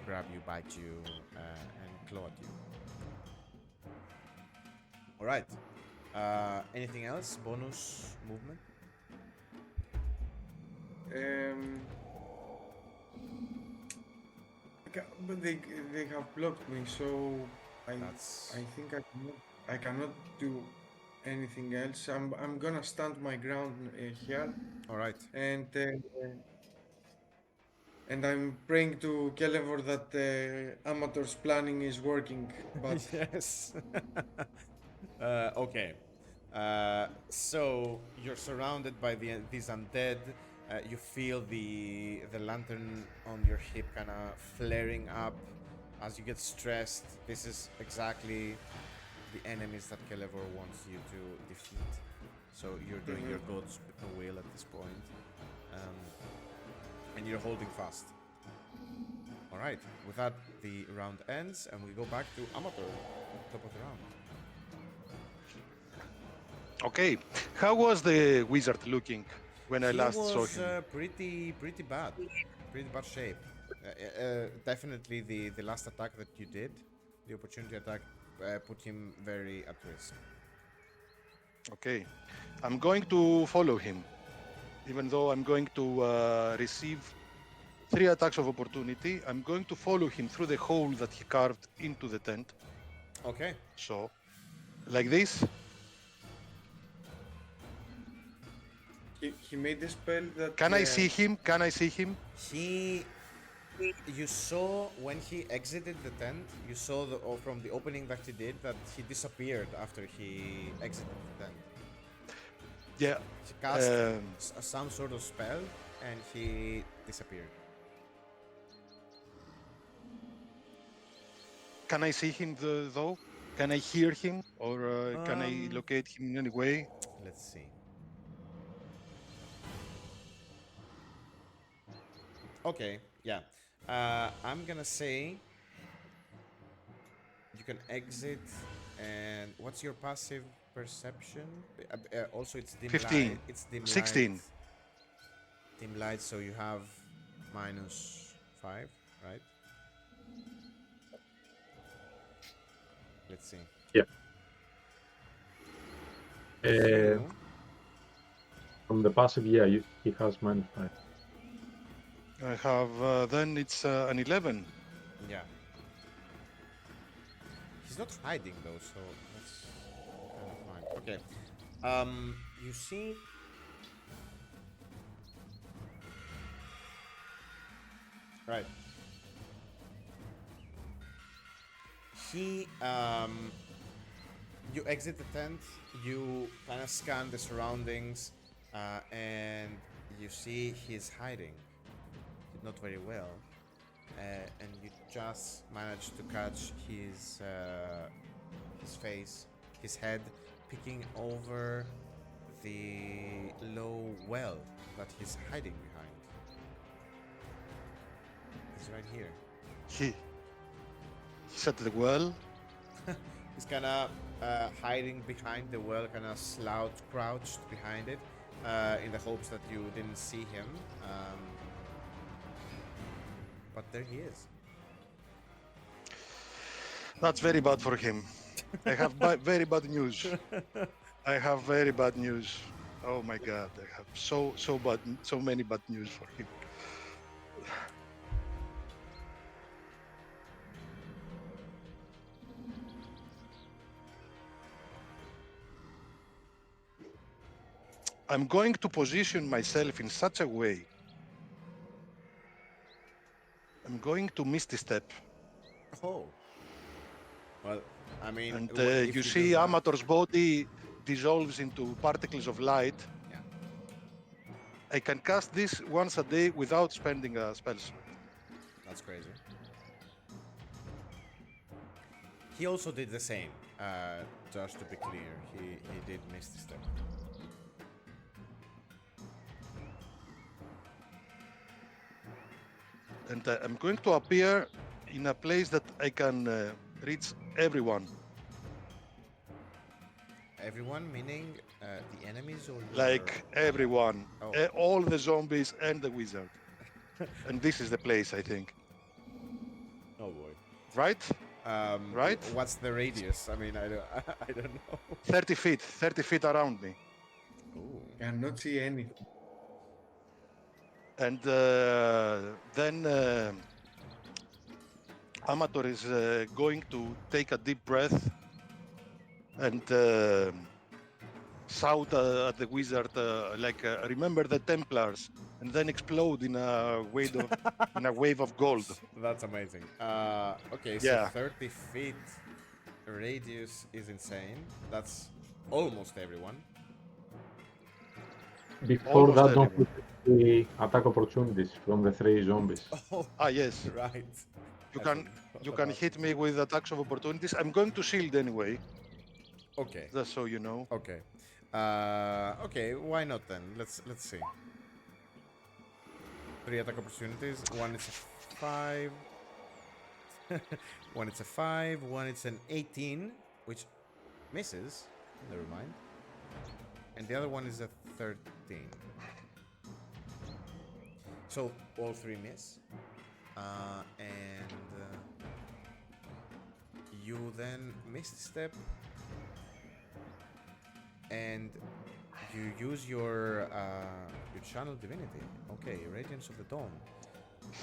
grab you, bite you, and claw at you. All right. Anything else? Bonus movement? But they have blocked me, so That's I think I cannot do anything else. I'm gonna stand my ground here, all right. and I'm praying to Kelevor that Amator's planning is working. But Yes. Okay. So you're surrounded by these undead. You feel the lantern on your hip kind of flaring up as you get stressed. This is exactly the enemies that Kelevor wants you to defeat. So you're doing your god's will at this point, and you're holding fast. All right. With that, the round ends, and we go back to Amator, top of the round. Okay, how was the wizard looking when I He last saw was him? pretty bad shape. Definitely the last attack that you did, the opportunity attack, put him very at risk. Okay, I'm going to follow him, even though I'm going to receive 3 attacks of opportunity. I'm going to follow him through the hole that he carved into the tent. Okay. So, like this. he made a spell that. Can I see him? Can I see him? You saw when he exited the tent. You saw from the opening that he did that he disappeared after he exited the tent. Yeah. He cast some sort of spell and he disappeared. Can I see him though? Can I hear him, or can I locate him in any way? Let's see. Okay, yeah. I'm gonna say you can exit, and what's your passive perception? Also, it's dim 15. light. It's dim 16. light. Dim light, so you have -5, right? Let's see. Yeah. You- From the passive, yeah, he has -5. I have then it's an 11. Yeah. He's not hiding though, so that's kind of fine. Okay. You see. Right. He you exit the tent, you kind of scan the surroundings, and you see he's hiding. Not very well. And you just managed to catch his face, his head, peeking over the low well that he's hiding behind. He's right here. He's at the well. He's kind of hiding behind the well, kind of crouched behind it, in the hopes that you didn't see him. But there he is. That's very bad for him. I have very bad news. I have very bad news. Oh my God! I have so many bad news for him. I'm going to position myself in such a way. I'm going to misty step. Oh. Well, I mean, And if you do see that- Amator's body dissolves into particles of light. Yeah. I can cast this once a day without spending a spell slot. That's crazy. He also did the same. Just to be clear, he did Misty Step. And I'm going to appear in a place that I can reach everyone. Everyone, meaning the enemies or Like everyone, Oh. all the zombies and the wizard. And this is the place, I think. Oh boy. Right? Right? What's the radius? I mean, I don't, I don't know. 30 feet around me. Ooh. Cannot see anything. And then Amator is going to take a deep breath and shout at the wizard, remember the Templars, and then explode in a wave of gold. That's amazing. Okay, so Yeah. 30 feet radius is insane. That's almost everyone. Before Almost that, don't everyone. forget the attack opportunities from the 3 zombies. Oh, Yes. right. You can hit me with attacks of opportunities. I'm going to shield anyway, Okay. just so you know. Okay. Okay. Why not then? Let's see. 3 attack opportunities. One is a 5. One it's a 5. One it's an 18, which misses. Never mind. And the other one is a 13. So all 3 miss. And you then Misty Step, and you use your channel divinity. Okay, Radiance of the Dawn.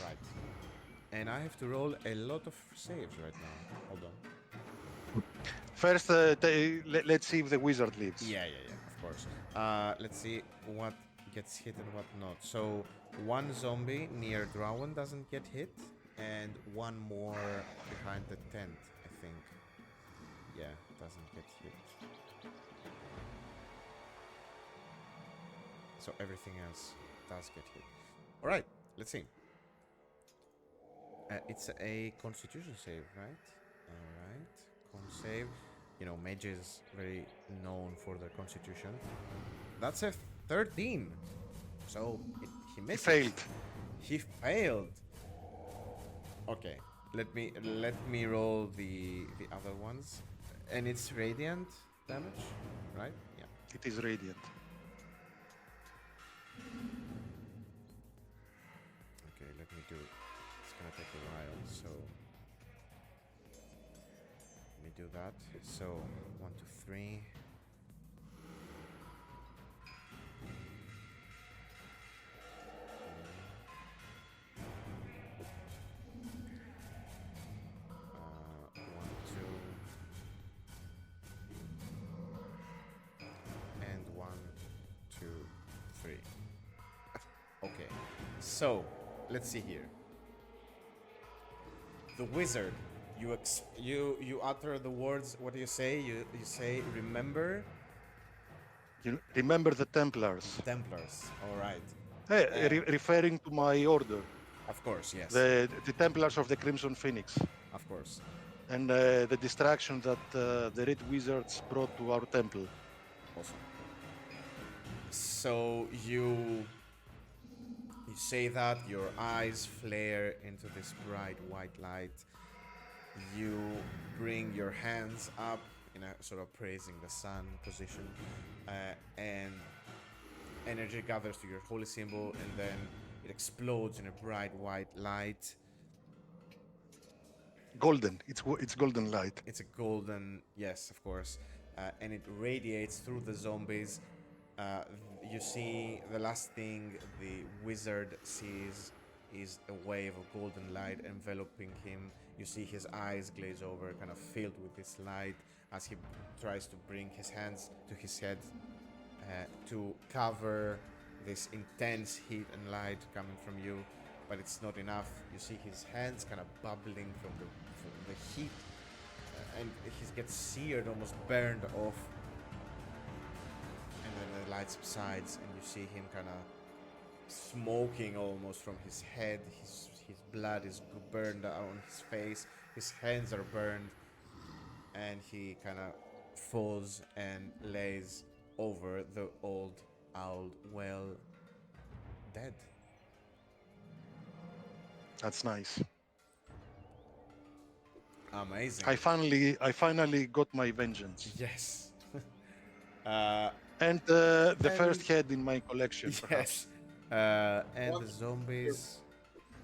Right. And I have to roll a lot of saves right now. Hold on. First, let's see if the wizard lives. Yeah, of course. Let's see what gets hit and what not. So, one zombie near Drawen doesn't get hit, and one more behind the tent, I think. Yeah, doesn't get hit. So everything else does get hit. Alright, let's see. It's a constitution save, right? Alright, con save. You know, mages very known for their constitution. That's a 13. So he missed. Failed. He failed. Okay, let me roll the other ones, and it's radiant damage, right? Yeah. It is radiant. Okay, let me do it. It's gonna take a while, so let me do that. So 1, 2, 3. Okay, so let's see here. The wizard, you utter the words. What do you say? You say remember You remember the Templars. Templars. All right. Hey, referring to my order. Of course, yes. The Templars of the Crimson Phoenix. Of course. And the distraction that the Red Wizards brought to our temple. Awesome. So you say that, your eyes flare into this bright white light. You bring your hands up in a sort of praising the sun position, and energy gathers to your holy symbol, and then it explodes in a bright white light. Golden. It's golden light. It's a golden, yes, of course, and it radiates through the zombies. You see, the last thing the wizard sees is a wave of golden light enveloping him. You see his eyes glaze over, kind of filled with this light, as he tries to bring his hands to his head to cover this intense heat and light coming from you, but it's not enough. You see his hands kind of bubbling from the heat and he gets seared, almost burned off. And then the light subsides, and you see him kind of smoking almost from his head. His blood is burned on his face. His hands are burned, and he kind of falls and lays over the old well, dead. That's nice. Amazing. I finally got my vengeance. Yes. And the first And- head in my collection, perhaps. Yes. And the zombies.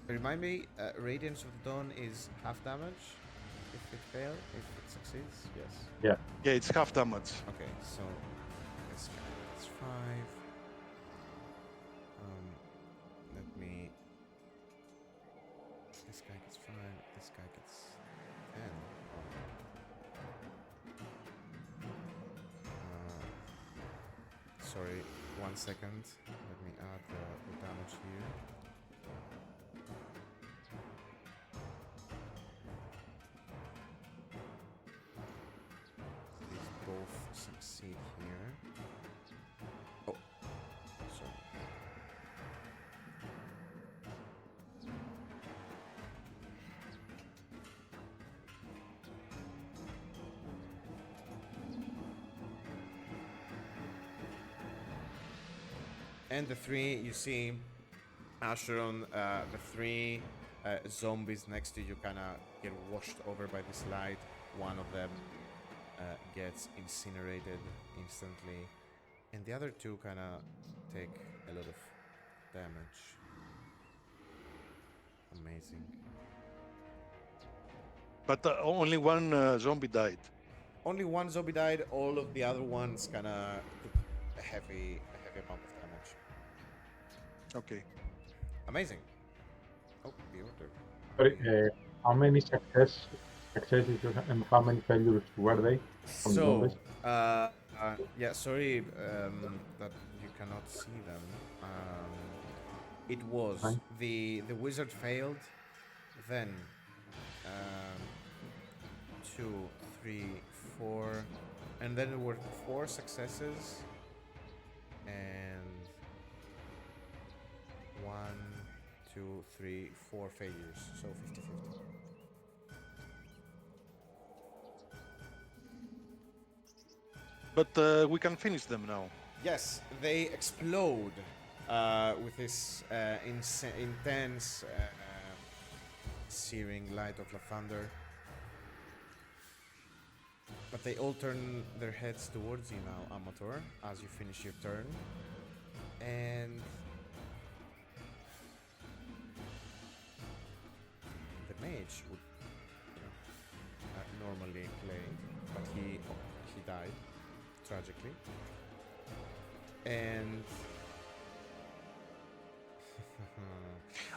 Remind me, Radiance of the Dawn is half damage if it fails, if it succeeds. Yes. Yeah, it's half damage. Okay, so this guy gets 5. Let me. This guy gets 5. This guy gets 10. Sorry, 1 second. Let me add the damage here. These both succeed here. Oh, sorry. And the 3, you see, Acheron, the 3 zombies next to you kind of get washed over by this light. One of them gets incinerated instantly, and the other 2 kind of take a lot of damage. Amazing. But only one zombie died. Only 1 zombie died. All of the other ones kind of took a heavy amount of damage. Okay. Amazing. Oh, the order. Sorry, how many successes you have, and how many failures were they? From So, zombies? yeah, sorry that you cannot see them. It was Fine. the wizard failed, then 2, 3, 4, and then there were 4 successes, and 1, 2, 3, 4 failures, so 50-50. But we can finish them now. Yes, they explode with this intense, searing light of lavender. But they all turn their heads towards you now, Amator, as you finish your turn. And the mage would normally play, but he died tragically. And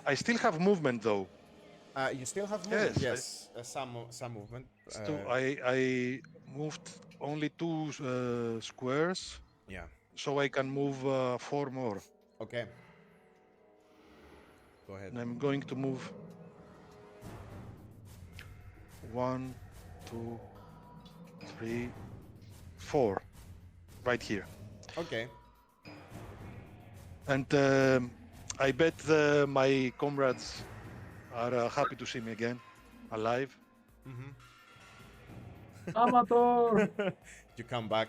I still have movement though. you still have movement. Yes, Yes, some movement. So I moved only 2 squares, Yeah. so I can move 4 more. Okay. Go ahead. And I'm going to move 1, 2, 3, 4, right here. Okay. And I bet my comrades are happy to see me again, alive. Mm-hmm. Amator! You come back.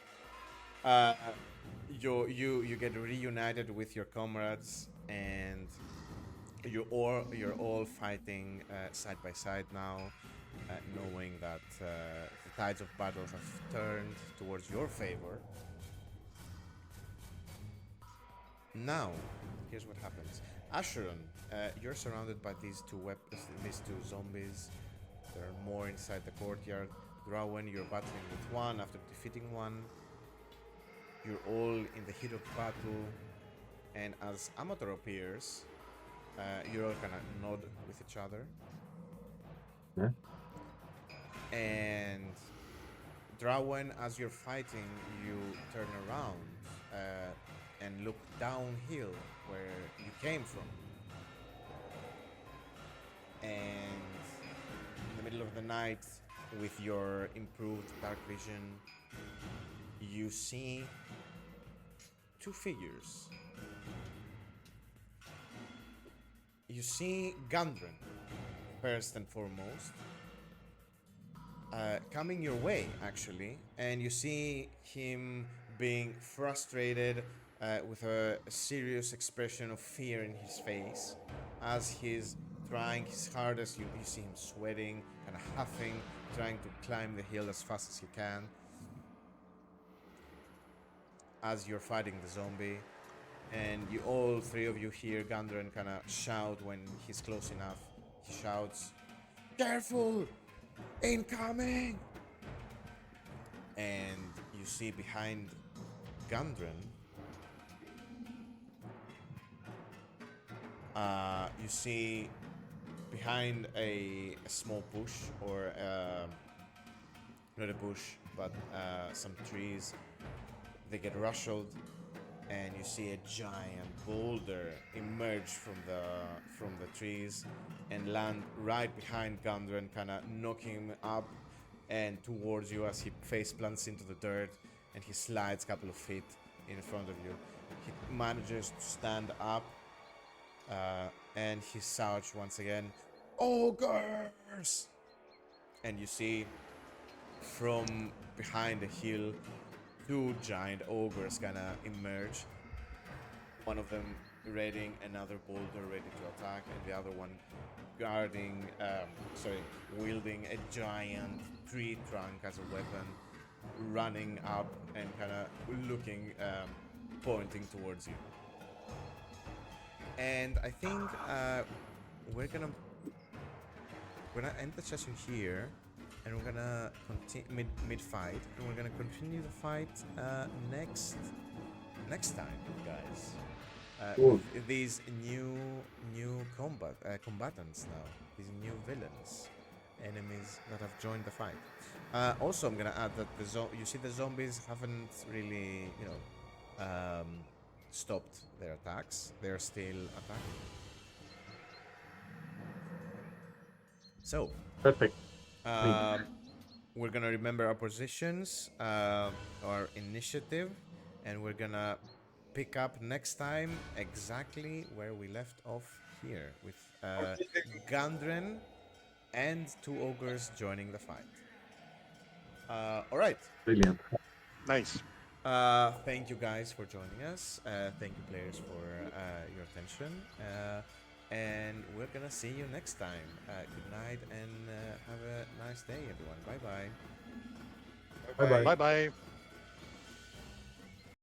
You get reunited with your comrades, and you're all fighting side by side now, knowing that the tides of battle have turned towards your favor. Now, here's what happens. Acheron, you're surrounded by these 2 weapons, these 2 zombies. There are more inside the courtyard. Drawen, you're battling with 1 after defeating 1. You're all in the heat of battle, and as Amator appears, you all kind of nod with each other. Yeah. And Drawen, as you're fighting, you turn around and look downhill where you came from. And in the middle of the night, with your improved dark vision, you see two figures. You see Gundren, first and foremost, coming your way, actually, and you see him being frustrated with a serious expression of fear in his face as he's trying his hardest. You see him sweating and huffing, trying to climb the hill as fast as he can as you're fighting the zombie. And you all three of you hear Gundren kind of shout when he's close enough. He shouts, "Careful! Incoming!" And you see behind Gundren, you see behind a small bush, or not a bush, but some trees. They get rustled, and you see a giant boulder emerge from the trees and land right behind Gundren, kind of knocking him up and towards you as he face plants into the dirt, and he slides a couple of feet in front of you. He manages to stand up, and he shouts once again, "Ogres!" And you see from behind the hill two giant ogres gonna emerge. One of them raiding another boulder ready to attack, and the other one wielding a giant tree trunk as a weapon, running up and kind of looking, pointing towards you. And I think we're gonna end the session here. And we're gonna continue mid-fight, and we're gonna continue the fight next time, guys. With these new combatants now, these new villains, enemies that have joined the fight. Also, I'm gonna add that you see the zombies haven't really, stopped their attacks. They're still attacking. So. Perfect. We're gonna remember our positions, our initiative, and we're gonna pick up next time exactly where we left off here, with Gundren and two ogres joining the fight. Alright. Brilliant. Nice. Thank you guys for joining us. Thank you players for your attention. And we're gonna see you next time. Good night, and have a nice day, everyone. Bye bye. Bye-bye. Bye bye.